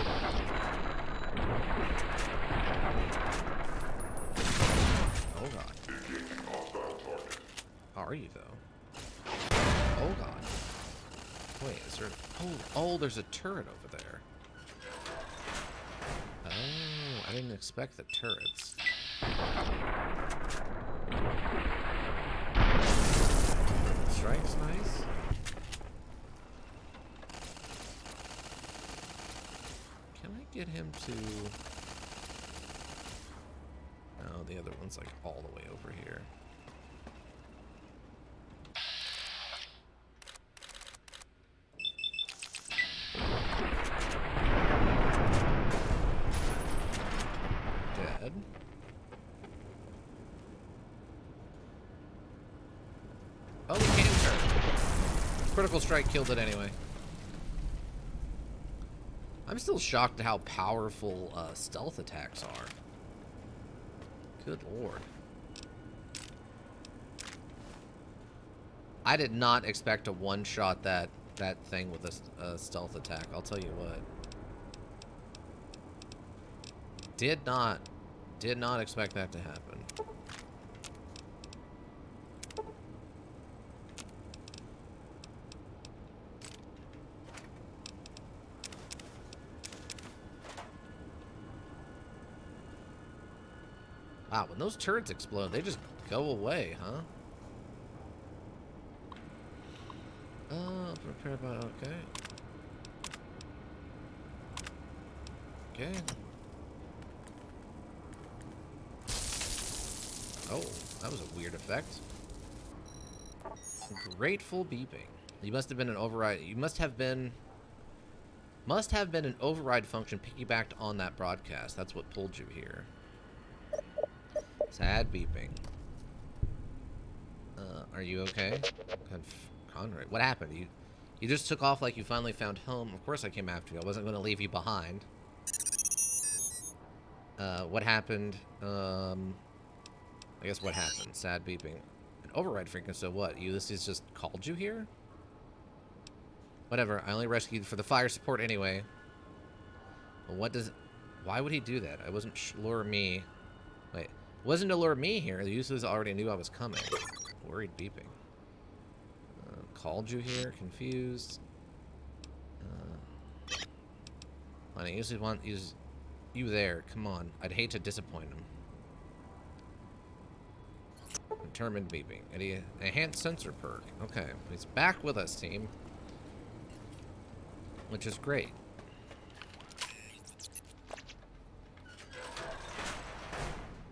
Speaker 1: Oh god. How are you though? Oh god. Wait, is there... Oh, there's a turret over there. Oh, I didn't expect the turrets. Strike's nice. Can I get him to... No, the other one's like all the way over here. Dead. Oh, the cancer! Critical strike killed it anyway. I'm still shocked at how powerful stealth attacks are. Good lord. I did not expect to one-shot that thing with a stealth attack, I'll tell you what. Did not expect that to happen. Wow, when those turrets explode, they just go away, huh? Prepare by... okay. Okay. Oh, that was a weird effect. Grateful beeping. You must have been an override. You must have been an override function piggybacked on that broadcast. That's what pulled you here. Sad beeping. Are you okay? Conrad, what happened? You just took off like you finally found home. Of course I came after you. I wasn't going to leave you behind. What happened? I guess what happened? Sad beeping. An override frequency, so what? Ulysses just called you here? Whatever, I only rescued for the fire support anyway. Well, what does... Why would he do that? I wasn't lure me... Wait. Wasn't to lure me here. The Ulysses already knew I was coming. Worried beeping. Called you here? Confused. I usually want you there. Come on. I'd hate to disappoint him. Determined beeping. Enhanced sensor perk. Okay. He's back with us, team. Which is great.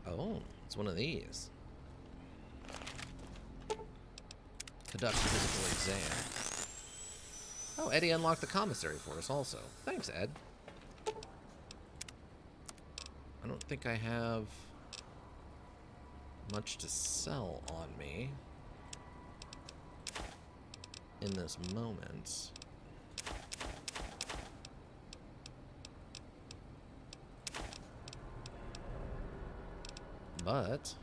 Speaker 1: Oh, it's one of these. Conduct physical exam. Oh, Eddie unlocked the commissary for us also. Thanks, Ed. I don't think I have much to sell on me in this moment. But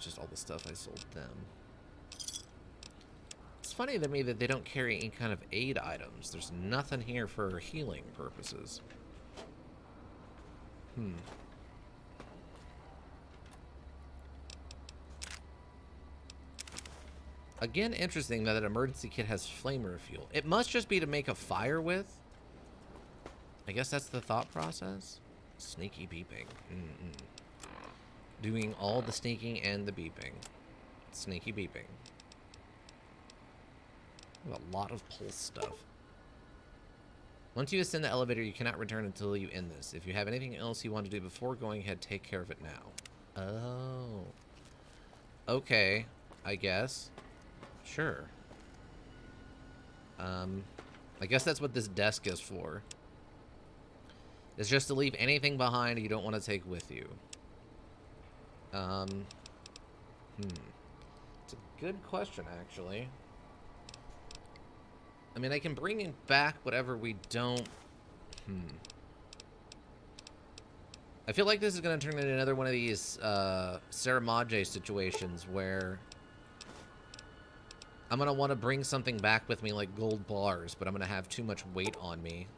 Speaker 1: just all the stuff I sold them. It's funny to me that they don't carry any kind of aid items. There's nothing here for healing purposes. Again, interesting that an emergency kit has flamer fuel. It must just be to make a fire with. I guess that's the thought process. Sneaky beeping. Doing all the sneaking and the beeping. Sneaky beeping. A lot of pulse stuff. Once you ascend the elevator, you cannot return until you end this. If you have anything else you want to do before going ahead, take care of it now. Oh. Okay, I guess. Sure. I guess that's what this desk is for. It's just to leave anything behind you don't want to take with you. It's a good question, actually. I mean, I can bring it back whatever we don't... I feel like this is going to turn into another one of these Saramage situations where I'm going to want to bring something back with me like gold bars, but I'm going to have too much weight on me.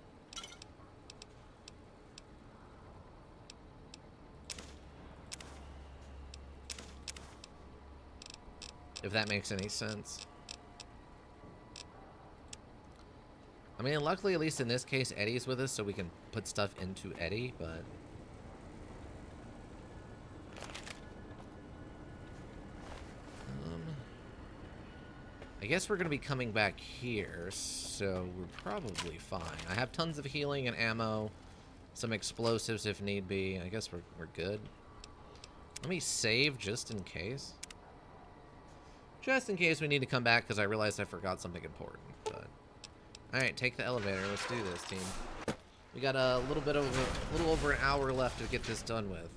Speaker 1: If that makes any sense. I mean, luckily, at least in this case, Eddie's with us, so we can put stuff into Eddie, but... I guess we're going to be coming back here, so we're probably fine. I have tons of healing and ammo, some explosives if need be. I guess we're good. Let me save just in case. Just in case we need to come back, because I realized I forgot something important. But alright, take the elevator. Let's do this, team. We got a little over an hour left to get this done with.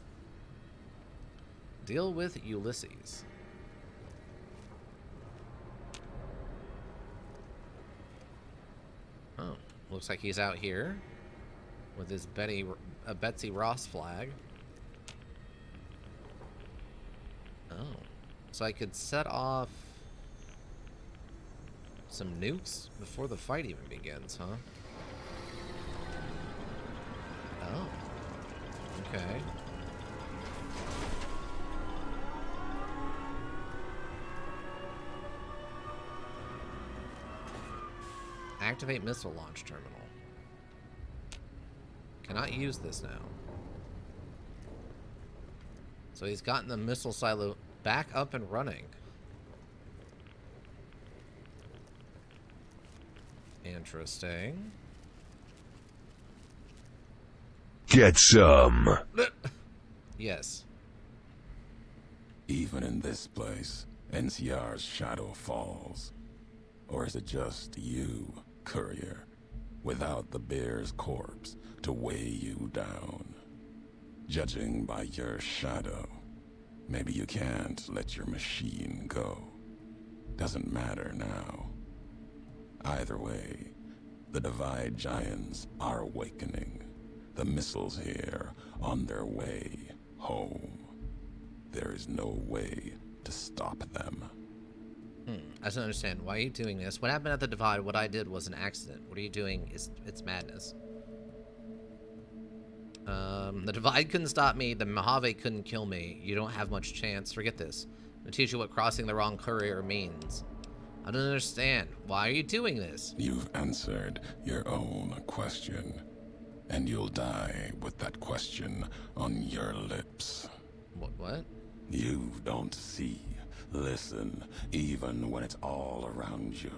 Speaker 1: Deal with Ulysses. Oh, looks like he's out here with his Betsy Ross flag. Oh. So I could set off some nukes before the fight even begins, huh? Oh. Okay. Activate missile launch terminal. Cannot use this now. So he's gotten the missile silo back up and running. Interesting.
Speaker 7: Get some.
Speaker 1: Yes.
Speaker 5: Even in this place, NCR's shadow falls. Or is it just you, courier, without the bear's corpse to weigh you down? Judging by your shadow, maybe you can't let your machine go. Doesn't matter now. Either way, the Divide Giants are awakening. The missiles here on their way home. There is no way to stop them.
Speaker 1: I don't understand. Why are you doing this? What happened at the Divide? What I did was an accident. What are you doing? It's madness. The Divide couldn't stop me. The Mojave couldn't kill me. You don't have much chance. Forget this. I'm gonna teach you what crossing the wrong courier means. I don't understand. Why are you doing this?
Speaker 5: You've answered your own question, and you'll die with that question on your lips.
Speaker 1: What?
Speaker 5: You don't see, listen, even when it's all around you.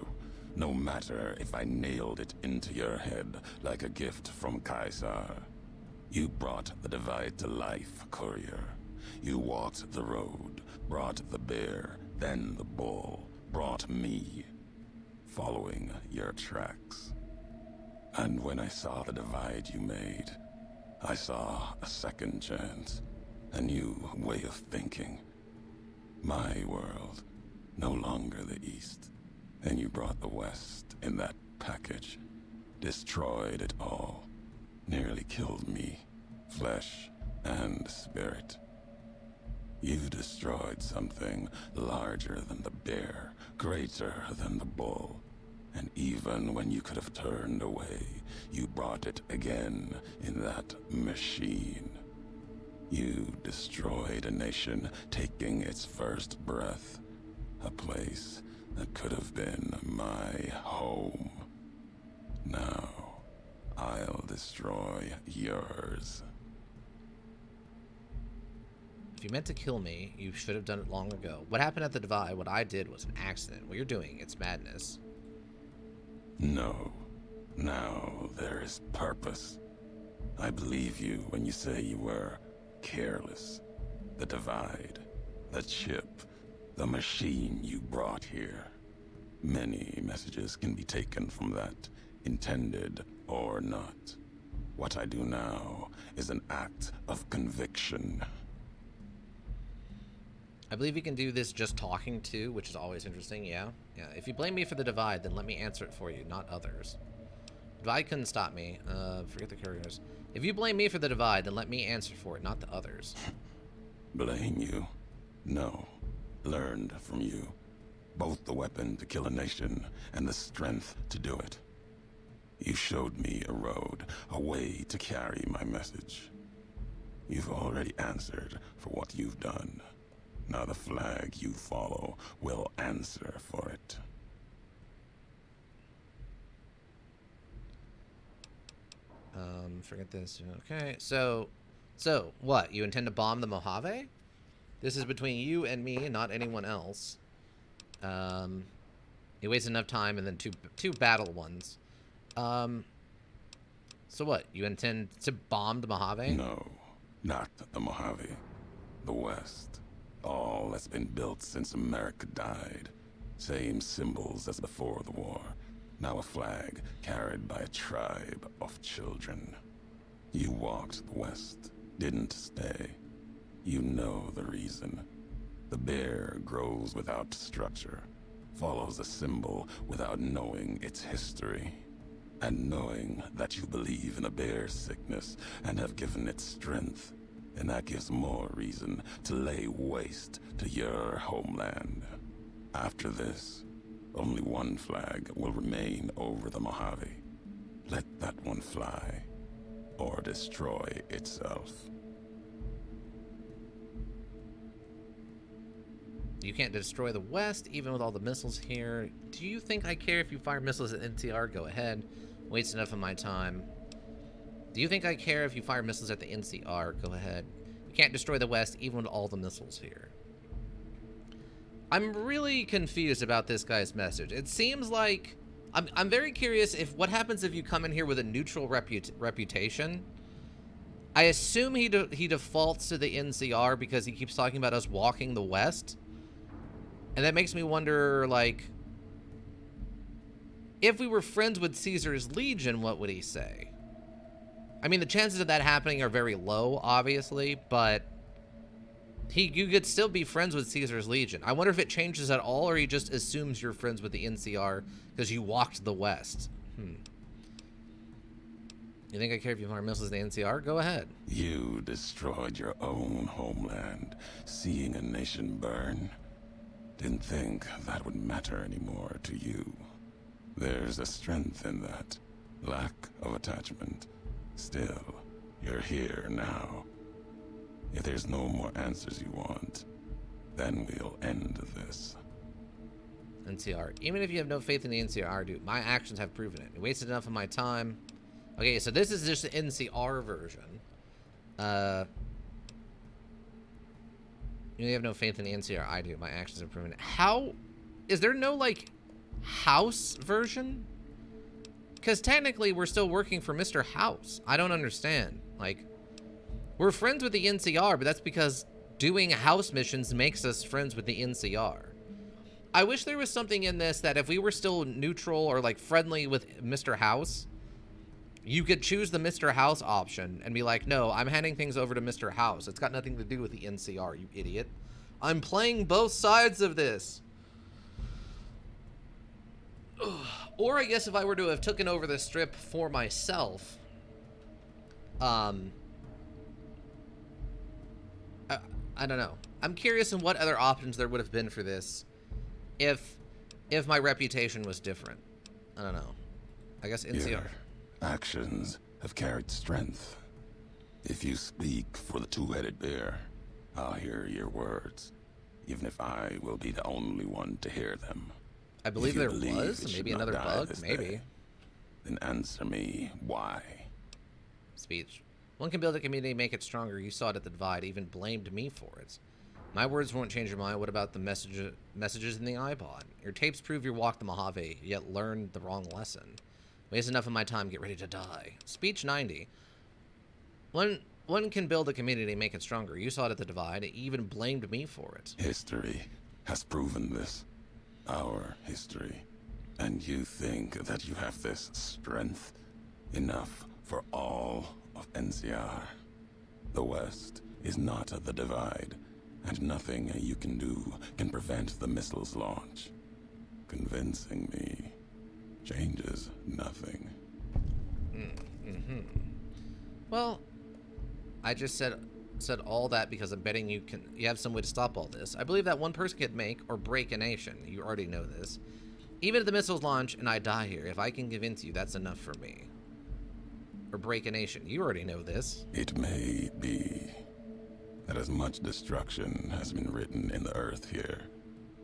Speaker 5: No matter if I nailed it into your head like a gift from Caesar. You brought the Divide to life, courier. You walked the road, brought the bear, then the bull, brought me, following your tracks. And when I saw the Divide you made, I saw a second chance, a new way of thinking. My world, no longer the East. And you brought the West in that package, destroyed it all. Nearly killed me, flesh and spirit. You destroyed something larger than the bear, greater than the bull. And even when you could have turned away, you brought it again in that machine. You destroyed a nation taking its first breath, a place that could have been my home. Now, I'll destroy yours.
Speaker 1: If you meant to kill me, you should have done it long ago. What happened at the Divide? What I did was an accident. What you're doing, it's madness.
Speaker 5: No. Now there is purpose. I believe you when you say you were careless. The Divide, the chip, the machine you brought here. Many messages can be taken from that, intended or not. What I do now is an act of conviction.
Speaker 1: I believe you can do this just talking too, which is always interesting, yeah. If you blame me for the Divide, then let me answer it for you, not others. Divide couldn't stop me. Forget the couriers. If you blame me for the Divide, then let me answer for it, not the others.
Speaker 5: Blame you? No. Learned from you. Both the weapon to kill a nation and the strength to do it. You showed me a road, a way to carry my message. You've already answered for what you've done. Now the flag you follow will answer for it.
Speaker 1: Forget this. Okay, so what? You intend to bomb the Mojave? This is between you and me, not anyone else. You waste enough time and then two battle ones. So what? You intend to bomb the Mojave?
Speaker 5: No, not the Mojave. The West. All that's been built since America died. Same symbols as before the war. Now a flag carried by a tribe of children. You walked the West, didn't stay. You know the reason. The bear grows without structure, follows a symbol without knowing its history. And knowing that you believe in a bear's sickness and have given it strength, and that gives more reason to lay waste to your homeland. After this, only one flag will remain over the Mojave. Let that one fly, or destroy itself.
Speaker 1: You can't destroy the West, even with all the missiles here. Do you think I care if you fire missiles at NCR? Go ahead. Waste enough of my time. Do you think I care if you fire missiles at the NCR? Go ahead. You can't destroy the West, even with all the missiles here. I'm really confused about this guy's message. It seems like... I'm very curious if what happens if you come in here with a neutral reputation. I assume he defaults to the NCR because he keeps talking about us walking the West. And that makes me wonder, like... if we were friends with Caesar's Legion, what would he say? I mean, the chances of that happening are very low, obviously, but you could still be friends with Caesar's Legion. I wonder if it changes at all, or he just assumes you're friends with the NCR because you walked the West. You think I care if you fire missiles at the NCR? Go ahead.
Speaker 5: You destroyed your own homeland, seeing a nation burn. Didn't think that would matter anymore to you. There's a strength in that. Lack of attachment. Still, you're here now. If there's no more answers you want, then we'll end this.
Speaker 1: NCR. Even if you have no faith in the NCR, dude, my actions have proven it. You wasted enough of my time. Okay, so this is just the NCR version. You have no faith in the NCR. I do. My actions have proven it. How? Is there no, like, House version? Because technically we're still working for Mr. House. I don't understand. Like, we're friends with the NCR, but that's because doing house missions makes us friends with the NCR. I wish there was something in this that if we were still neutral or, like, friendly with Mr. House, you could choose the Mr. House option and be like, no, I'm handing things over to Mr. House. It's got nothing to do with the NCR, you idiot. I'm playing both sides of this. Or I guess if I were to have taken over the strip for myself, I don't know. I'm curious in what other options there would have been for this if my reputation was different. I don't know. I guess NCR.
Speaker 5: Your actions have carried strength. If you speak for the two-headed bear, I'll hear your words, even if I will be the only one to hear them.
Speaker 1: I believe
Speaker 5: If you
Speaker 1: there
Speaker 5: believe
Speaker 1: was.
Speaker 5: it should
Speaker 1: Maybe
Speaker 5: not
Speaker 1: another
Speaker 5: die
Speaker 1: bug.
Speaker 5: this
Speaker 1: Maybe.
Speaker 5: day, then answer me why.
Speaker 1: Speech. One can build a community, make it stronger. You saw it at the Divide, even blamed me for it. My words won't change your mind. What about the messages in the iPod? Your tapes prove you walked the Mojave, yet learned the wrong lesson. Waste enough of my time, get ready to die. Speech 90. One can build a community, make it stronger. You saw it at the Divide, even blamed me for it.
Speaker 5: History has proven this. Our history. And you think that you have this strength? Enough for all of NCR. The West is not the Divide, and nothing you can do can prevent the missile's launch. Convincing me changes nothing.
Speaker 1: Well, I just said all that because I'm betting you have some way to stop all this. I believe that one person could make or break a nation. You already know this. Even if the missiles launch and I die here, if I can convince you, that's enough for me. Or break a nation. You already know this.
Speaker 5: It may be that as much destruction has been written in the earth here,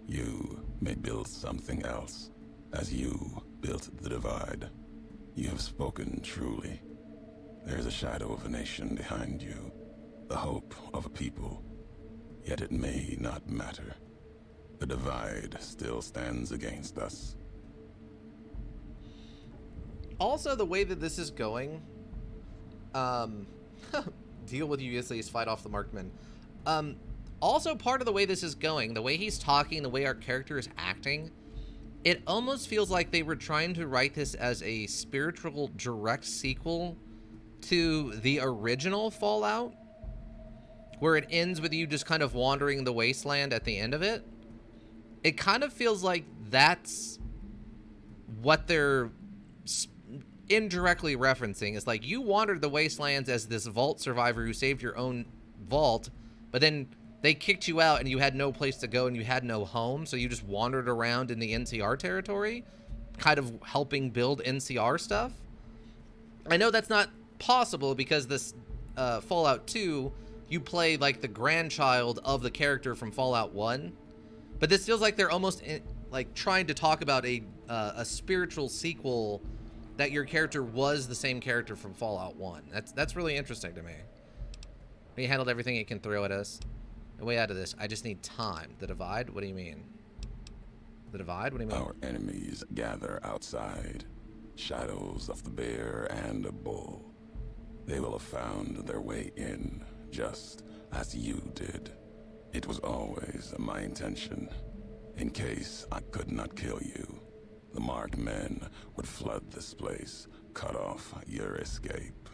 Speaker 5: you may build something else, as you built the Divide. You have spoken truly. There is a shadow of a nation behind you, the hope of a people, yet it may not matter. The Divide still stands against us.
Speaker 1: Also, the way that this is going, deal with USA's fight off the markmen. Also, part of the way this is going, the way he's talking, the way our character is acting, it almost feels like they were trying to write this as a spiritual direct sequel to the original Fallout, where it ends with you just kind of wandering the wasteland at the end of it. It kind of feels like that's what they're indirectly referencing. It's like you wandered the wastelands as this vault survivor who saved your own vault, but then they kicked you out and you had no place to go and you had no home, so you just wandered around in the NCR territory, kind of helping build NCR stuff. I know that's not possible because this Fallout 2, you play like the grandchild of the character from Fallout 1, but this feels like they're almost like trying to talk about a spiritual sequel that your character was the same character from Fallout 1. That's really interesting to me. He handled everything he can throw at us. The way out of this, I just need time. The Divide? What do you mean? The Divide? What do you mean?
Speaker 5: Our enemies gather outside, shadows of the bear and a bull. They will have found their way in, just as you did. It was always my intention. In case I could not kill you, the marked men would flood this place, cut off your escape.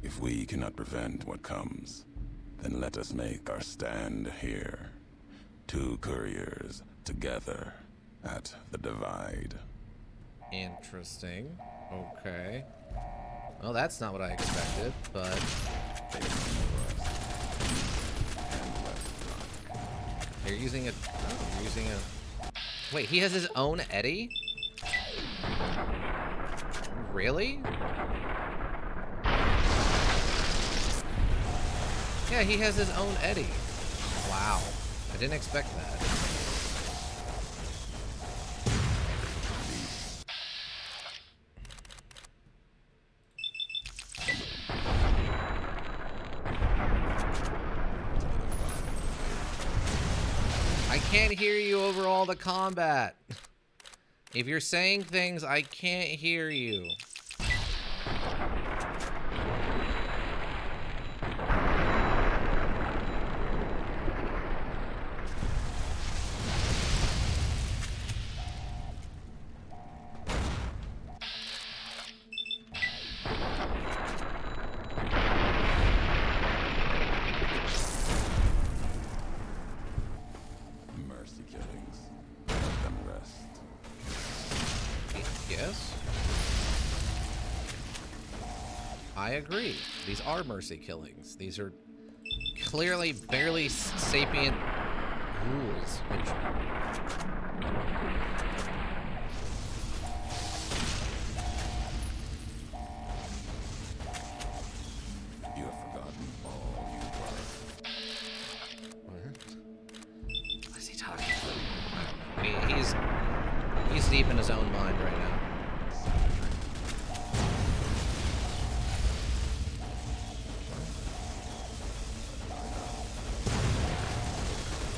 Speaker 5: If we cannot prevent what comes, then let us make our stand here. Two couriers together at the Divide.
Speaker 1: Interesting. Okay. Well, that's not what I expected, but... You're using a... Oh, you're using a... Wait, he has his own Eddie? Really? Yeah, he has his own Eddie. Wow. I didn't expect that. I can't hear you over all the combat. If you're saying things, I can't hear you.
Speaker 5: Mercy killings. Let them rest.
Speaker 1: Yes. I agree. These are mercy killings. These are clearly barely sapient ghouls, which...
Speaker 5: You have forgotten all you were.
Speaker 1: What is he talking about? I don't know. He's deep in his own mind right now.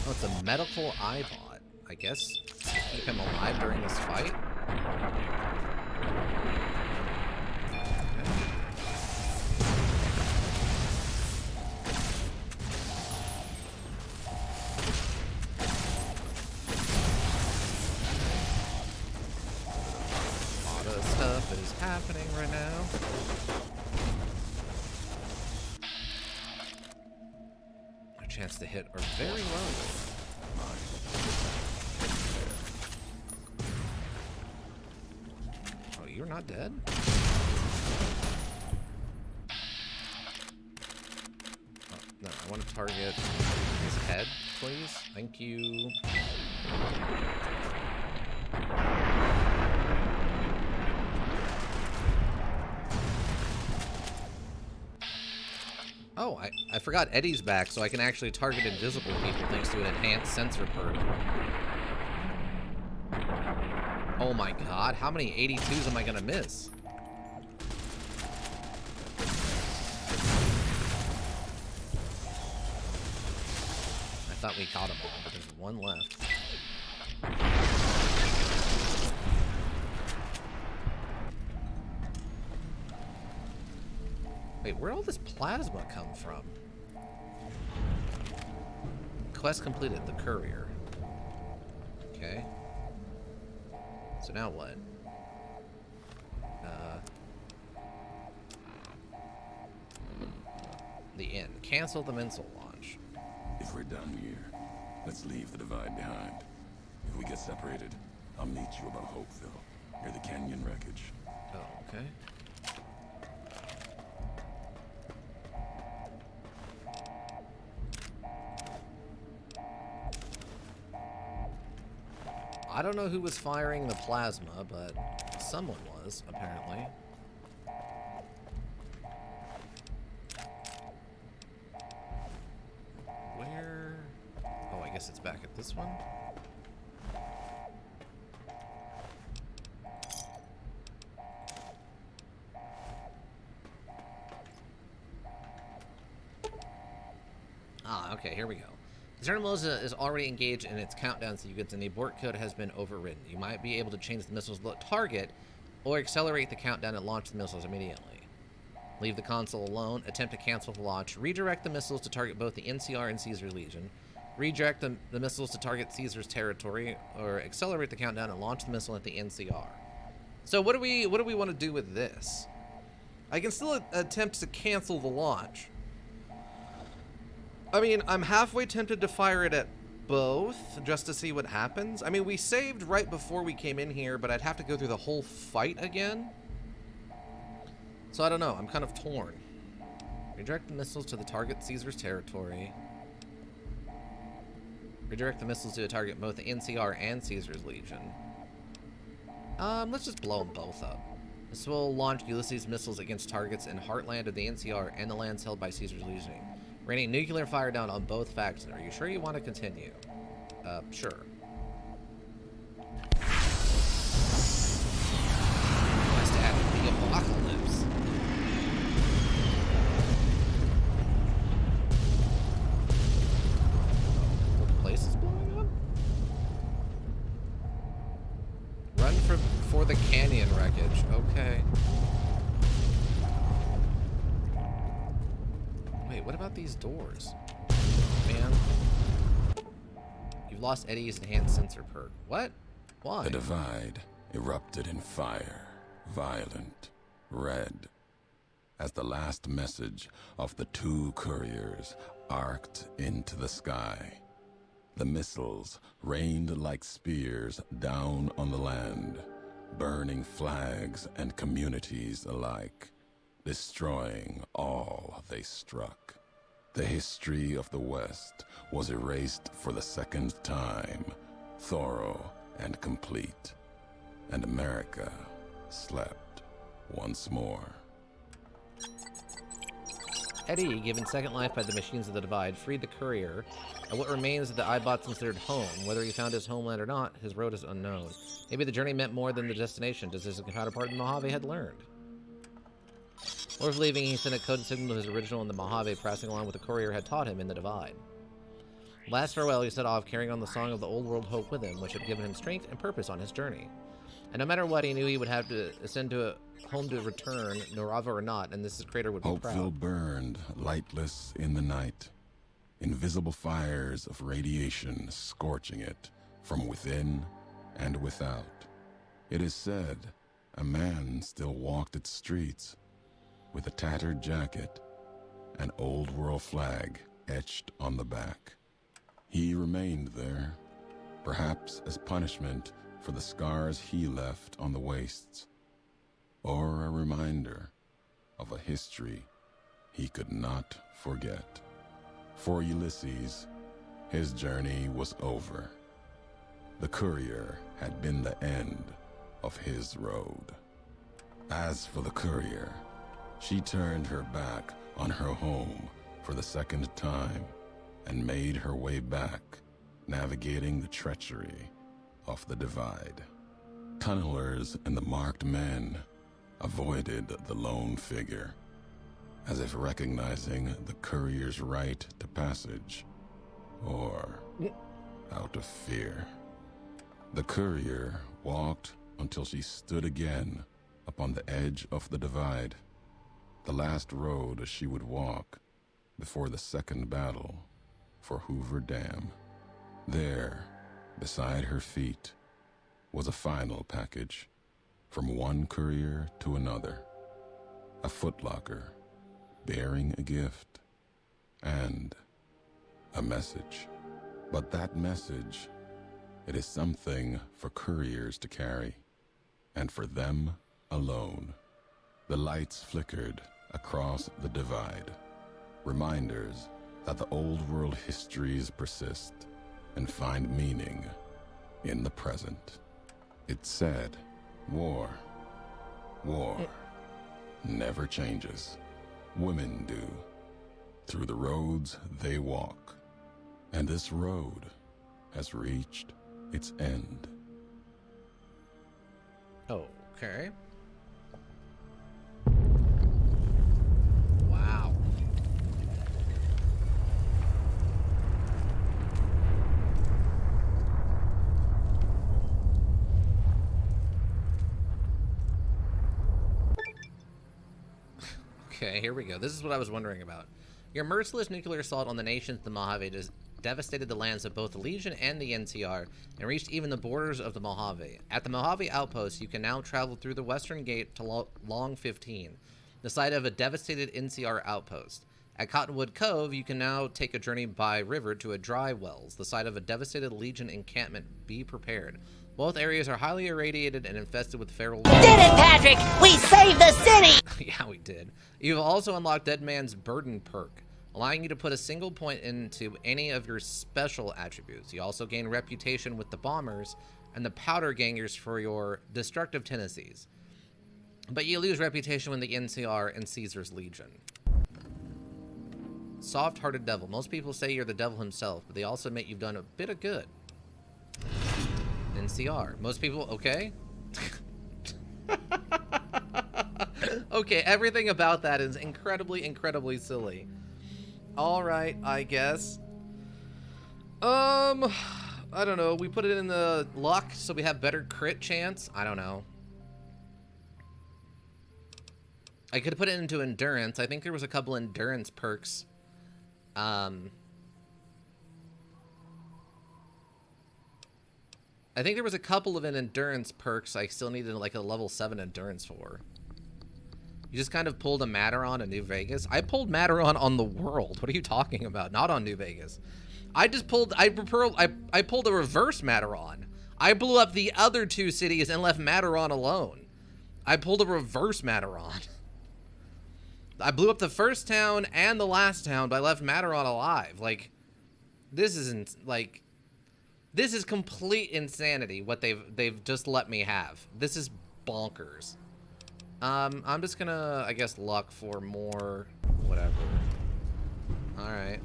Speaker 1: Oh, it's a medical eyebot. I guess to keep him alive during this fight. A lot of stuff is happening right now. Our chance to hit are very low. Oh, you're not dead? Oh, no, I want to target his head, please. Thank you. Oh, I forgot Eddie's back, so I can actually target invisible people thanks to an enhanced sensor perk. Oh my god, how many 82s am I gonna miss? I thought we caught them all, but there's one left. Wait, where'd all this plasma come from? Quest completed, the courier. Okay. So now what? The inn. Cancel the missile launch.
Speaker 5: If we're done here, let's leave the divide behind. If we get separated, I'll meet you above Hopeville, near the canyon wreckage.
Speaker 1: Oh, okay. I don't know who was firing the plasma, but someone was, apparently. Where? Oh, I guess it's back at this one. Ah, okay, here we go. The terminal is already engaged in its countdown sequence, and the abort code has been overridden. You might be able to change the missile's target, or accelerate the countdown and launch the missiles immediately. Leave the console alone, attempt to cancel the launch, redirect the missiles to target both the NCR and Caesar Legion, redirect the missiles to target Caesar's territory, or accelerate the countdown and launch the missile at the NCR. So what do we want to do with this? I can still attempt to cancel the launch. I mean, I'm halfway tempted to fire it at both, just to see what happens. I mean, we saved right before we came in here, but I'd have to go through the whole fight again. So I don't know. I'm kind of torn. Redirect the missiles to the target Caesar's territory. Redirect the missiles to target both the NCR and Caesar's Legion. Let's just blow them both up. This will launch Ulysses missiles against targets in Heartland of the NCR and the lands held by Caesar's Legion, raining nuclear fire down on both factions. Are you sure you want to continue? Sure. Nice to have the apocalypse. The place is blowing up? Run for the canyon wreckage. Okay. Wait, what about these doors? Man. You've lost Eddie's enhanced sensor perk. What? Why?
Speaker 5: The divide erupted in fire, violent, red, as the last message of the two couriers arced into the sky. The missiles rained like spears down on the land, burning flags and communities alike, destroying all they struck. The history of the West was erased for the second time, thorough and complete, and America slept once more.
Speaker 1: Eddie, given second life by the machines of the Divide, freed the courier, and what remains of the iBots considered home. Whether he found his homeland or not, his road is unknown. Maybe the journey meant more than the destination, just as his counterpart in Mojave had learned. Before leaving, he sent a code signal to his original in the Mojave, passing along what the courier had taught him in the Divide. Last farewell, he set off, carrying on the song of the old world hope with him, which had given him strength and purpose on his journey. And no matter what, he knew he would have to ascend to a home to return, Norava or not, and this crater would be
Speaker 5: Hopeville
Speaker 1: proud.
Speaker 5: burned, lightless in the night, invisible fires of radiation scorching it from within and without. It is said a man still walked its streets, with a tattered jacket, an old world flag etched on the back. He remained there, perhaps as punishment for the scars he left on the wastes, or a reminder of a history he could not forget. For Ulysses, his journey was over. The courier had been the end of his road. As for the courier, she turned her back on her home for the second time and made her way back, navigating the treachery of the Divide. Tunnelers and the marked men avoided the lone figure, as if recognizing the courier's right to passage, or out of fear. The courier walked until she stood again upon the edge of the Divide, the last road she would walk before the second battle for Hoover Dam. There, beside her feet, was a final package from one courier to another, a footlocker bearing a gift and a message. But that message, it is something for couriers to carry, and for them alone. The lights flickered across the Divide, reminders that the old world histories persist and find meaning in the present. It said, war never changes. Women do, through the roads they walk, and this road has reached its end.
Speaker 1: Okay. Wow. Okay, here we go. This is what I was wondering about. Your merciless nuclear assault on the nations of the Mojave devastated the lands of both the Legion and the NCR and reached even the borders of the Mojave. At the Mojave outpost, you can now travel through the western gate to Long 15, the site of a devastated NCR outpost. At Cottonwood Cove, you can now take a journey by river to a dry wells, the site of a devastated Legion encampment. Be prepared. Both areas are highly irradiated and infested with feral...
Speaker 8: Did it, Patrick! We saved the city!
Speaker 1: Yeah, we did. You've also unlocked Dead Man's Burden perk, allowing you to put a single point into any of your special attributes. You also gain reputation with the bombers and the powder gangers for your destructive tendencies. But you lose reputation with the NCR and Caesar's Legion. Soft-hearted devil. Most people say you're the devil himself, but they also admit you've done a bit of good. NCR. Most people, okay? Okay, everything about that is incredibly, incredibly silly. Alright, I guess. I don't know. We put it in the luck so we have better crit chance. I don't know. I could put it into endurance. I think there was a couple endurance perks. I think there was a couple of endurance perks I still needed like a level 7 endurance for. You just kind of pulled a Matteron in New Vegas. I pulled Matteron on the world. What are you talking about? Not on New Vegas. I just pulled, I pulled a reverse Matteron. I blew up the other 2 cities and left Matteron alone. I pulled a reverse Matteron. I blew up the first town and the last town, but I left Matteron alive. Like, this isn't, like, this is complete insanity what they've just let me have. This is bonkers. I'm just gonna, I guess, luck for more, whatever. Alright.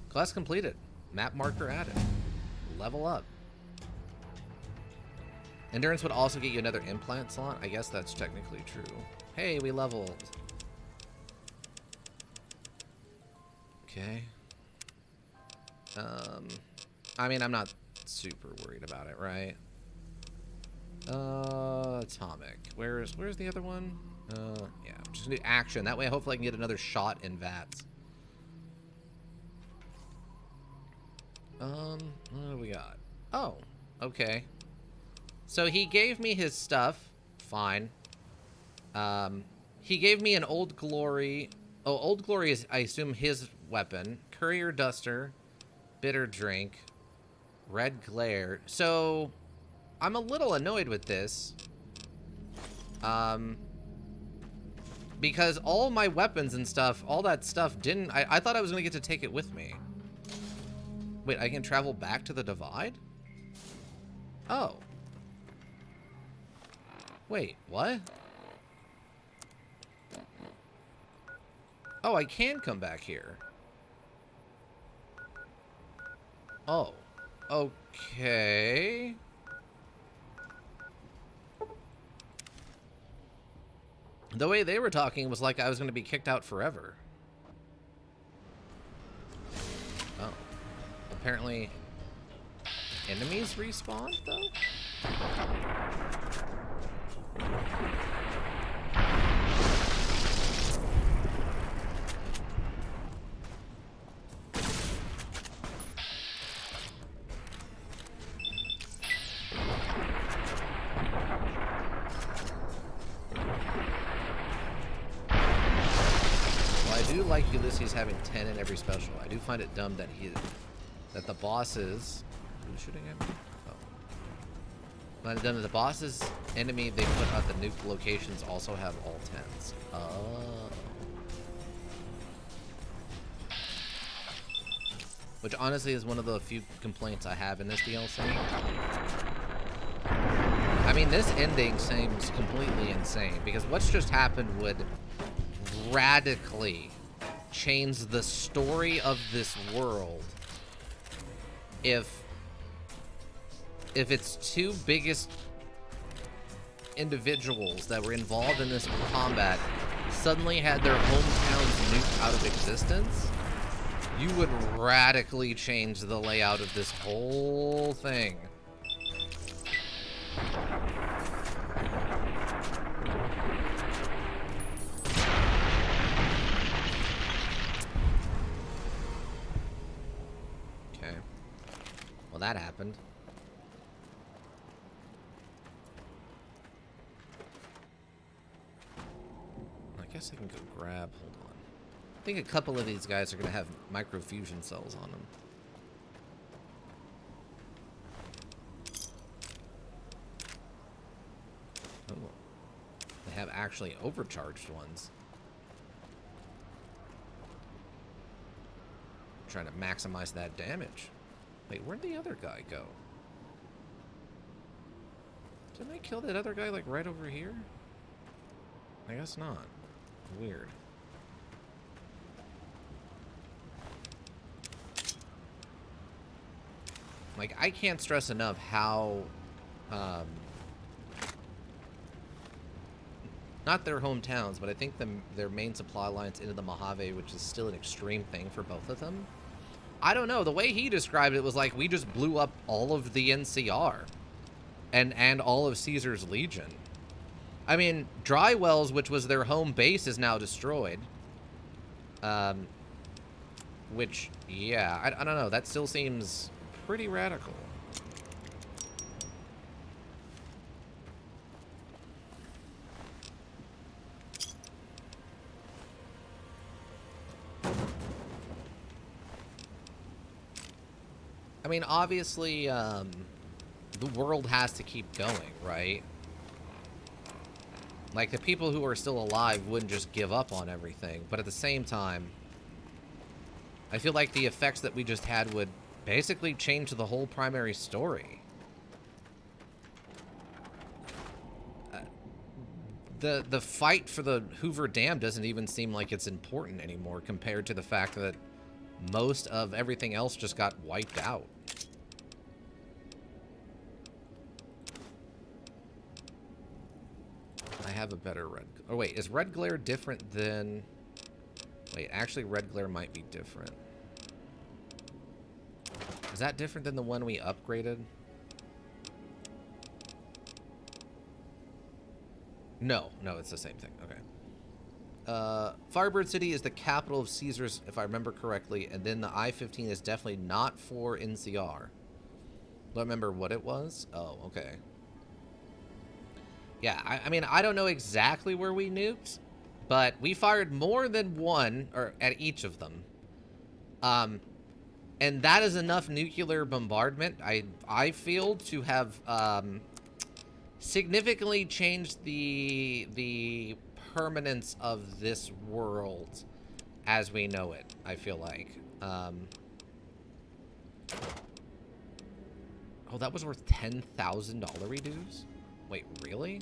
Speaker 1: Quest completed. Map marker added. Level up. Endurance would also get you another implant slot. I guess that's technically true. Hey, we leveled. Okay. I mean, I'm not super worried about it, right? Atomic. Where's the other one? Yeah, just do action. That way, hopefully I can get another shot in VATS. What do we got? Oh, okay. So he gave me his stuff. Fine. He gave me an Old Glory. Oh, Old Glory is, I assume, his weapon. Courier Duster. Bitter Drink. Red Glare. So, I'm a little annoyed with this. Because all my weapons and stuff, all that stuff didn't... I thought I was going to get to take it with me. Wait, I can travel back to the Divide? Oh. Wait, what? Oh, I can come back here. Oh. Okay. The way they were talking was like I was going to be kicked out forever. Oh. Apparently, enemies respawn, though? I do like Ulysses having 10 in every special. I do find it dumb that the bosses... Who's shooting at me? Oh. I find it dumb that the bosses' enemy they put at the nuke locations also have all 10s. Oh. Which honestly is one of the few complaints I have in this DLC. I mean, this ending seems completely insane because what's just happened would radically change the story of this world if its 2 biggest individuals that were involved in this combat suddenly had their hometowns nuked out of existence. You would radically change the layout of this whole thing. That happened. I guess I can go grab. Hold on. I think a couple of these guys are going to have microfusion cells on them. Oh. have actually overcharged ones. Trying to maximize that damage. Wait, where'd the other guy go? Didn't I kill that other guy, like, right over here? I guess not. Weird. Like, I can't stress enough how, not their hometowns, but I think their main supply lines into the Mojave, which is still an extreme thing for both of them. I don't know. The way he described it was like we just blew up all of the NCR and all of Caesar's Legion. I mean, Drywells, which was their home base, is now destroyed. Which, yeah, I don't know. That still seems pretty radical. I mean, obviously, the world has to keep going, right? Like, the people who are still alive wouldn't just give up on everything. But at the same time, I feel like the effects that we just had would basically change the whole primary story. The fight for the Hoover Dam doesn't even seem like it's important anymore compared to the fact that most of everything else just got wiped out. I have a better red... Oh, wait. Is red glare different than... Wait, actually, red glare might be different. Is that different than the one we upgraded? No. No, it's the same thing. Okay. Firebird City is the capital of Caesars, if I remember correctly, and then the I-15 is definitely not for NCR. Don't remember what it was? Oh, okay. Yeah, I mean, I don't know exactly where we nuked, but we fired more than one, or at each of them. And that is enough nuclear bombardment, I feel, to have significantly changed the permanence of this world as we know it, I feel like. Oh, that was worth $10,000 redos? Wait, really?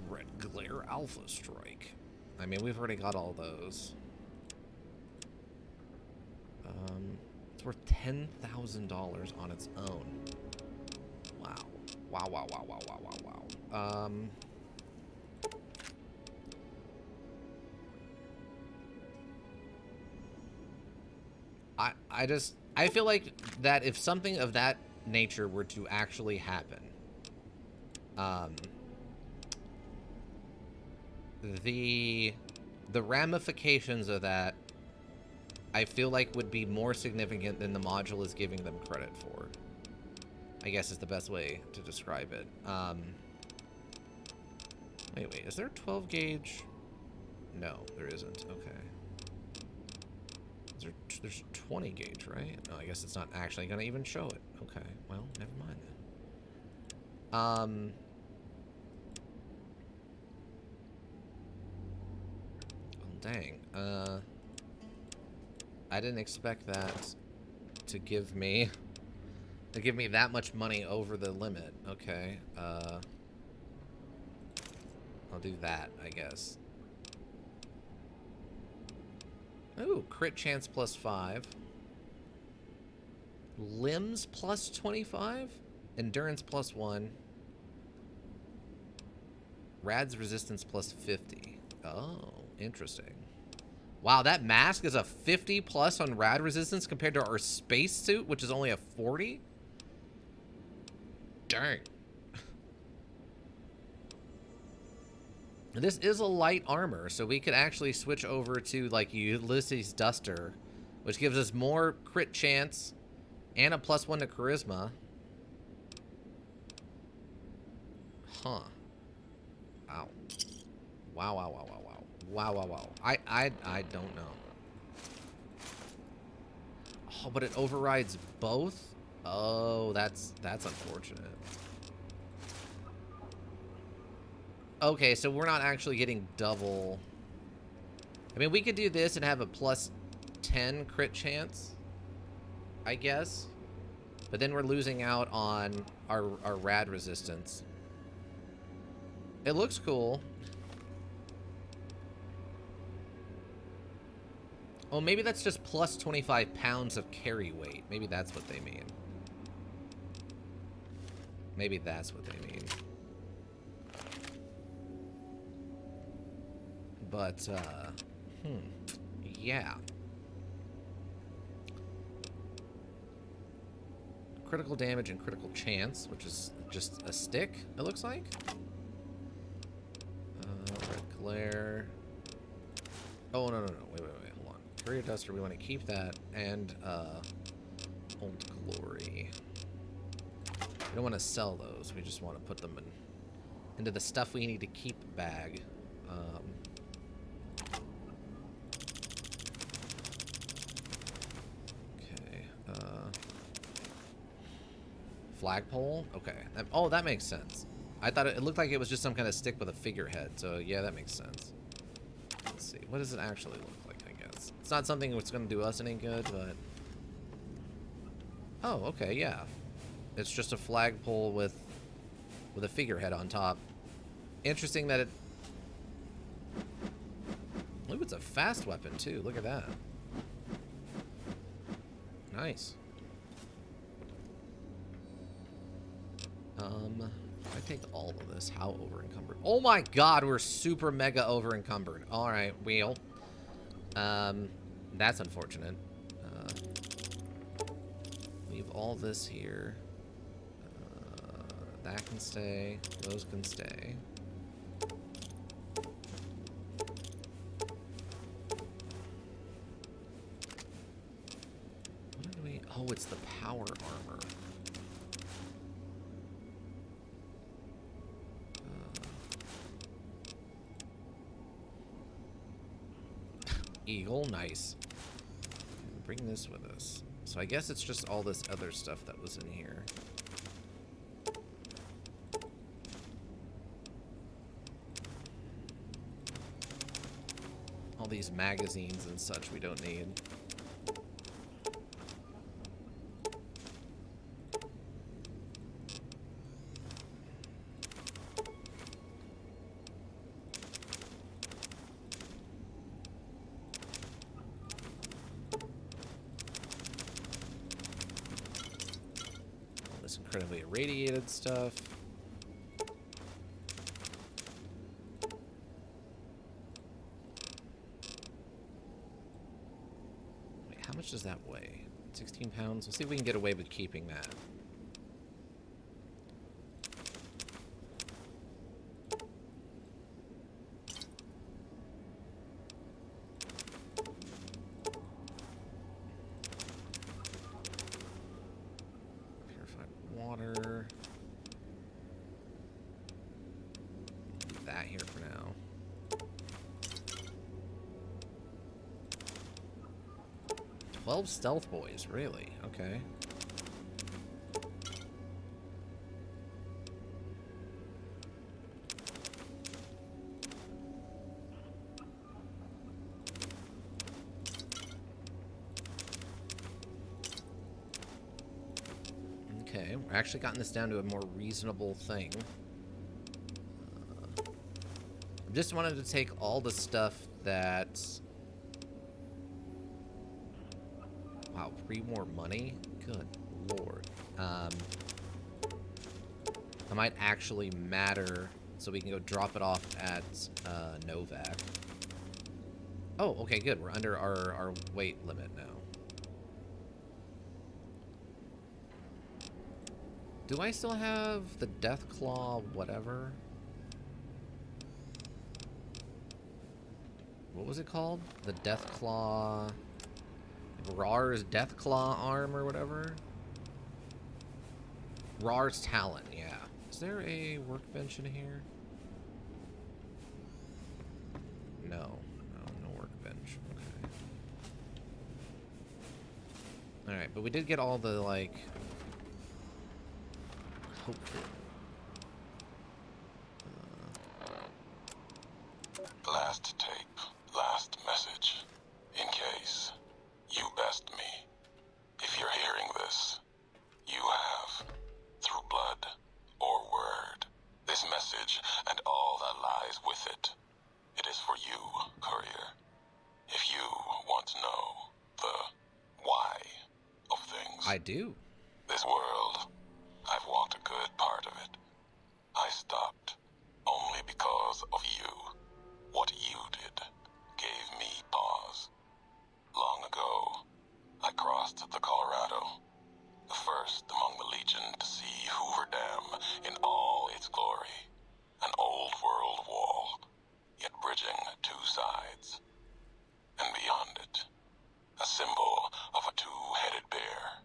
Speaker 1: Red Glare Alpha Strike. I mean, we've already got all those. It's worth $10,000 on its own. Wow. Wow, wow, wow, wow, wow, wow, wow. I feel like that if something of that nature were to actually happen, the ramifications of that, I feel like would be more significant than the module is giving them credit for. I guess is the best way to describe it. Wait, is there 12 gauge? No, there isn't. Okay. There's 20 gauge, right? No, I guess it's not actually gonna even show it. Okay, well, never mind then. Oh, dang. I didn't expect that to give me that much money over the limit. Okay. I'll do that, I guess. Ooh, crit chance +5. Limbs +25. Endurance +1. Rad's resistance +50. Oh, interesting. Wow, that mask is a 50+ on rad resistance compared to our spacesuit, which is only a 40? Dang. This is a light armor, so we could actually switch over to, like, Ulysses Duster, which gives us more crit chance and a +1 to charisma. Huh. Wow. Wow, wow, wow, wow, wow. Wow, wow, wow. I don't know. Oh, but it overrides both? Oh, that's unfortunate. Okay, so we're not actually getting double. I mean, we could do this and have a plus 10 crit chance, I guess. But then we're losing out on our rad resistance. It looks cool. Oh, maybe that's just plus 25 pounds of carry weight. Maybe that's what they mean. Maybe that's what they mean. But, yeah. Critical damage and critical chance, which is just a stick, it looks like. Red glare. Oh, no. Wait, hold on. Courier Duster, we want to keep that. And, Old Glory. We don't want to sell those. We just want to put them into the stuff we need to keep bag. Okay. Flagpole? Okay. Oh, that makes sense. I thought it looked like it was just some kind of stick with a figurehead. So, yeah, that makes sense. Let's see. What does it actually look like, I guess? It's not something that's going to do us any good, but... Oh, okay, yeah. It's just a flagpole with a figurehead on top. Interesting that it... Ooh, it's a fast weapon, too. Look at that. Nice. If I take all of this, how over-encumbered? Oh my god, we're super mega over-encumbered. Alright, wheel. That's unfortunate. Leave all this here. That can stay. Those can stay. What did we... Oh, it's the power armor. Eagle, nice. Bring this with us. So I guess it's just all this other stuff that was in here. All these magazines and such we don't need. All this incredibly irradiated stuff. How much does that weigh? 16 pounds? We'll see if we can get away with keeping that. Purified water. Leave that here for now. "12 stealth boys, really? Okay. Okay, we're actually gotten this down to a more reasonable thing. I just wanted to take all the stuff that... Wow, 3 more money? Good lord. That might actually matter, so we can go drop it off at Novak. Oh, okay, good. We're under our weight limit now. Do I still have the Deathclaw whatever? What was it called? The Deathclaw... Rar's Deathclaw arm or whatever? Rar's Talon, yeah. Is there a workbench in here? No. No workbench. Okay. Alright, but we did get all the, like... hopeful.
Speaker 5: Last tape, last message. In case you best me. If you're hearing this, you have, through blood or word, this message and all that lies with it. It is for you, courier. If you want to know the why of things.
Speaker 1: I do.
Speaker 5: This world, I've walked a good part of it. I stopped only because of you. What you did gave me pause. Long ago, I crossed the Colorado, the first among the Legion to see Hoover Dam in all its glory. An old world wall, yet bridging two sides. And beyond it, a symbol of a two-headed bear.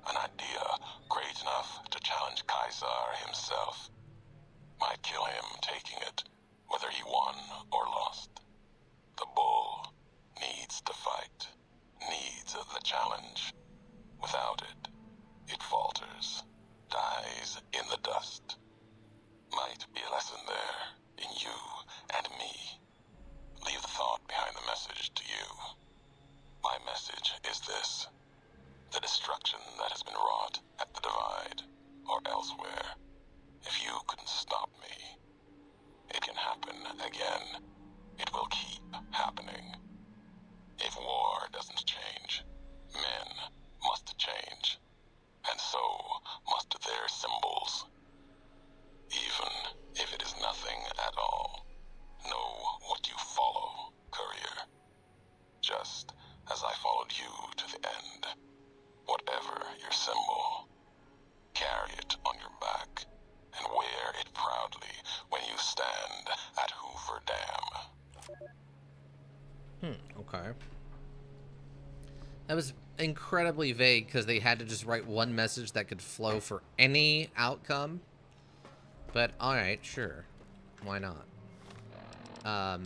Speaker 5: An idea great enough to challenge Caesar himself. Might kill him taking it, whether he won or lost. The bull needs to fight, needs the challenge. Without it, it falters, dies in the dust. Might be a lesson there, in you and me. Leave the thought behind the message to you. My message is this. The destruction that has been wrought at the Divide, or elsewhere, if you couldn't stop me, it can happen again. It will keep happening. If war doesn't change, men must change, and so must their symbols. Even if it is nothing at all, know what you follow, courier. Just as I followed you to the end. Whatever your symbol, carry it on your back and wear it proudly when you stand at Hoover Dam.
Speaker 1: Okay. That was incredibly vague because they had to just write one message that could flow for any outcome. But alright, sure. Why not? How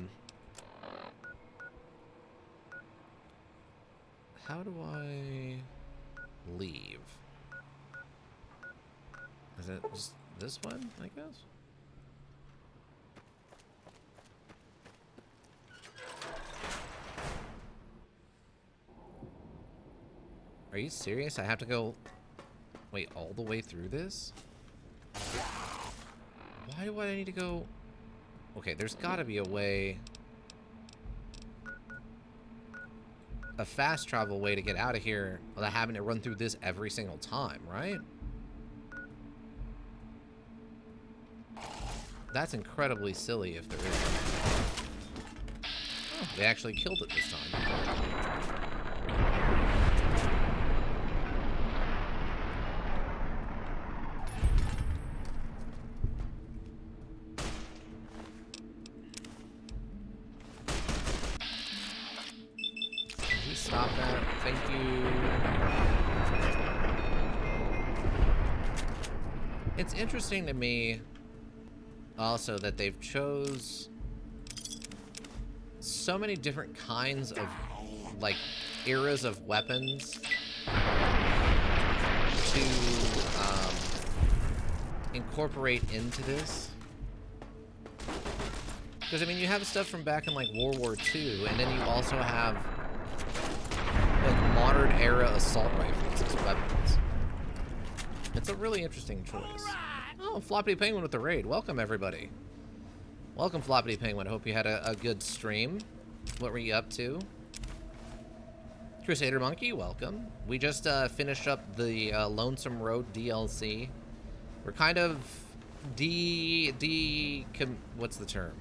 Speaker 1: do I leave? Is it just this one, I guess? Are you serious? I have to go... Wait, all the way through this? Why do I need to go... Okay, there's gotta be a way... A fast travel way to get out of here without having to run through this every single time, right? That's incredibly silly if there is. Oh, they actually killed it this time. Stop that. Thank you. It's interesting to me also that they've chose so many different kinds of like eras of weapons to incorporate into this. Because I mean, you have stuff from back in like World War II, and then you also have like modern era assault rifles as weapons. It's a really interesting choice. Oh, Floppity Penguin with the raid. Welcome, everybody. Welcome, Floppity Penguin. Hope you had a good stream. What were you up to? Crusader Monkey, welcome. We just finished up the Lonesome Road DLC. We're kind of what's the term?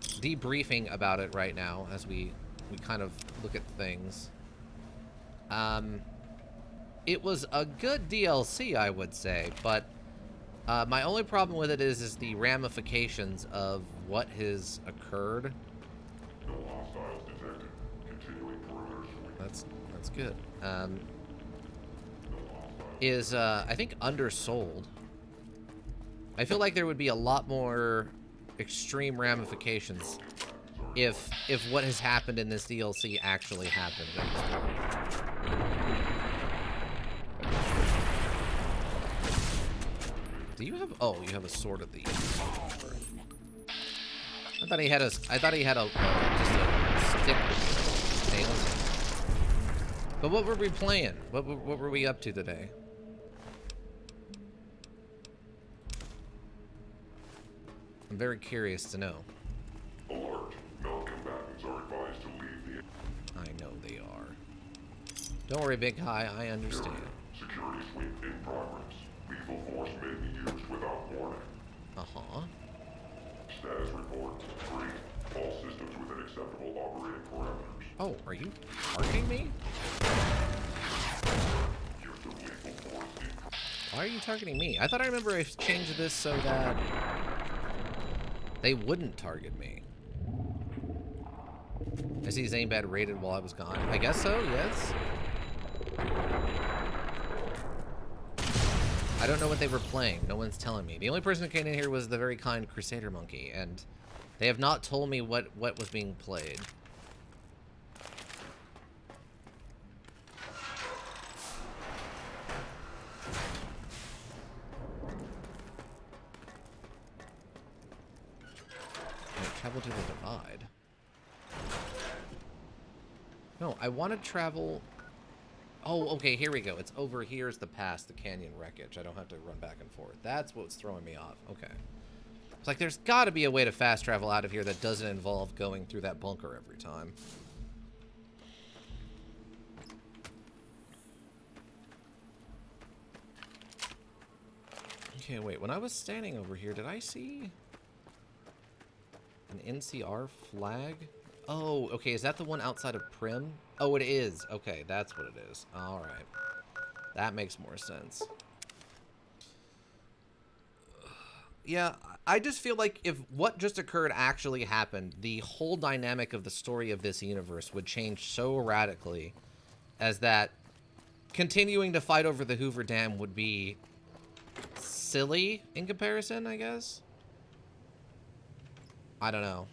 Speaker 1: Debriefing about it right now as we kind of look at things. It was a good DLC, I would say, but my only problem with it is the ramifications of what has occurred. That's good. I think undersold. I feel like there would be a lot more extreme ramifications if what has happened in this DLC actually happened. Do you have... Oh, you have a sword at the end. I thought he had a... just a stick with nails. But what were we playing? What were we up to today? I'm very curious to know.
Speaker 5: Alert. Non-combatants are advised to leave the...
Speaker 1: I know they are. Don't worry, Big High. I understand.
Speaker 5: Security sweep in progress. Lethal force may be used without warning.
Speaker 1: Uh-huh.
Speaker 5: Status report. Green. All systems within acceptable operating parameters.
Speaker 1: Oh, are you targeting me?
Speaker 5: Use of lethal force in...
Speaker 1: Why are you targeting me? I thought I remember I changed this so that they wouldn't target me. I see Zanebad raided while I was gone. I guess so, yes. I don't know what they were playing. No one's telling me. The only person who came in here was the very kind Crusader Monkey, and they have not told me what was being played. Travel to the divide. No, I want to travel... Oh, okay, here we go. It's over here's the pass, the canyon wreckage. I don't have to run back and forth. That's what's throwing me off. Okay. It's like there's got to be a way to fast travel out of here that doesn't involve going through that bunker every time. Okay, wait. When I was standing over here, did I see an NCR flag? Oh, okay. Is that the one outside of Prim? Oh, it is. Okay, that's what it is. All right. That makes more sense. Yeah, I just feel like if what just occurred actually happened, the whole dynamic of the story of this universe would change so radically as that continuing to fight over the Hoover Dam would be silly in comparison, I guess. I don't know.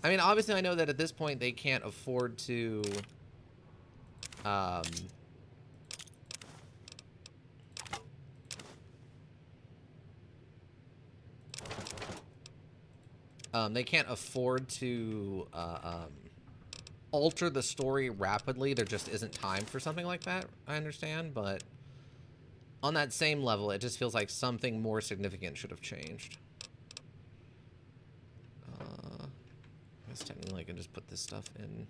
Speaker 1: I mean, obviously, I know that at this point they can't afford to, they can't afford to alter the story rapidly. There just isn't time for something like that, I understand, but on that same level, it just feels like something more significant should have changed. I guess technically I can just put this stuff in.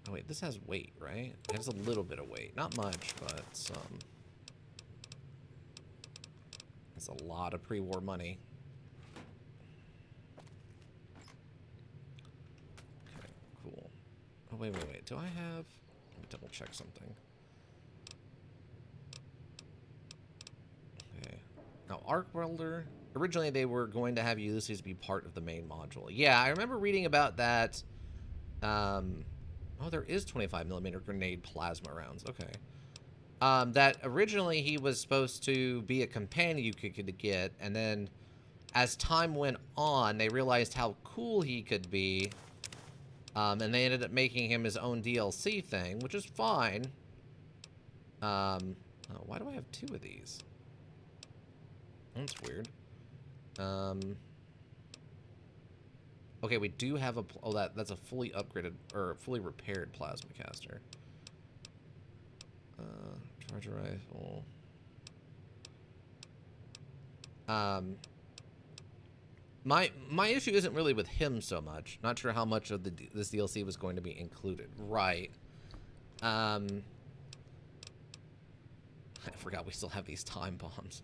Speaker 1: Oh wait, this has weight, right? It has a little bit of weight. Not much, but some. That's a lot of pre-war money. Okay, cool. Oh, wait. Do I have... Let me double check something. Okay. Now, Arc Welder... Originally, they were going to have Ulysses be part of the main module. Yeah, I remember reading about that. Oh, there is 25mm grenade plasma rounds. Okay. That originally he was supposed to be a companion you could get, and then as time went on, they realized how cool he could be, and they ended up making him his own DLC thing, which is fine. Oh, why do I have two of these? That's weird. Okay, we do have a... Oh, that's a fully upgraded, or fully repaired plasma caster. Charger rifle. My issue isn't really with him so much. Not sure how much of this DLC was going to be included. Right. I forgot we still have these time bombs.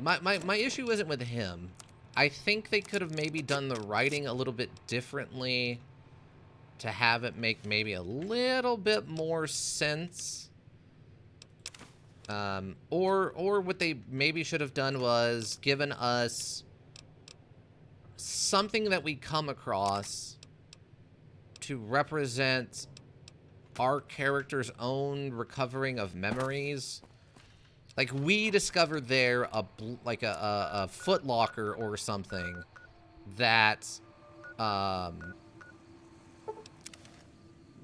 Speaker 1: My issue isn't with him. I think they could have maybe done the writing a little bit differently to have it make maybe a little bit more sense. Or what they maybe should have done was given us something that we come across to represent our character's own recovering of memories. Like, we discovered there a Foot Locker or something that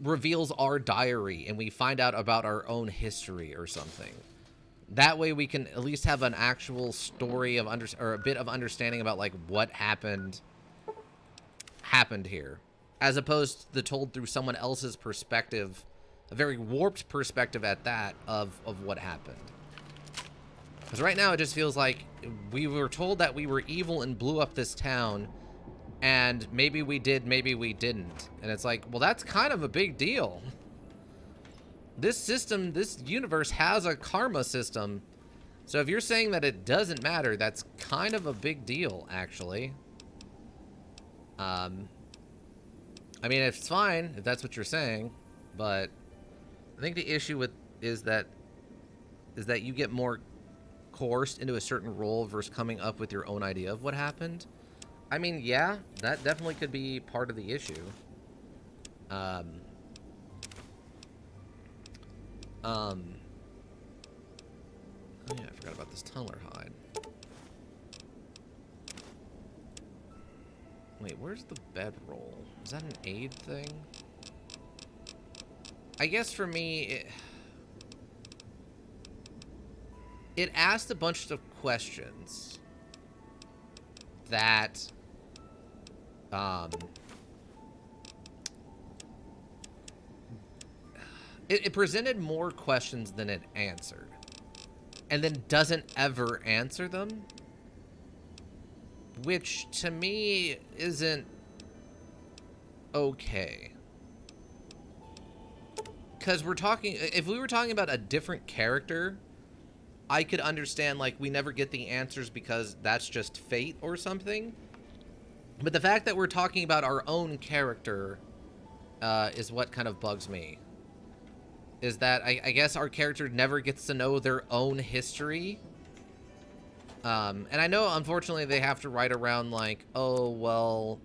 Speaker 1: reveals our diary, and we find out about our own history or something. That way we can at least have an actual story of or a bit of understanding about like what happened here, as opposed to the told through someone else's perspective, a very warped perspective at that of what happened. Because right now it just feels like we were told that we were evil and blew up this town, and maybe we did, maybe we didn't. And it's like, well, that's kind of a big deal. This system, this universe has a karma system. So if you're saying that it doesn't matter, that's kind of a big deal, actually. I mean, it's fine if that's what you're saying, but I think the issue with is that you get more coerced into a certain role versus coming up with your own idea of what happened. I mean, yeah, that definitely could be part of the issue. Oh yeah, I forgot about this tunneler hide. Wait, where's the bedroll? Is that an aid thing? I guess for me, it asked a bunch of questions that it presented more questions than it answered, and then doesn't ever answer them, which to me isn't okay. Because if we were talking about a different character, I could understand, like, we never get the answers because that's just fate or something. But the fact that we're talking about our own character is what kind of bugs me. Is that I guess our character never gets to know their own history. And I know, unfortunately, they have to write around, like, oh, well,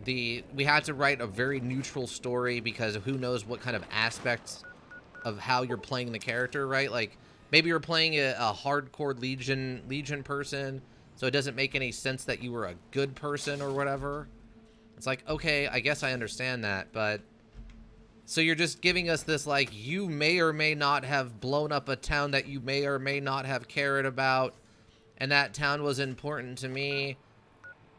Speaker 1: we had to write a very neutral story because who knows what kind of aspects of how you're playing the character, right? Like, maybe you're playing a hardcore Legion person, so it doesn't make any sense that you were a good person or whatever. It's like, okay, I guess I understand that, but so you're just giving us this, like, you may or may not have blown up a town that you may or may not have cared about, and that town was important to me,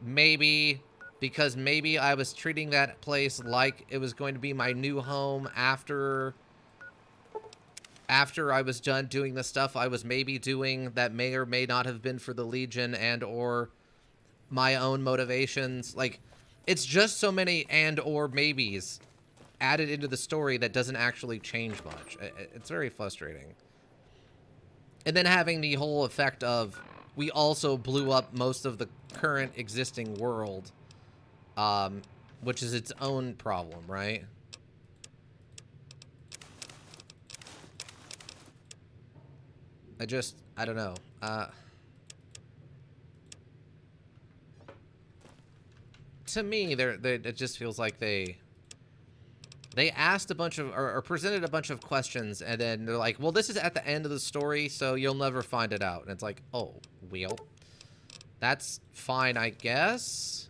Speaker 1: maybe because maybe I was treating that place like it was going to be my new home after I was done doing the stuff I was maybe doing that may or may not have been for the Legion and or my own motivations. Like, it's just so many and or maybes added into the story that doesn't actually change much. It's very frustrating. And then having the whole effect of we also blew up most of the current existing world, which is its own problem, right? I don't know. To me, it just feels like they asked a bunch of, or presented a bunch of questions, and then they're like, well, this is at the end of the story, so you'll never find it out. And it's like, oh, well, that's fine, I guess.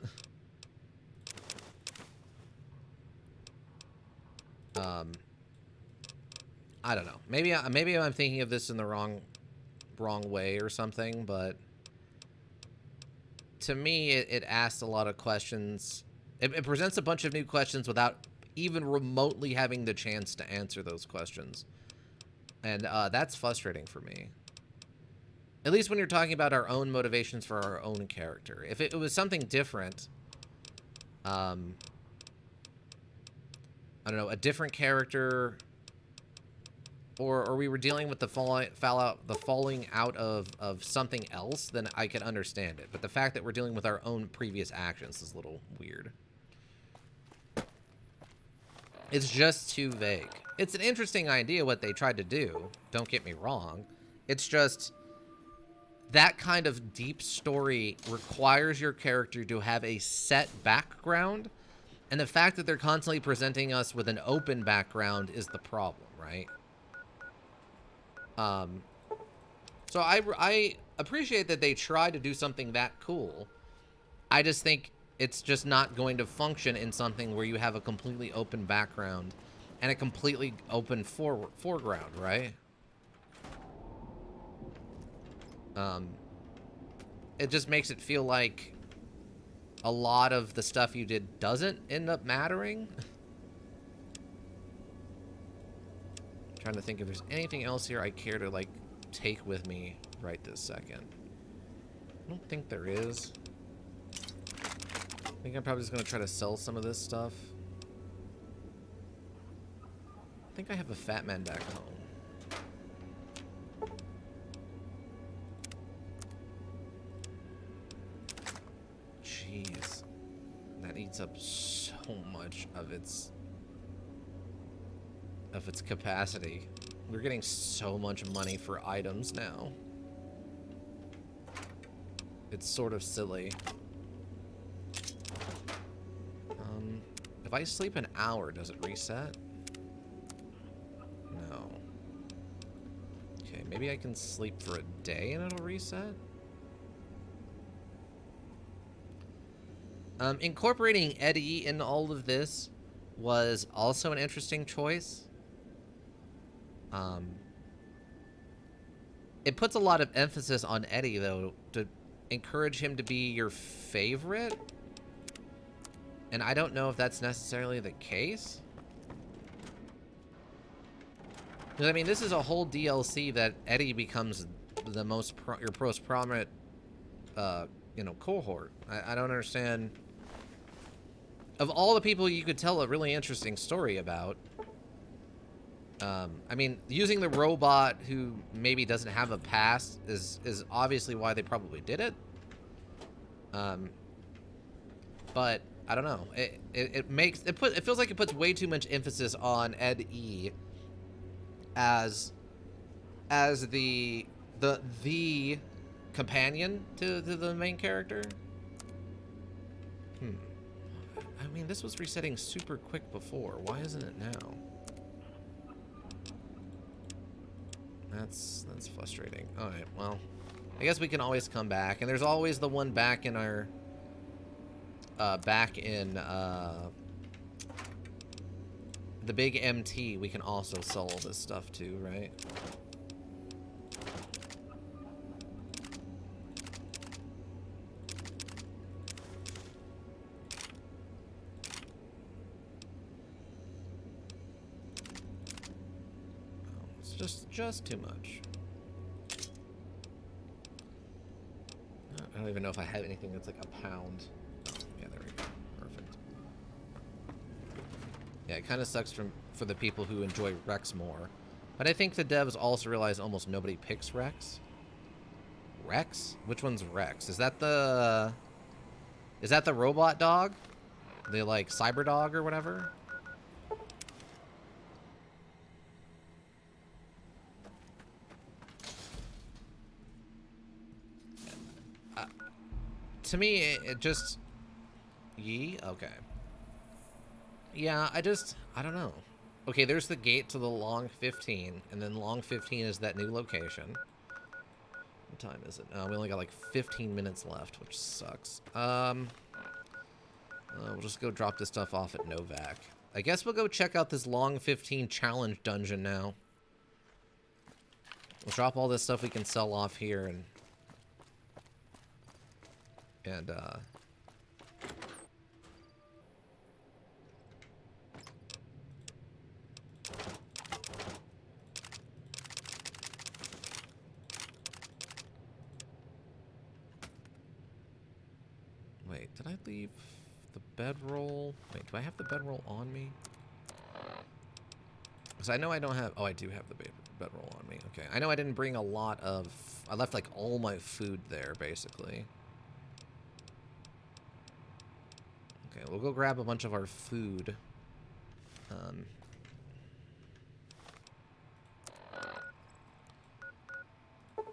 Speaker 1: I don't know. Maybe I'm thinking of this in the wrong way or something, but to me, it asks a lot of questions. It presents a bunch of new questions without even remotely having the chance to answer those questions. And that's frustrating for me. At least when you're talking about our own motivations for our own character. If it was something different, I don't know, a different character, or we were dealing with the falling out of something else, then I could understand it. But the fact that we're dealing with our own previous actions is a little weird. It's just too vague. It's an interesting idea what they tried to do, don't get me wrong. It's just that kind of deep story requires your character to have a set background, and the fact that they're constantly presenting us with an open background is the problem, right? So I appreciate that they try to do something that cool. I just think it's just not going to function in something where you have a completely open background and a completely open foreground, right? It just makes it feel like a lot of the stuff you did doesn't end up mattering. Trying to think if there's anything else here I care to, like, take with me right this second. I don't think there is. I think I'm probably just going to try to sell some of this stuff. I think I have a fat man back home. Jeez. That eats up so much of its capacity. We're getting so much money for items now. It's sort of silly. If I sleep an hour, does it reset? No. Okay, maybe I can sleep for a day and it'll reset? Incorporating Eddie in all of this was also an interesting choice. It puts a lot of emphasis on Eddie, though, to encourage him to be your favorite. And I don't know if that's necessarily the case. Because, I mean, this is a whole DLC that Eddie becomes the your most prominent, you know, cohort. I don't understand. Of all the people you could tell a really interesting story about, I mean, using the robot who maybe doesn't have a past is obviously why they probably did it. But I don't know. It feels like it puts way too much emphasis on Ed E as the companion to the main character. I mean, this was resetting super quick before. Why isn't it now? That's frustrating. All right, well, I guess we can always come back, and there's always the one back in our the big MT. We can also sell all this stuff too, right? Just too much. I don't even know if I have anything that's like a pound. Oh, yeah, there we go. Perfect. Yeah, it kind of sucks for the people who enjoy Rex more. But I think the devs also realize almost nobody picks Rex. Rex? Which one's Rex? Is that the robot dog? The, like, cyber dog or whatever? To me, it just... Yee? Okay. Yeah, I don't know. Okay, there's the gate to the Long 15, and then Long 15 is that new location. What time is it? We only got like 15 minutes left, which sucks. We'll just go drop this stuff off at Novak. I guess we'll go check out this Long 15 challenge dungeon now. We'll drop all this stuff we can sell off here and wait, did I leave the bedroll? Wait, do I have the bedroll on me? Because I know I don't have... Oh, I do have the bedroll on me. Okay, I know I didn't bring a lot of... I left, like, all my food there, basically. Okay, we'll go grab a bunch of our food.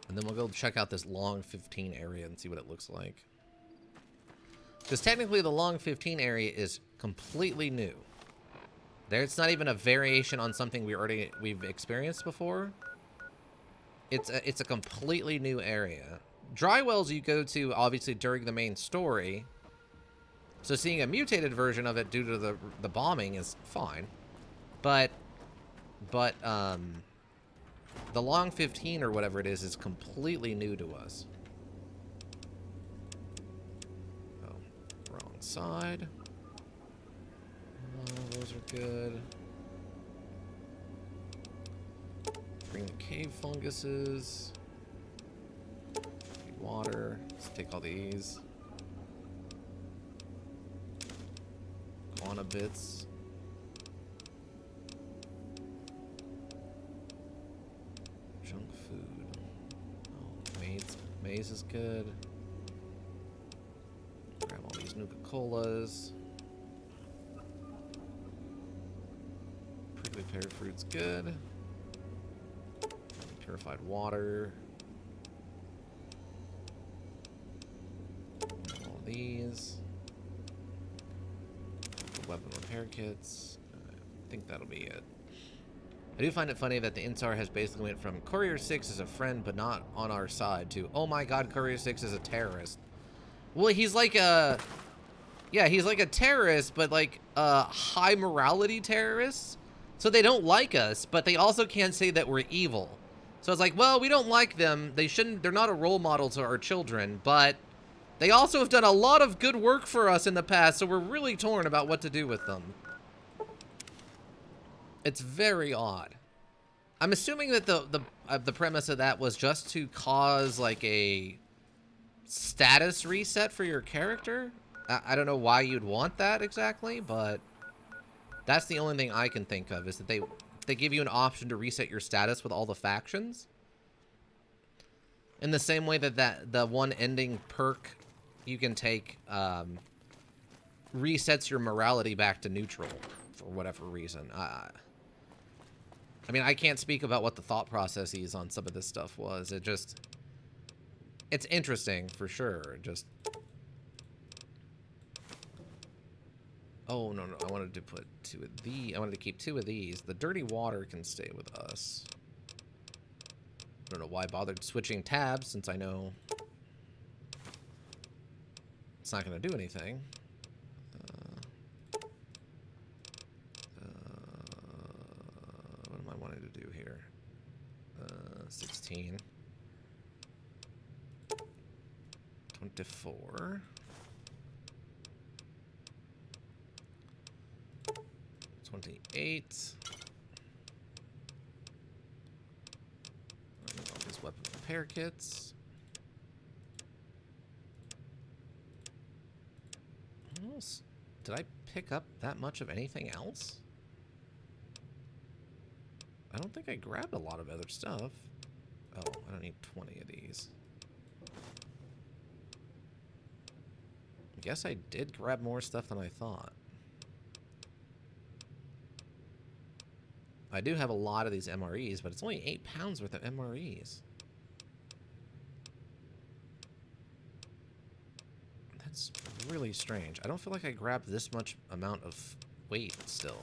Speaker 1: And then we'll go check out this Long 15 area and see what it looks like. Because technically the Long 15 area is completely new. It's not even a variation on something we've experienced before. It's a completely new area. Dry wells you go to obviously during the main story. So seeing a mutated version of it due to the bombing is fine. But the Long 15 or whatever it is completely new to us. Oh, wrong side. Oh, those are good. Bring the cave funguses. Need water. Let's take all these. Guana bits. Junk food. Oh, maize is good. Grab all these Nuka-Colas. Prickly pear fruit's good. Purified water. All these. Weapon repair kits. I think that'll be it. I do find it funny that the Insar has basically went from Courier 6 is a friend but not on our side to, oh my god, Courier 6 is a terrorist. Well, he's like a... Yeah, he's like a terrorist, but like a high morality terrorist. So they don't like us, but they also can't say that we're evil. So it's like, well, we don't like them. They're not a role model to our children, but they also have done a lot of good work for us in the past, so we're really torn about what to do with them. It's very odd. I'm assuming that the premise of that was just to cause like a status reset for your character. I don't know why you'd want that exactly, but that's the only thing I can think of, is that they give you an option to reset your status with all the factions. In the same way that the one ending perk you can take resets your morality back to neutral for whatever reason. I mean, I can't speak about what the thought processes on some of this stuff was. It's interesting for sure. Oh, no, I wanted to put 2 of these. I wanted to keep 2 of these. The dirty water can stay with us. I don't know why I bothered switching tabs, since I know it's not going to do anything. What am I wanting to do here? 16. 24. 28. All these weapon repair kits. What else? Did I pick up that much of anything else? I don't think I grabbed a lot of other stuff. Oh, I don't need 20 of these. I guess I did grab more stuff than I thought. I do have a lot of these MREs, but it's only 8 pounds worth of MREs. That's really strange. I don't feel like I grabbed this much amount of weight still.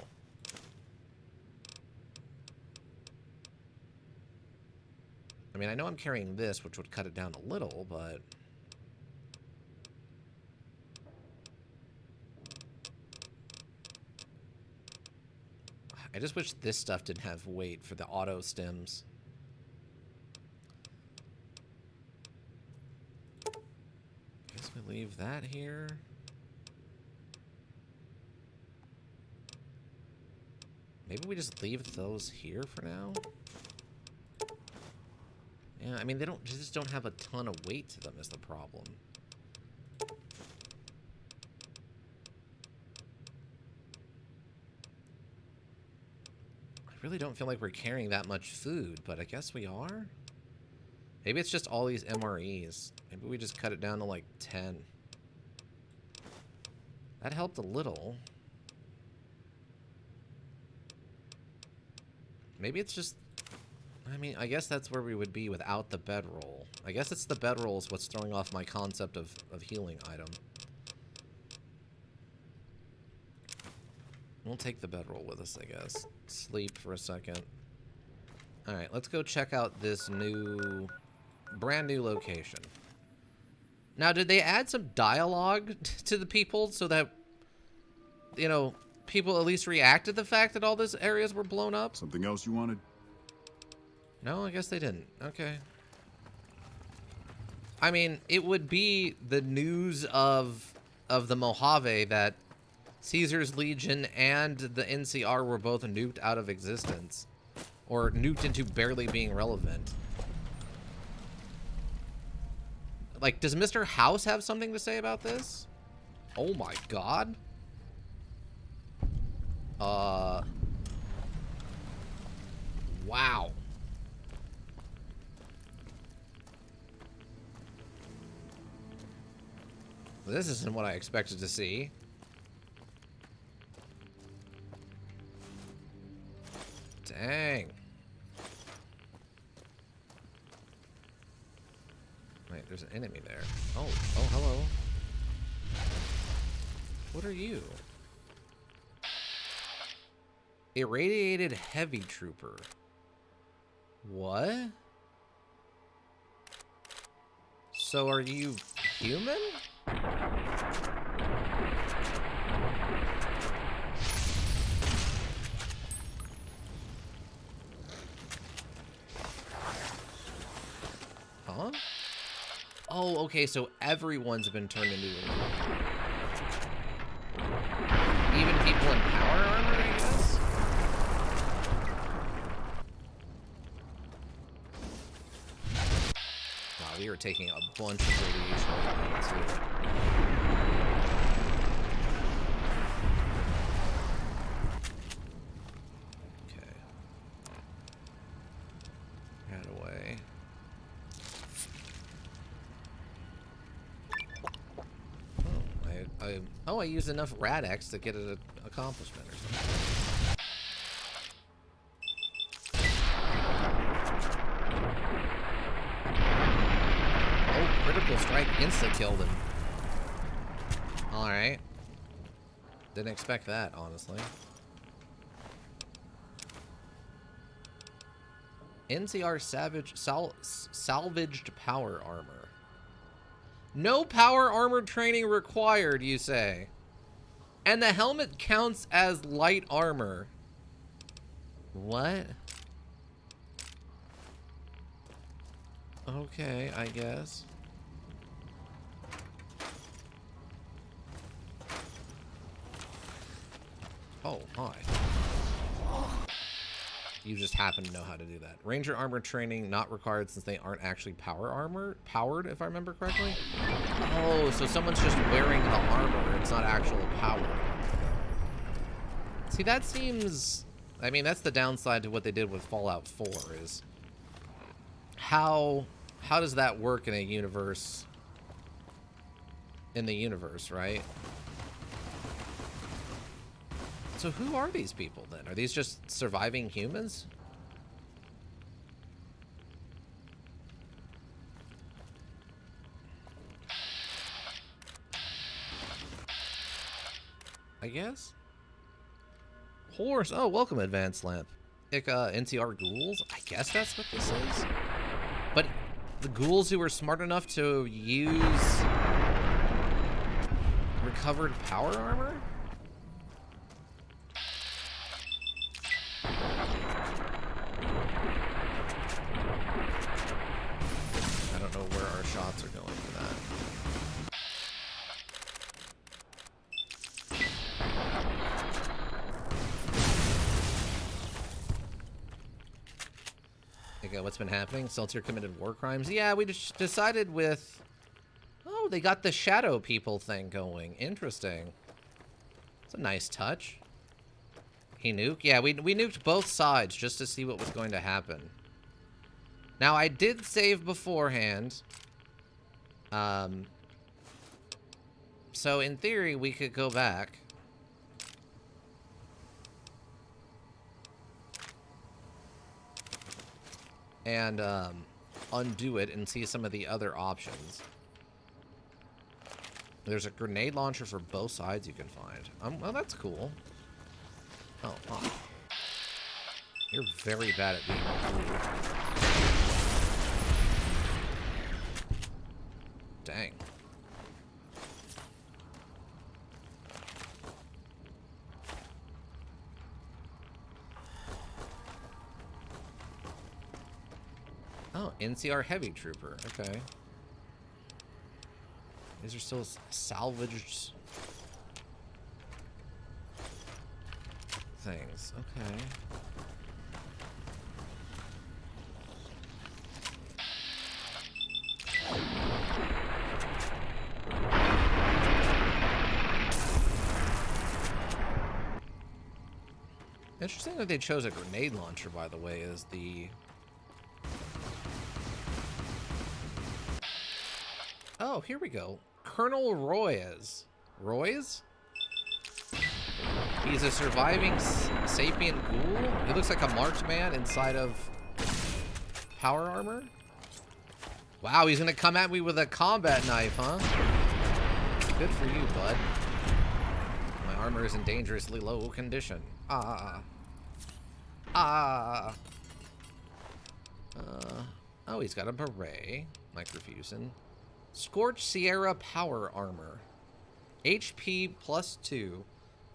Speaker 1: I mean, I know I'm carrying this, which would cut it down a little, but... I just wish this stuff didn't have weight for the auto stems. Guess we leave that here. Maybe we just leave those here for now? Yeah, I mean, they just don't have a ton of weight to them is the problem. I really don't feel like we're carrying that much food, but I guess we are? Maybe it's just all these MREs. Maybe we just cut it down to like 10. That helped a little. Maybe it's just... I mean, I guess that's where we would be without the bedroll. I guess it's the bedroll is what's throwing off my concept of healing item. We'll take the bedroll with us, I guess. Sleep for a second. Alright, let's go check out this brand new location. Now, did they add some dialogue to the people so that, you know, people at least react to the fact that all these areas were blown up?
Speaker 8: Something else you wanted?
Speaker 1: No, I guess they didn't. Okay. I mean, it would be the news of the Mojave that Caesar's Legion and the NCR were both nuked out of existence. Or nuked into barely being relevant. Like, does Mr. House have something to say about this? Oh my god. Wow. This isn't what I expected to see. Dang. Wait, there's an enemy there. Oh, hello. What are you? Irradiated heavy trooper. What? So are you human? Huh? Oh, okay, so everyone's been turned into a... Even people in power armor, I guess? Wow, we are taking a bunch of radiation right now, too. Okay. Right away. Oh, I used enough Rad-X to get an accomplishment or something. Oh, critical strike insta-killed him. Alright. Didn't expect that, honestly. NCR salvaged power armor. No power armor training required, you say. And the helmet counts as light armor. What? Okay, I guess. Oh, hi. You just happen to know how to do that. Ranger armor training not required since they aren't actually powered, if I remember correctly. Oh, so someone's just wearing the armor. It's not actual powered. See, that seems... I mean, that's the downside to what they did with Fallout 4 is... How does that work in a universe... In the universe, right? So who are these people then? Are these just surviving humans? I guess? Horse. Oh, welcome, Advanced Lamp. NCR ghouls? I guess that's what this is. But the ghouls who were smart enough to use recovered power armor? I don't know where our shots are going for that. Okay, what's been happening? Seltzer committed war crimes? Yeah, we just decided with... Oh, they got the shadow people thing going. Interesting. It's a nice touch. He nuked? Yeah, we nuked both sides just to see what was going to happen. Now, I did save beforehand. So, in theory, we could go back. And, undo it and see some of the other options. There's a grenade launcher for both sides you can find. Well, that's cool. Oh, oh. You're very bad at being cool. Dang. Oh, NCR Heavy Trooper. Okay. These are still salvaged things. Okay. Interesting that they chose a grenade launcher, by the way, as the... Oh, here we go. Colonel Royes. Royes? He's a surviving sapient ghoul? He looks like a marksman inside of power armor? Wow, he's gonna come at me with a combat knife, huh? Good for you, bud. My armor is in dangerously low condition. Oh, he's got a beret. Microfusion. Scorched Sierra power armor. HP +2.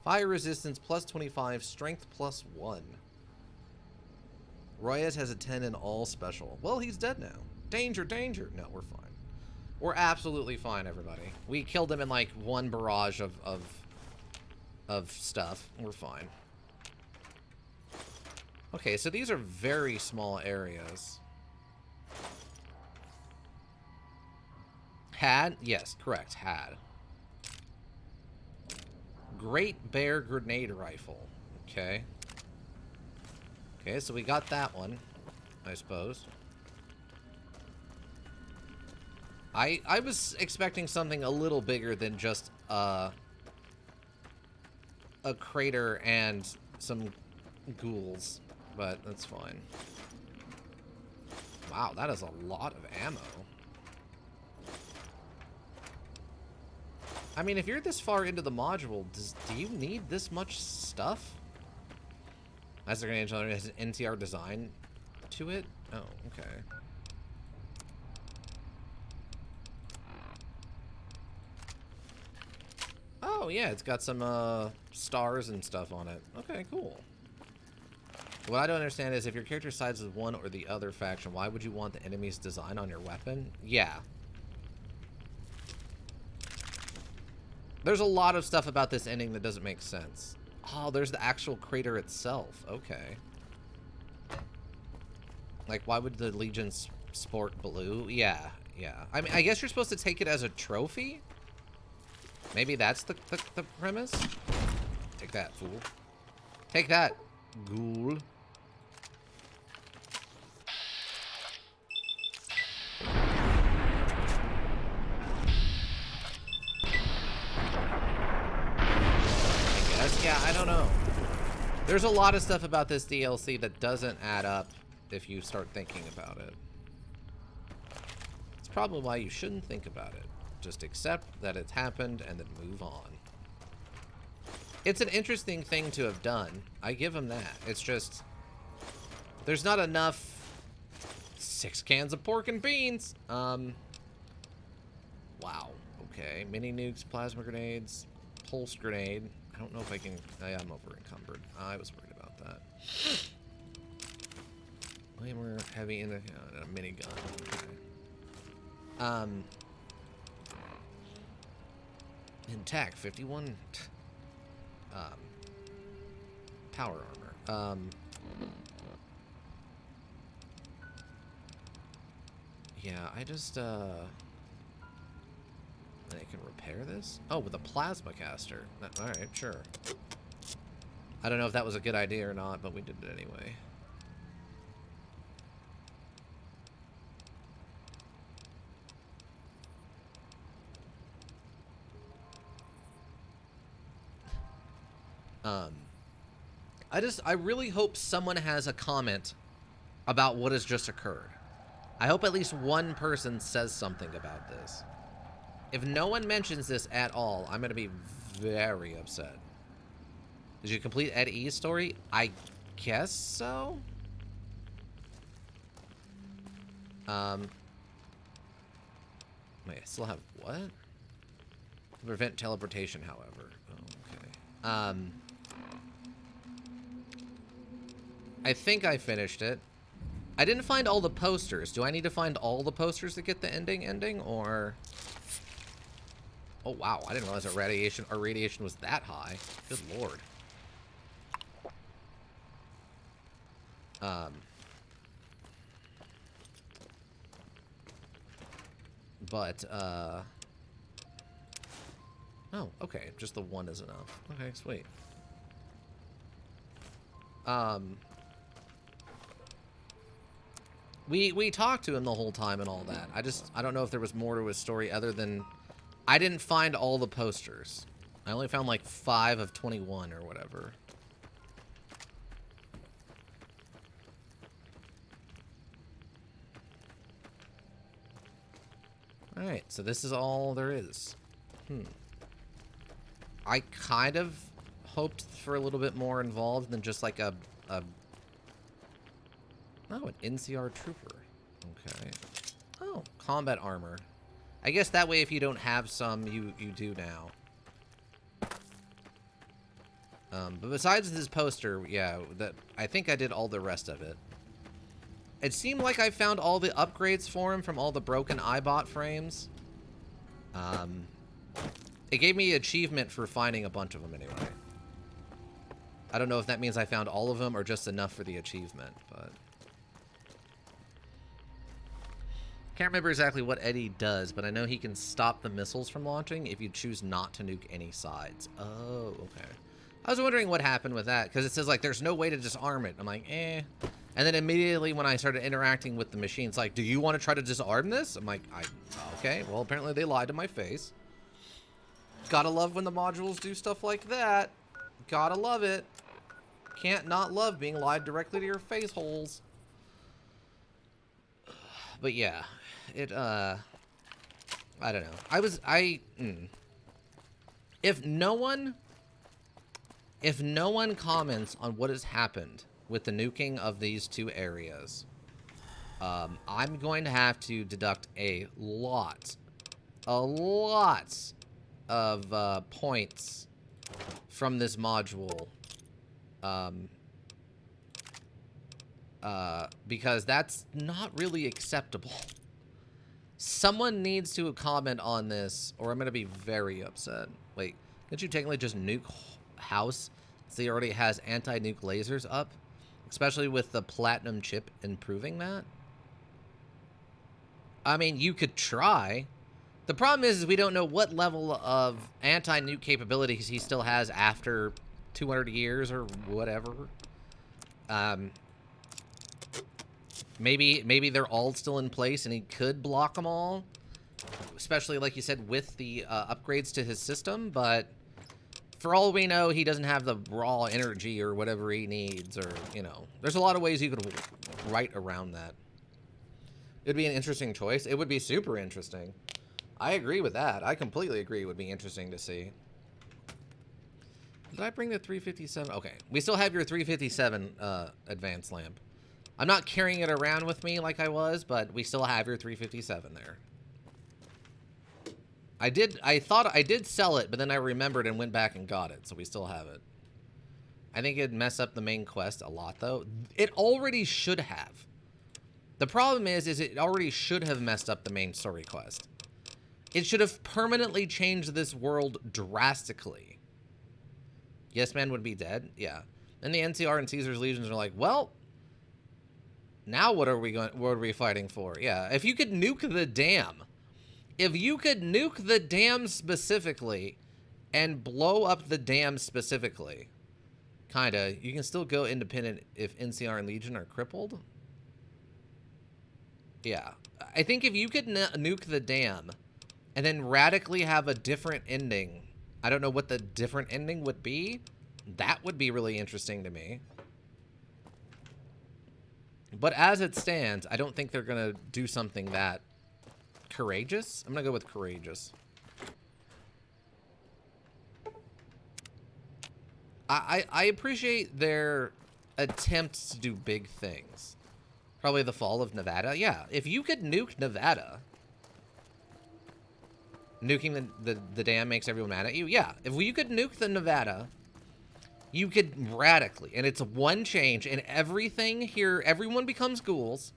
Speaker 1: Fire resistance +25. Strength +1. Royes has a 10 in all special. Well, he's dead now. Danger, danger. No, we're fine. We're absolutely fine, everybody. We killed him in like one barrage of stuff. We're fine. Okay, so these are very small areas. Had? Yes, correct. Had. Great Bear Grenade Rifle. Okay. Okay, so we got that one, I suppose. I was expecting something a little bigger than just a crater and some ghouls, but that's fine. Wow, that is a lot of ammo. I mean, if you're this far into the module, do you need this much stuff? As they're going to has an NTR design to it? Oh, okay. Oh, yeah, it's got some stars and stuff on it. Okay, cool. What I don't understand is if your character sides with one or the other faction, why would you want the enemy's design on your weapon? Yeah. There's a lot of stuff about this ending that doesn't make sense. Oh, there's the actual crater itself. Okay. Like, why would the Legion sport blue? Yeah, yeah. I mean, I guess you're supposed to take it as a trophy? Maybe that's the premise? Take that, fool. Take that, ghoul. Yeah, I don't know. There's a lot of stuff about this DLC that doesn't add up if you start thinking about it. It's probably why you shouldn't think about it. Just accept that it's happened and then move on. It's an interesting thing to have done. I give him that. It's just... there's not enough... 6 cans of pork and beans! Wow. Okay. Mini nukes, plasma grenades, pulse grenade. I don't know if I can... I'm over encumbered. I was worried about that. Flamer, heavy in a minigun. Okay. Intact, 51. Power armor. Yeah, I just I can repair this? Oh, with a plasma caster. Alright, sure. I don't know if that was a good idea or not, but we did it anyway. I really hope someone has a comment about what has just occurred. I hope at least one person says something about this. If no one mentions this at all, I'm going to be very upset. Did you complete Ed E's story? I guess so. Wait, I still have what? Prevent teleportation, however. Okay. I think I finished it. I didn't find all the posters. Do I need to find all the posters to get the ending, or... Oh, wow. I didn't realize that our radiation was that high. Good lord. Oh, okay. Just the one is enough. Okay, sweet. We talked to him the whole time and all that. I don't know if there was more to his story other than I didn't find all the posters. I only found like 5 of 21 or whatever. Alright, so this is all there is. I kind of hoped for a little bit more involved than just like oh, an NCR trooper. Okay. Oh, combat armor. I guess that way if you don't have some, you do now. But besides this poster, yeah, I think I did all the rest of it. It seemed like I found all the upgrades for him from all the broken iBot frames. It gave me achievement for finding a bunch of them anyway. I don't know if that means I found all of them or just enough for the achievement, but... Can't remember exactly what Eddie does, but I know he can stop the missiles from launching if you choose not to nuke any sides. Oh, okay. I was wondering what happened with that, because it says, like, there's no way to disarm it. I'm like, eh. And then immediately when I started interacting with the machine, it's like, do you want to try to disarm this? I'm like, okay, well, apparently they lied to my face. Gotta love when the modules do stuff like that. Gotta love it. Can't not love being lied directly to your face holes. But yeah, I don't know. If no one comments on what has happened with the nuking of these two areas, I'm going to have to deduct a lot of points from this module, because that's not really acceptable. Someone needs to comment on this, or I'm going to be very upset. Wait, can't you technically just nuke house since he already has anti-nuke lasers up? Especially with the platinum chip improving that? I mean, you could try. The problem is we don't know what level of anti-nuke capabilities he still has after 200 years or whatever. Maybe they're all still in place and he could block them all. Especially, like you said, with the upgrades to his system. But for all we know, he doesn't have the raw energy or whatever he needs. Or, you know, there's a lot of ways you could write around that. It'd be an interesting choice. It would be super interesting. I agree with that. I completely agree. It would be interesting to see. Did I bring the 357? Okay. We still have your 357 advanced lamp. I'm not carrying it around with me like I was, but we still have your 357 there. I thought I did sell it, but then I remembered and went back and got it, so we still have it. I think it'd mess up the main quest a lot, though. It already should have. The problem is it already should have messed up the main story quest. It should have permanently changed this world drastically. Yes Man would be dead? Yeah. And the NCR and Caesar's Legions are like, well, now what are we fighting for? Yeah, if you could nuke the dam. If you could nuke the dam specifically and blow up the dam specifically, kinda, you can still go independent if NCR and Legion are crippled. Yeah. I think if you could nuke the dam and then radically have a different ending, I don't know what the different ending would be, that would be really interesting to me. But as it stands, I don't think they're going to do something that courageous. I'm going to go with courageous. I appreciate their attempt to do big things. Probably the fall of Nevada. Yeah, if you could nuke Nevada, nuking the dam makes everyone mad at you. Yeah, if you could nuke the Nevada, you could radically, and it's one change, and everything here, everyone becomes ghouls,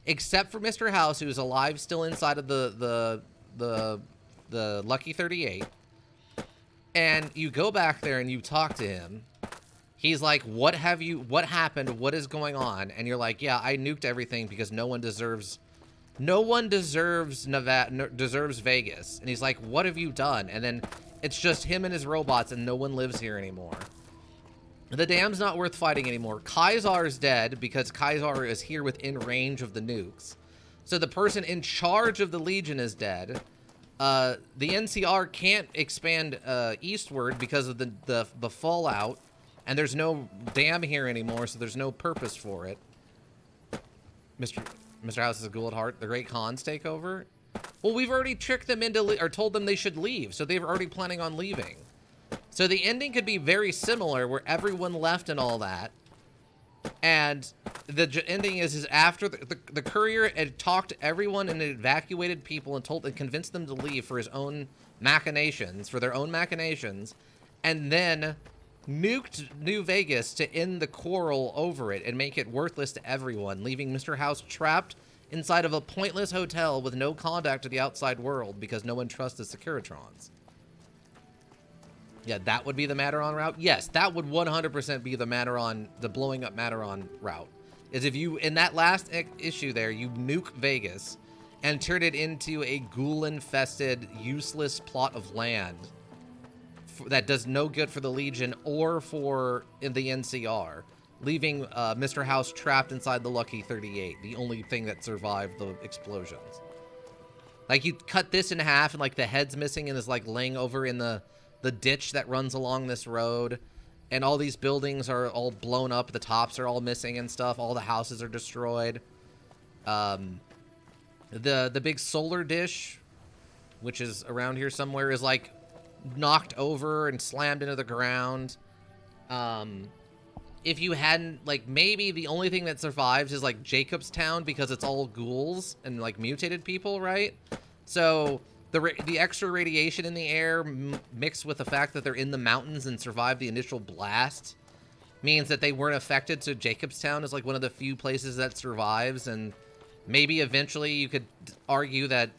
Speaker 1: except for Mr. House, who's alive still inside of the Lucky 38. And you go back there and you talk to him. He's like, what happened? What is going on? And you're like, yeah, I nuked everything because no one deserves Nevada, deserves Vegas. And he's like, what have you done? And then it's just him and his robots and no one lives here anymore. The dam's not worth fighting anymore. Kaisar's dead because Kaisar is here within range of the nukes. So the person in charge of the Legion is dead. The NCR can't expand eastward because of the fallout, and there's no dam here anymore, so there's no purpose for it. Mr. House is a ghoul at heart. The Great Khans take over. Well, we've already tricked them into or told them they should leave, so they're already planning on leaving. So the ending could be very similar, where everyone left and all that. And the ending is after the courier had talked to everyone and evacuated people and convinced them to leave for his own machinations, and then nuked New Vegas to end the quarrel over it and make it worthless to everyone, leaving Mr. House trapped inside of a pointless hotel with no contact to the outside world because no one trusts the Securitrons. Yeah, that would be the Matterhorn route. Yes, that would 100% be the blowing up Matterhorn route. Is if you, in that last issue there, you nuke Vegas and turn it into a ghoul-infested, useless plot of land that does no good for the Legion or for the NCR, leaving Mr. House trapped inside the Lucky 38, the only thing that survived the explosions. Like, you cut this in half and, like, the head's missing and is, like, laying over in the ditch that runs along this road, and all these buildings are all blown up, the tops are all missing and stuff, all the houses are destroyed. The big solar dish, which is around here somewhere, is like knocked over and slammed into the ground. If you hadn't, like, maybe the only thing that survives is like Jacobstown because it's all ghouls and like mutated people, right? So the extra radiation in the air mixed with the fact that they're in the mountains and survived the initial blast means that they weren't affected. So Jacobstown is like one of the few places that survives, and maybe eventually you could argue that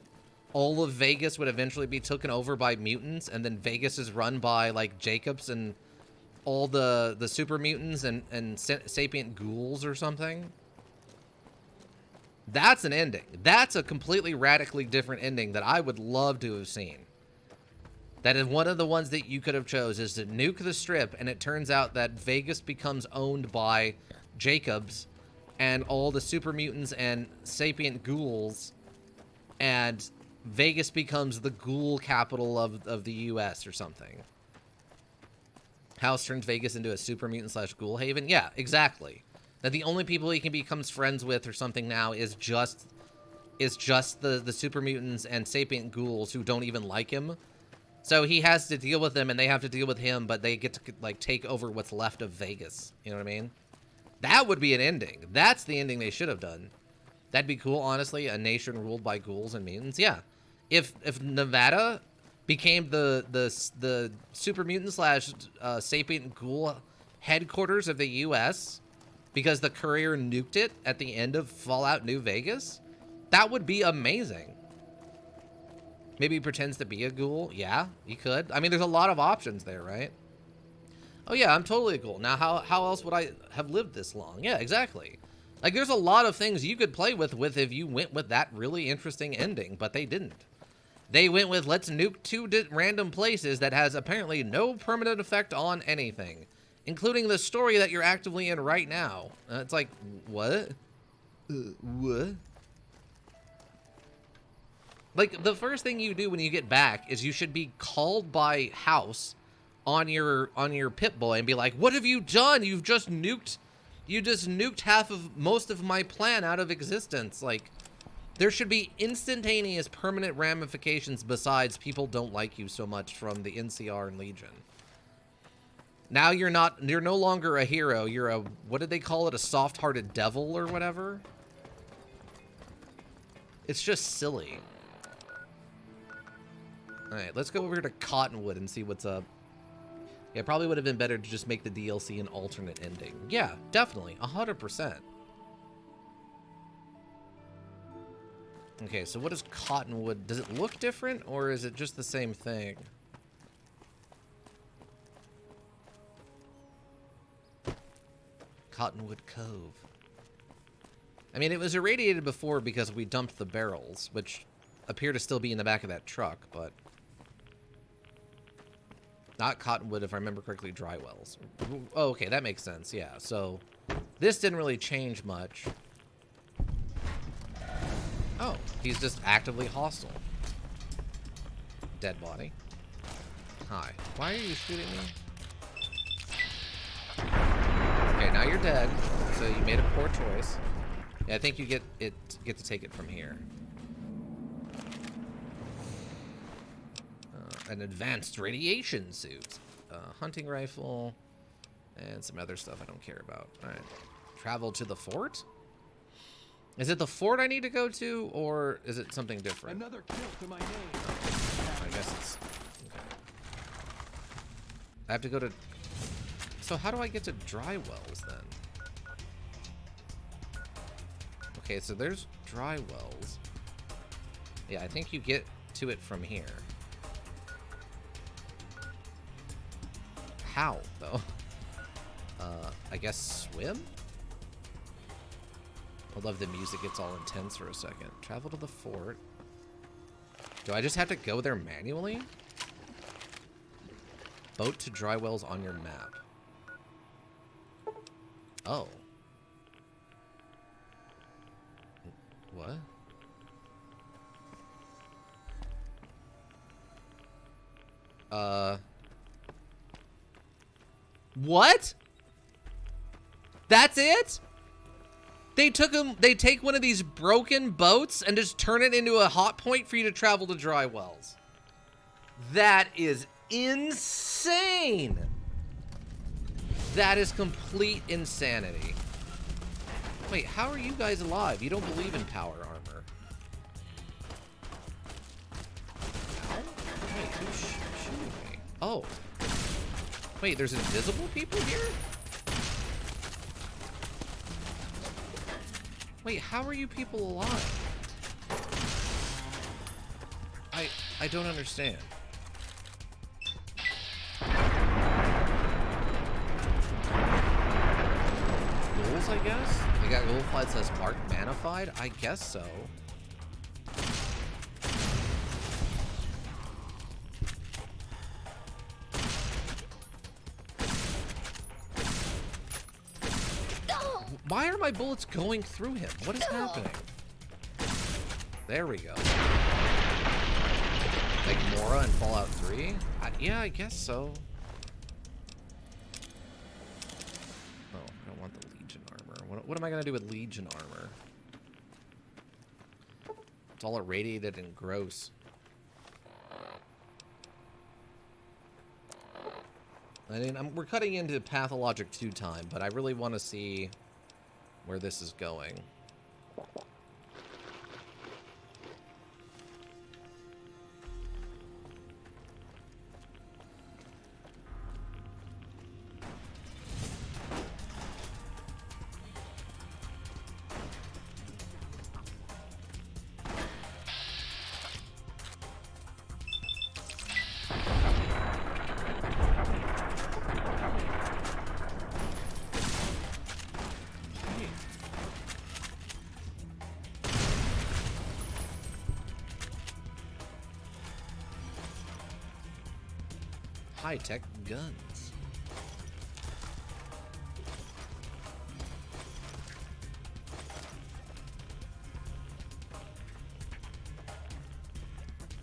Speaker 1: all of Vegas would eventually be taken over by mutants, and then Vegas is run by like Jacobs and all the super mutants and sapient ghouls or something. That's an ending. That's a completely radically different ending that I would love to have seen. That is one of the ones that you could have chose, is to nuke the strip, and it turns out that Vegas becomes owned by Jacobs and all the super mutants and sapient ghouls, and Vegas becomes the ghoul capital of the US or something. House turns Vegas into a super mutant / ghoul haven. Yeah, exactly. That the only people he becomes friends with or something now is just the super mutants and sapient ghouls who don't even like him. So he has to deal with them and they have to deal with him, but they get to like take over what's left of Vegas. You know what I mean? That would be an ending. That's the ending they should have done. That'd be cool, honestly. A nation ruled by ghouls and mutants. Yeah. If Nevada became the super mutant / sapient ghoul headquarters of the US because the courier nuked it at the end of Fallout New Vegas, that would be amazing. Maybe he pretends to be a ghoul. Yeah, he could. I mean, there's a lot of options there, right? Oh yeah, I'm totally a ghoul. Now, how else would I have lived this long? Yeah, exactly. Like, there's a lot of things you could play with if you went with that really interesting ending, but they didn't. They went with, let's nuke 2 random places that has apparently no permanent effect on anything, including the story that you're actively in right now. It's like, what? What? Like, the first thing you do when you get back is you should be called by House on your Pip-Boy and be like, what have you done? You just nuked most of my plan out of existence. Like, there should be instantaneous permanent ramifications besides people don't like you so much from the NCR and Legion. Now you're no longer a hero. You're a, what did they call it? A soft-hearted devil or whatever? It's just silly. Alright, let's go over to Cottonwood and see what's up. Yeah, it probably would have been better to just make the DLC an alternate ending. Yeah, definitely. 100%. Okay, so what is Cottonwood? Does it look different, or is it just the same thing? Cottonwood Cove. I mean, it was irradiated before because we dumped the barrels, which appear to still be in the back of that truck, but... Not Cottonwood, if I remember correctly, dry wells. Oh, okay, that makes sense, yeah. So, this didn't really change much. Oh, he's just actively hostile. Dead body. Hi. Why are you shooting me? Okay, now you're dead, so you made a poor choice. Yeah, I think you get to take it from here. An advanced radiation suit, hunting rifle, and some other stuff I don't care about. All right, travel to the fort. Is it the fort I need to go to, or is it something different?
Speaker 8: Another kill to my name.
Speaker 1: I guess it's... Okay. I have to go to... So how do I get to dry wells, then? Okay, so there's dry wells. Yeah, I think you get to it from here. How, though? I guess swim? I love the music gets all intense for a second. Travel to the fort. Do I just have to go there manually? Boat to dry wells on your map. Oh. What? What? That's it? They take one of these broken boats and just turn it into a hot point for you to travel to dry wells. That is insane. That is complete insanity. Wait, how are you guys alive? You don't believe in power armor. Ow? Wait, who's shooting me? Oh. Wait, there's invisible people here? Wait, how are you people alive? I don't understand. Ghouls, I guess? They got ghoul flight says Mark Manified? I guess so. Why are my bullets going through him? What is happening? There we go. Like Mora in Fallout 3? Yeah, I guess so. Oh, I don't want the Legion armor. What am I going to do with Legion armor? It's all irradiated and gross. I mean, we're cutting into Pathologic 2 time, but I really want to see where this is going. High-tech guns.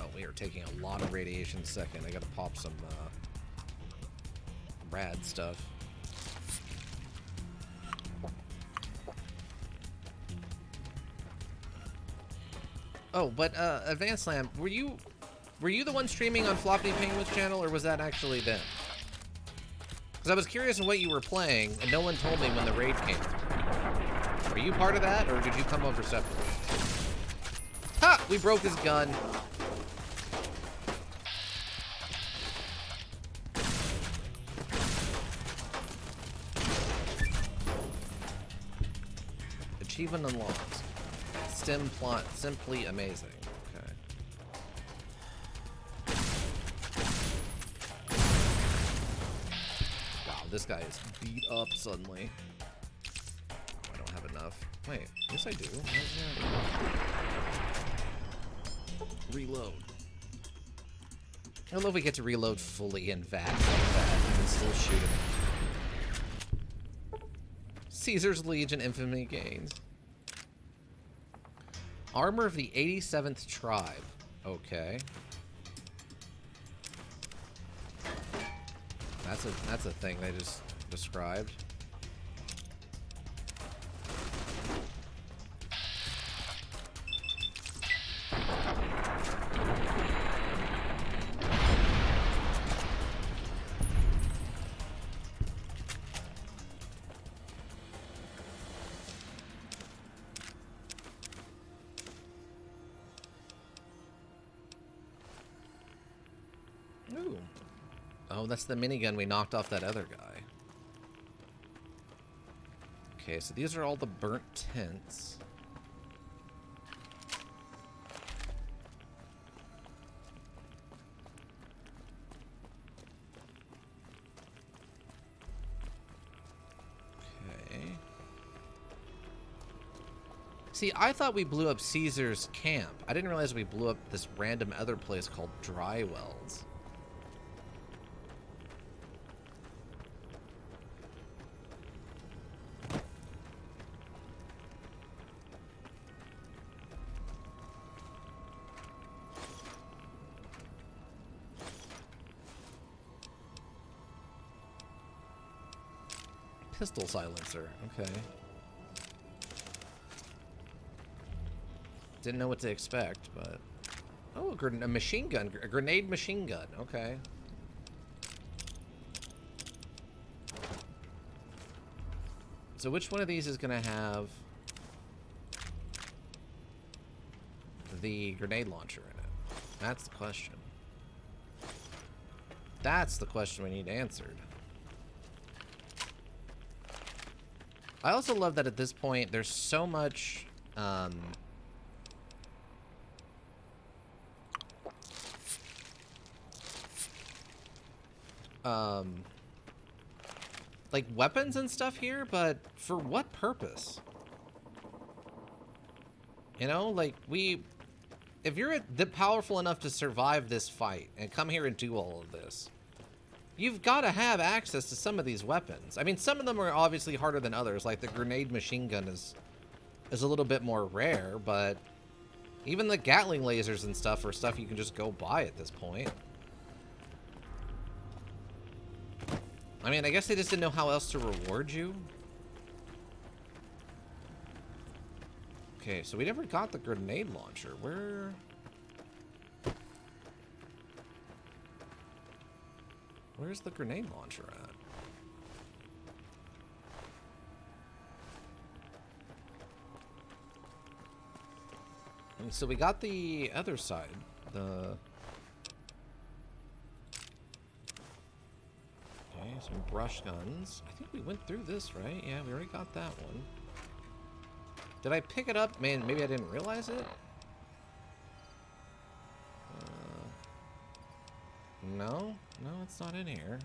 Speaker 1: Oh, we are taking a lot of radiation a second. I gotta pop some rad stuff. Oh, but Advanced Slam, were you the one streaming on Floppy Penguin's channel, or was that actually them? Because I was curious on what you were playing, and no one told me when the raid came. Are you part of that, or did you come over separately? Ha! We broke his gun. Achievement unlocked. Stem plot simply amazing. Okay. Wow, this guy is beat up suddenly. Oh, I don't have enough. Wait, yes I do. Reload. I don't know if we get to reload fully in Vagas like that. You can still shoot him. Caesar's Legion infamy gains. Armor of the 87th tribe. Okay. That's a thing they just described. Ooh. Oh, that's the minigun we knocked off that other guy. Okay, so these are all the burnt tents. Okay. See, I thought we blew up Caesar's camp. I didn't realize we blew up this random other place called Dry Wells. Pistol silencer, okay. Didn't know what to expect, but... Oh, a machine gun. A grenade machine gun, okay. So which one of these is going to have the grenade launcher in it? That's the question. That's the question we need answered. I also love that at this point, there's so much, like weapons and stuff here, but for what purpose? You know, like if you're powerful enough to survive this fight and come here and do all of this, you've got to have access to some of these weapons. I mean, some of them are obviously harder than others, like the grenade machine gun is a little bit more rare, but even the Gatling lasers and stuff are stuff you can just go buy at this point. I mean, I guess they just didn't know how else to reward you. Okay, so we never got the grenade launcher. Where's the grenade launcher at? And so we got the other side. Okay, some brush guns. I think we went through this, right? Yeah, we already got that one. Did I pick it up? Man, maybe I didn't realize it. No, it's not in here.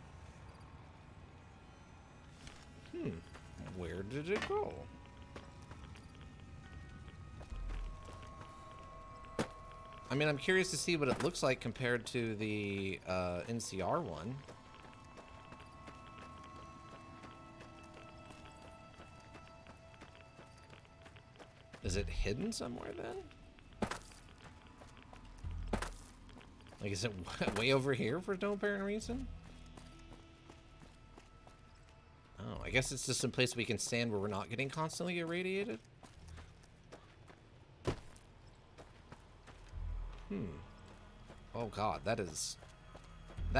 Speaker 1: Where did it go? I mean, I'm curious to see what it looks like compared to the NCR one. Is it hidden somewhere then? Like, is it way over here for no apparent reason? Oh, I guess it's just some place we can stand where we're not getting constantly irradiated? Oh god, that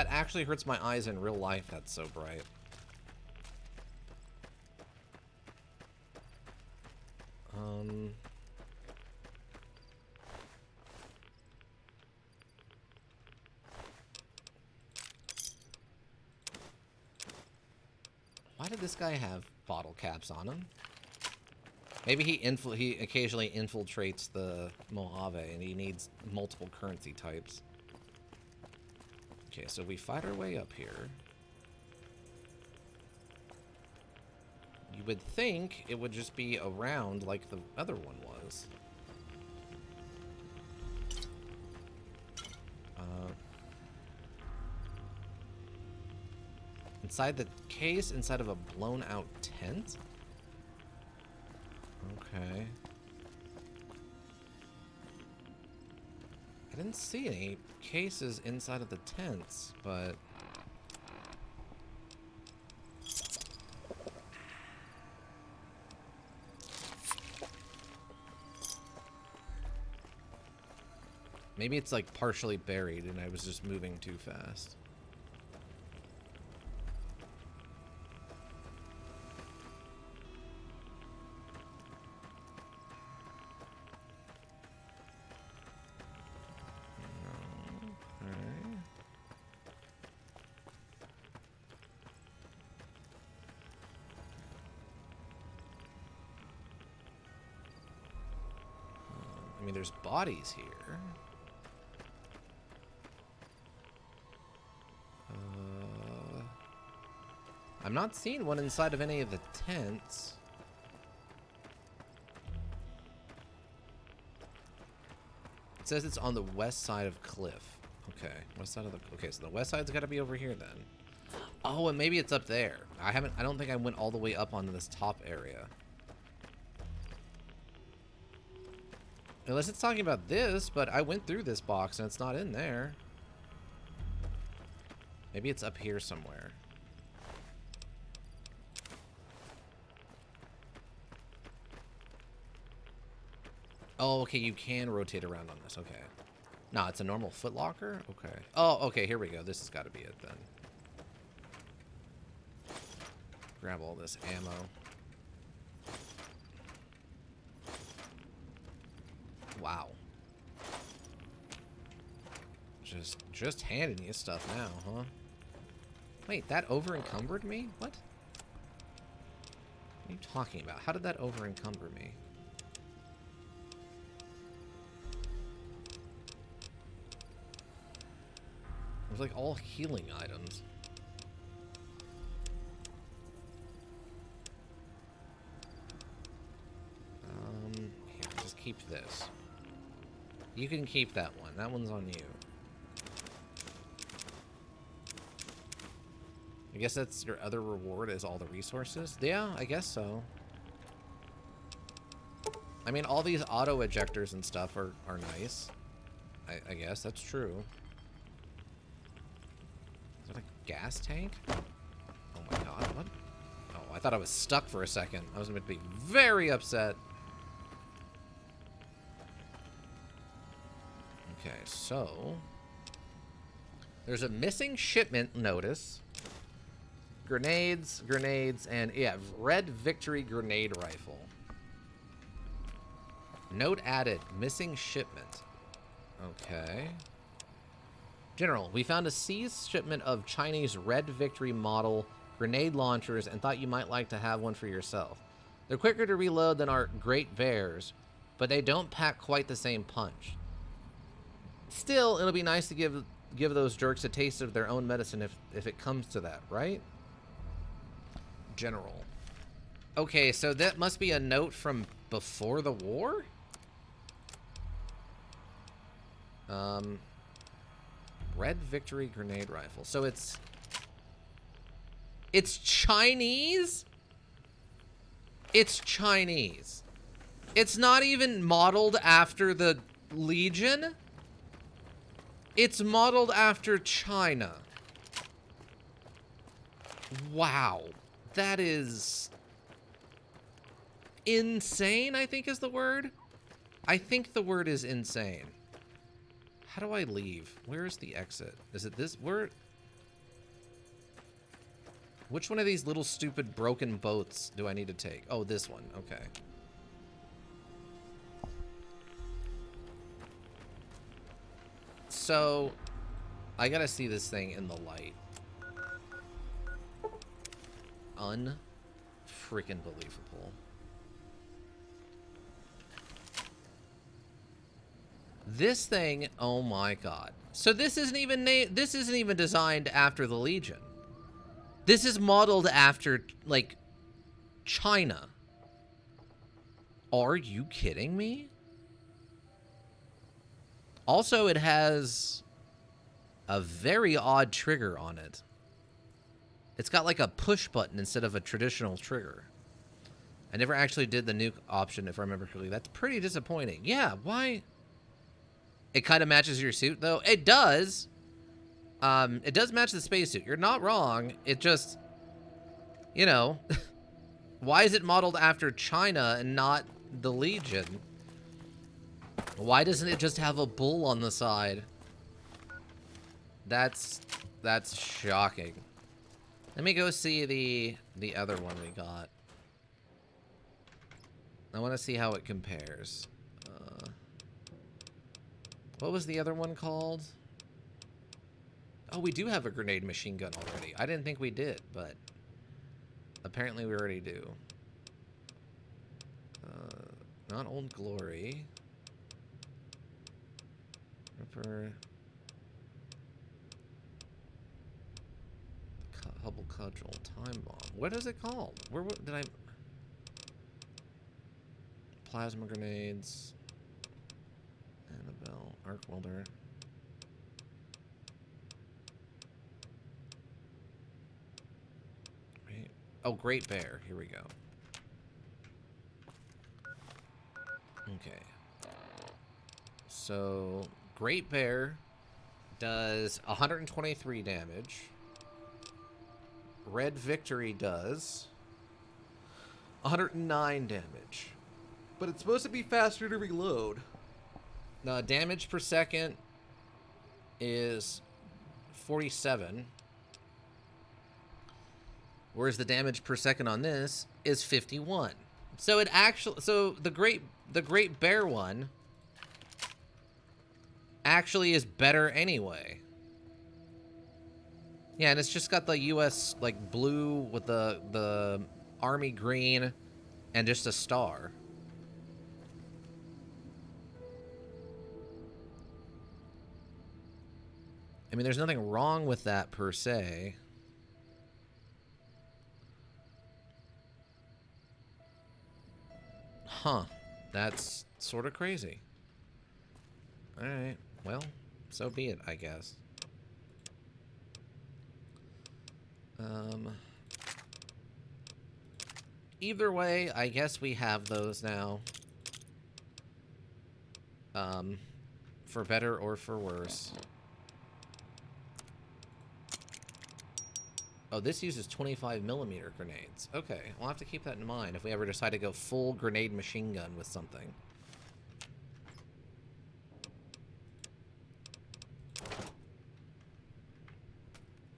Speaker 1: actually hurts my eyes in real life, that's so bright. did this guy have bottle caps on him? Maybe he occasionally infiltrates the Mojave and he needs multiple currency types. Okay, so we fight our way up here. You would think it would just be around like the other one was. Inside the case, inside of a blown out tent? Okay. I didn't see any cases inside of the tents, but... maybe it's like partially buried and I was just moving too fast. I mean, there's bodies here. I'm not seeing one inside of any of the tents. It says it's on the west side of cliff. Okay, west side of the... okay, so the west side's got to be over here then. Oh, and maybe it's up there. I don't think I went all the way up onto this top area. Unless it's talking about this, but I went through this box and it's not in there. Maybe it's up here somewhere. Oh, okay, you can rotate around on this. Okay. No, it's a normal footlocker? Okay. Oh, okay, here we go. This has got to be it then. Grab all this ammo. Wow. Just handing you stuff now, huh? Wait, that over-encumbered me? What? What are you talking about? How did that over-encumber me? It was like all healing items. Here, just keep this. You can keep that one. That one's on you. I guess that's your other reward is all the resources? Yeah, I guess so. I mean, all these auto ejectors and stuff are nice. I guess that's true. Is that a gas tank? Oh my god, what? Oh, I thought I was stuck for a second. I was going to be very upset. Okay, so... there's a missing shipment notice. Grenades, and yeah, red victory grenade rifle. Note added, missing shipment. Okay. General, we found a seized shipment of Chinese red victory model grenade launchers and thought you might like to have one for yourself. They're quicker to reload than our Great Bears, but they don't pack quite the same punch. Still, it'll be nice to give those jerks a taste of their own medicine if it comes to that, right? General. Okay, so that must be a note from before the war? Red victory grenade rifle. So it's Chinese? It's Chinese. It's not even modeled after the Legion. It's modeled after China. Wow. That is insane, I think is the word. I think the word is insane. How do I leave? Where is the exit? Is it this? Which one of these little stupid broken boats do I need to take? Oh, this one. Okay. So, I gotta see this thing in the light. freaking believable. This thing, oh my god. So this isn't even designed after the Legion. This is modeled after, like, China. Are you kidding me? Also, it has a very odd trigger on it. It's got like a push button instead of a traditional trigger. I never actually did the nuke option, if I remember correctly. That's pretty disappointing. Yeah, why? It kind of matches your suit, though. It does. It does match the spacesuit. You're not wrong. It just, you know, why is it modeled after China and not the Legion? Why doesn't it just have a bull on the side? That's shocking. Let me go see the other one we got. I want to see how it compares. What was the other one called? Oh, we do have a grenade machine gun already. I didn't think we did, but apparently we already do. Not Old Glory. Ripper. Hubble Cudgel. Time Bomb. What is it called? Where did I... Plasma grenades. Annabelle. Arc welder. Great. Oh, Great Bear. Here we go. Okay. So, Great Bear does 123 damage. Red Victory does 109 damage. But it's supposed to be faster to reload. Now, damage per second is 47. Whereas the damage per second on this is 51. So it actually, so the Great Bear one actually is better anyway. Yeah, and it's just got the US like blue with the army green and just a star. I mean, there's nothing wrong with that per se. Huh. That's sort of crazy. Alright. Well, so be it, I guess. Either way, I guess we have those now. For better or for worse. Oh, this uses 25mm grenades. Okay, we'll have to keep that in mind if we ever decide to go full grenade machine gun with something.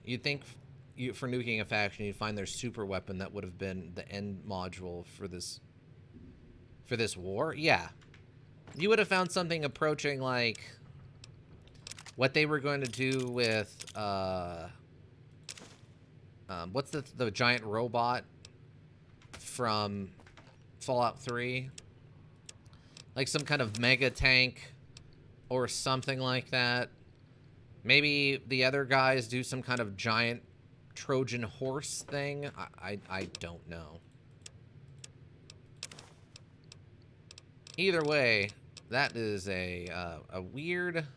Speaker 1: You'd think for nuking a faction, you'd find their super weapon that would have been the end module for this war. Yeah. You would have found something approaching like what they were going to do with what's the giant robot from Fallout 3? Like some kind of mega tank or something like that. Maybe the other guys do some kind of giant Trojan horse thing. I don't know. Either way, that is a weird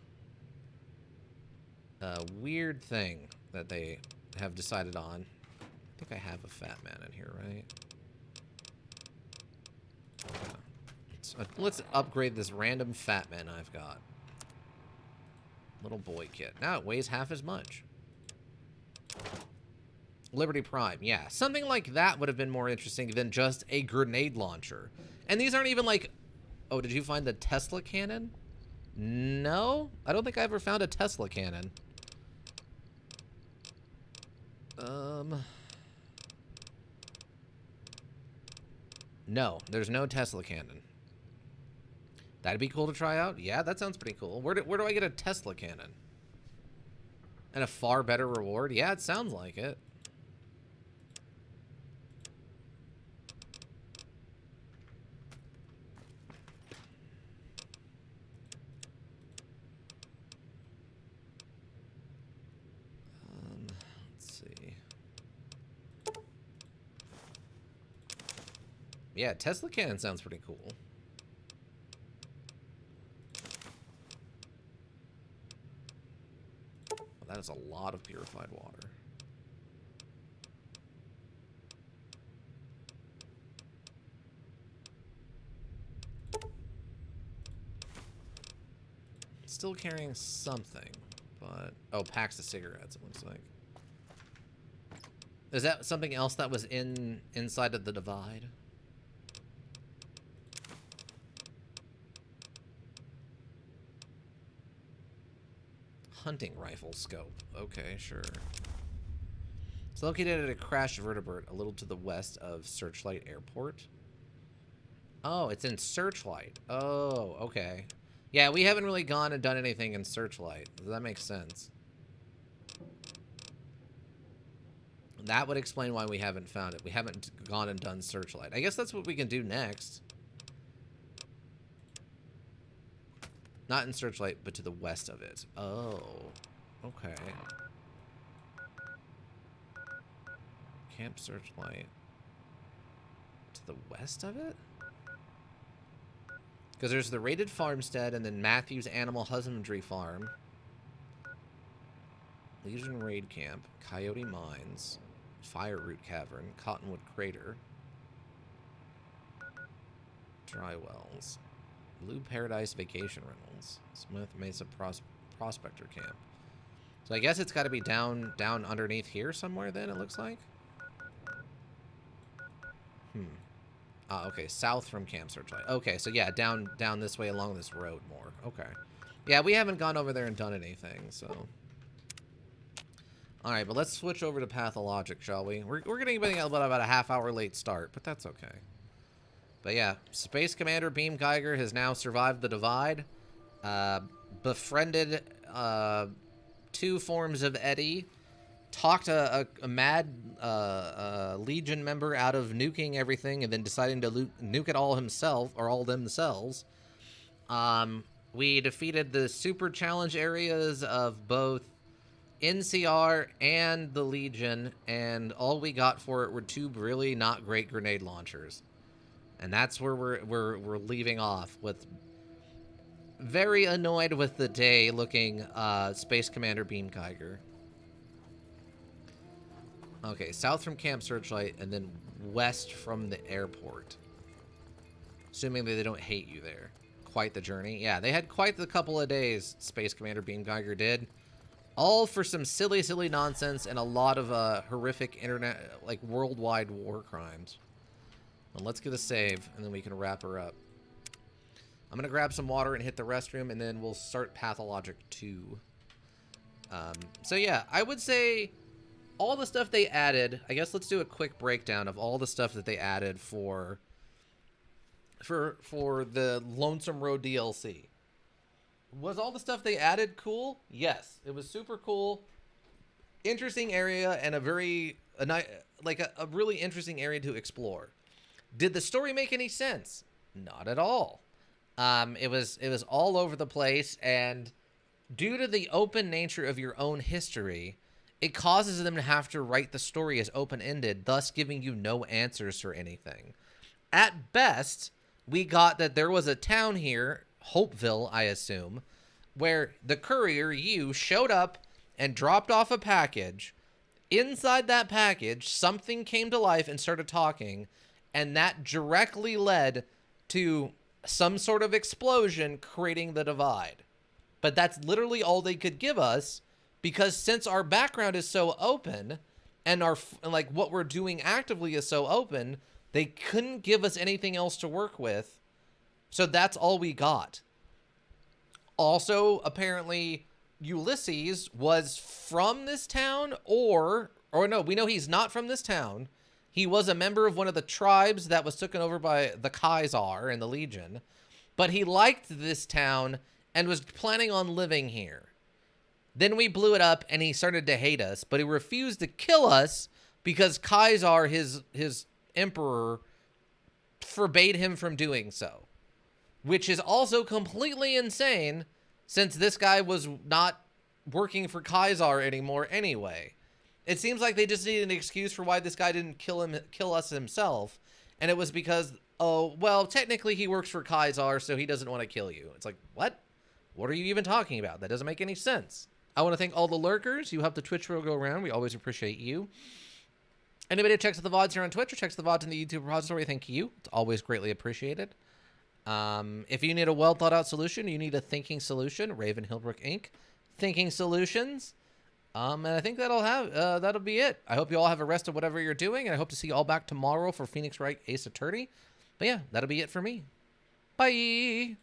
Speaker 1: thing that they have decided on. I think I have a fat man in here, right? Yeah. Let's upgrade this random fat man I've got. Little boy kit. Now it weighs half as much. Liberty Prime. Yeah, something like that would have been more interesting than just a grenade launcher. And these aren't even like... Oh, did you find the Tesla cannon? No? I don't think I ever found a Tesla cannon. No, there's no Tesla cannon. That'd be cool to try out. Yeah, that sounds pretty cool. Where do I get a Tesla cannon? And a far better reward? Yeah, it sounds like it. Yeah, Tesla cannon sounds pretty cool. Well, that is a lot of purified water. Still carrying something, but... Oh, packs of cigarettes, it looks like. Is that something else that was inside of the divide? Hunting rifle scope. Okay, sure. It's located at a crashed vertebrate a little to the west of Searchlight Airport. Oh, it's in Searchlight. Oh, okay. Yeah, we haven't really gone and done anything in Searchlight. That makes sense. That would explain why we haven't found it. We haven't gone and done Searchlight. I guess that's what we can do next. Not in Searchlight, but to the west of it. Oh, okay. Camp Searchlight. To the west of it? Because there's the raided farmstead and then Matthew's Animal Husbandry Farm. Legion Raid Camp. Coyote Mines. Fire Root Cavern. Cottonwood Crater. Dry Wells. Blue Paradise Vacation Rentals. Smith Mesa Prospector Camp. So I guess it's got to be down underneath here somewhere then, it looks like. Okay, south from Camp Searchlight. Okay, so yeah, down this way along this road more. Okay. Yeah, we haven't gone over there and done anything, so... Alright, but let's switch over to Pathologic, shall we? We're getting about a half-hour late start, but that's okay. But yeah, Space Commander Beam Geiger has now survived the divide. Befriended 2 forms of Eddie. Talked a mad Legion member out of nuking everything and then deciding to nuke it all himself, or all themselves. We defeated the super challenge areas of both NCR and the Legion, and all we got for it were 2 really not great grenade launchers. And that's where we're leaving off, with very annoyed with the day looking Space Commander Beam Geiger. Okay, south from Camp Searchlight and then west from the airport. Assuming that they don't hate you there. Quite the journey. Yeah, they had quite the couple of days, Space Commander Beam Geiger did. All for some silly, silly nonsense and a lot of horrific internet, like worldwide war crimes. Well, let's get a save and then we can wrap her up. I'm going to grab some water and hit the restroom and then we'll start Pathologic 2. So yeah, I would say... all the stuff they added, I guess let's do a quick breakdown of all the stuff that they added for the Lonesome Road DLC. Was all the stuff they added cool? Yes. It was super cool. Interesting area and a really interesting area to explore. Did the story make any sense? Not at all. It was all over the place, and due to the open nature of your own history, it causes them to have to write the story as open-ended, thus giving you no answers for anything. At best, we got that there was a town here, Hopeville, I assume, where the courier, you, showed up and dropped off a package. Inside that package, something came to life and started talking, and that directly led to some sort of explosion creating the divide. But that's literally all they could give us, because since our background is so open and what we're doing actively is so open, they couldn't give us anything else to work with. So that's all we got. Also, apparently, Ulysses was from this town, or no, we know he's not from this town. He was a member of one of the tribes that was taken over by the Kaiser and the Legion, but he liked this town and was planning on living here. Then we blew it up and he started to hate us, but he refused to kill us because Kaiser, his emperor, forbade him from doing so. Which is also completely insane, since this guy was not working for Kaiser anymore anyway. It seems like they just needed an excuse for why this guy didn't kill us himself, and it was because oh, well, technically he works for Kaisar, so he doesn't want to kill you. It's like, what? What are you even talking about? That doesn't make any sense. I want to thank all the lurkers. You help the Twitch world go around. We always appreciate you. Anybody who checks the VODs here on Twitch or checks the VODs in the YouTube repository, thank you. It's always greatly appreciated. If you need a well-thought-out solution, you need a thinking solution, Raven Hillbrook Inc. Thinking Solutions. And I think that'll be it. I hope you all have a rest of whatever you're doing, and I hope to see you all back tomorrow for Phoenix Wright Ace Attorney. But yeah, that'll be it for me. Bye!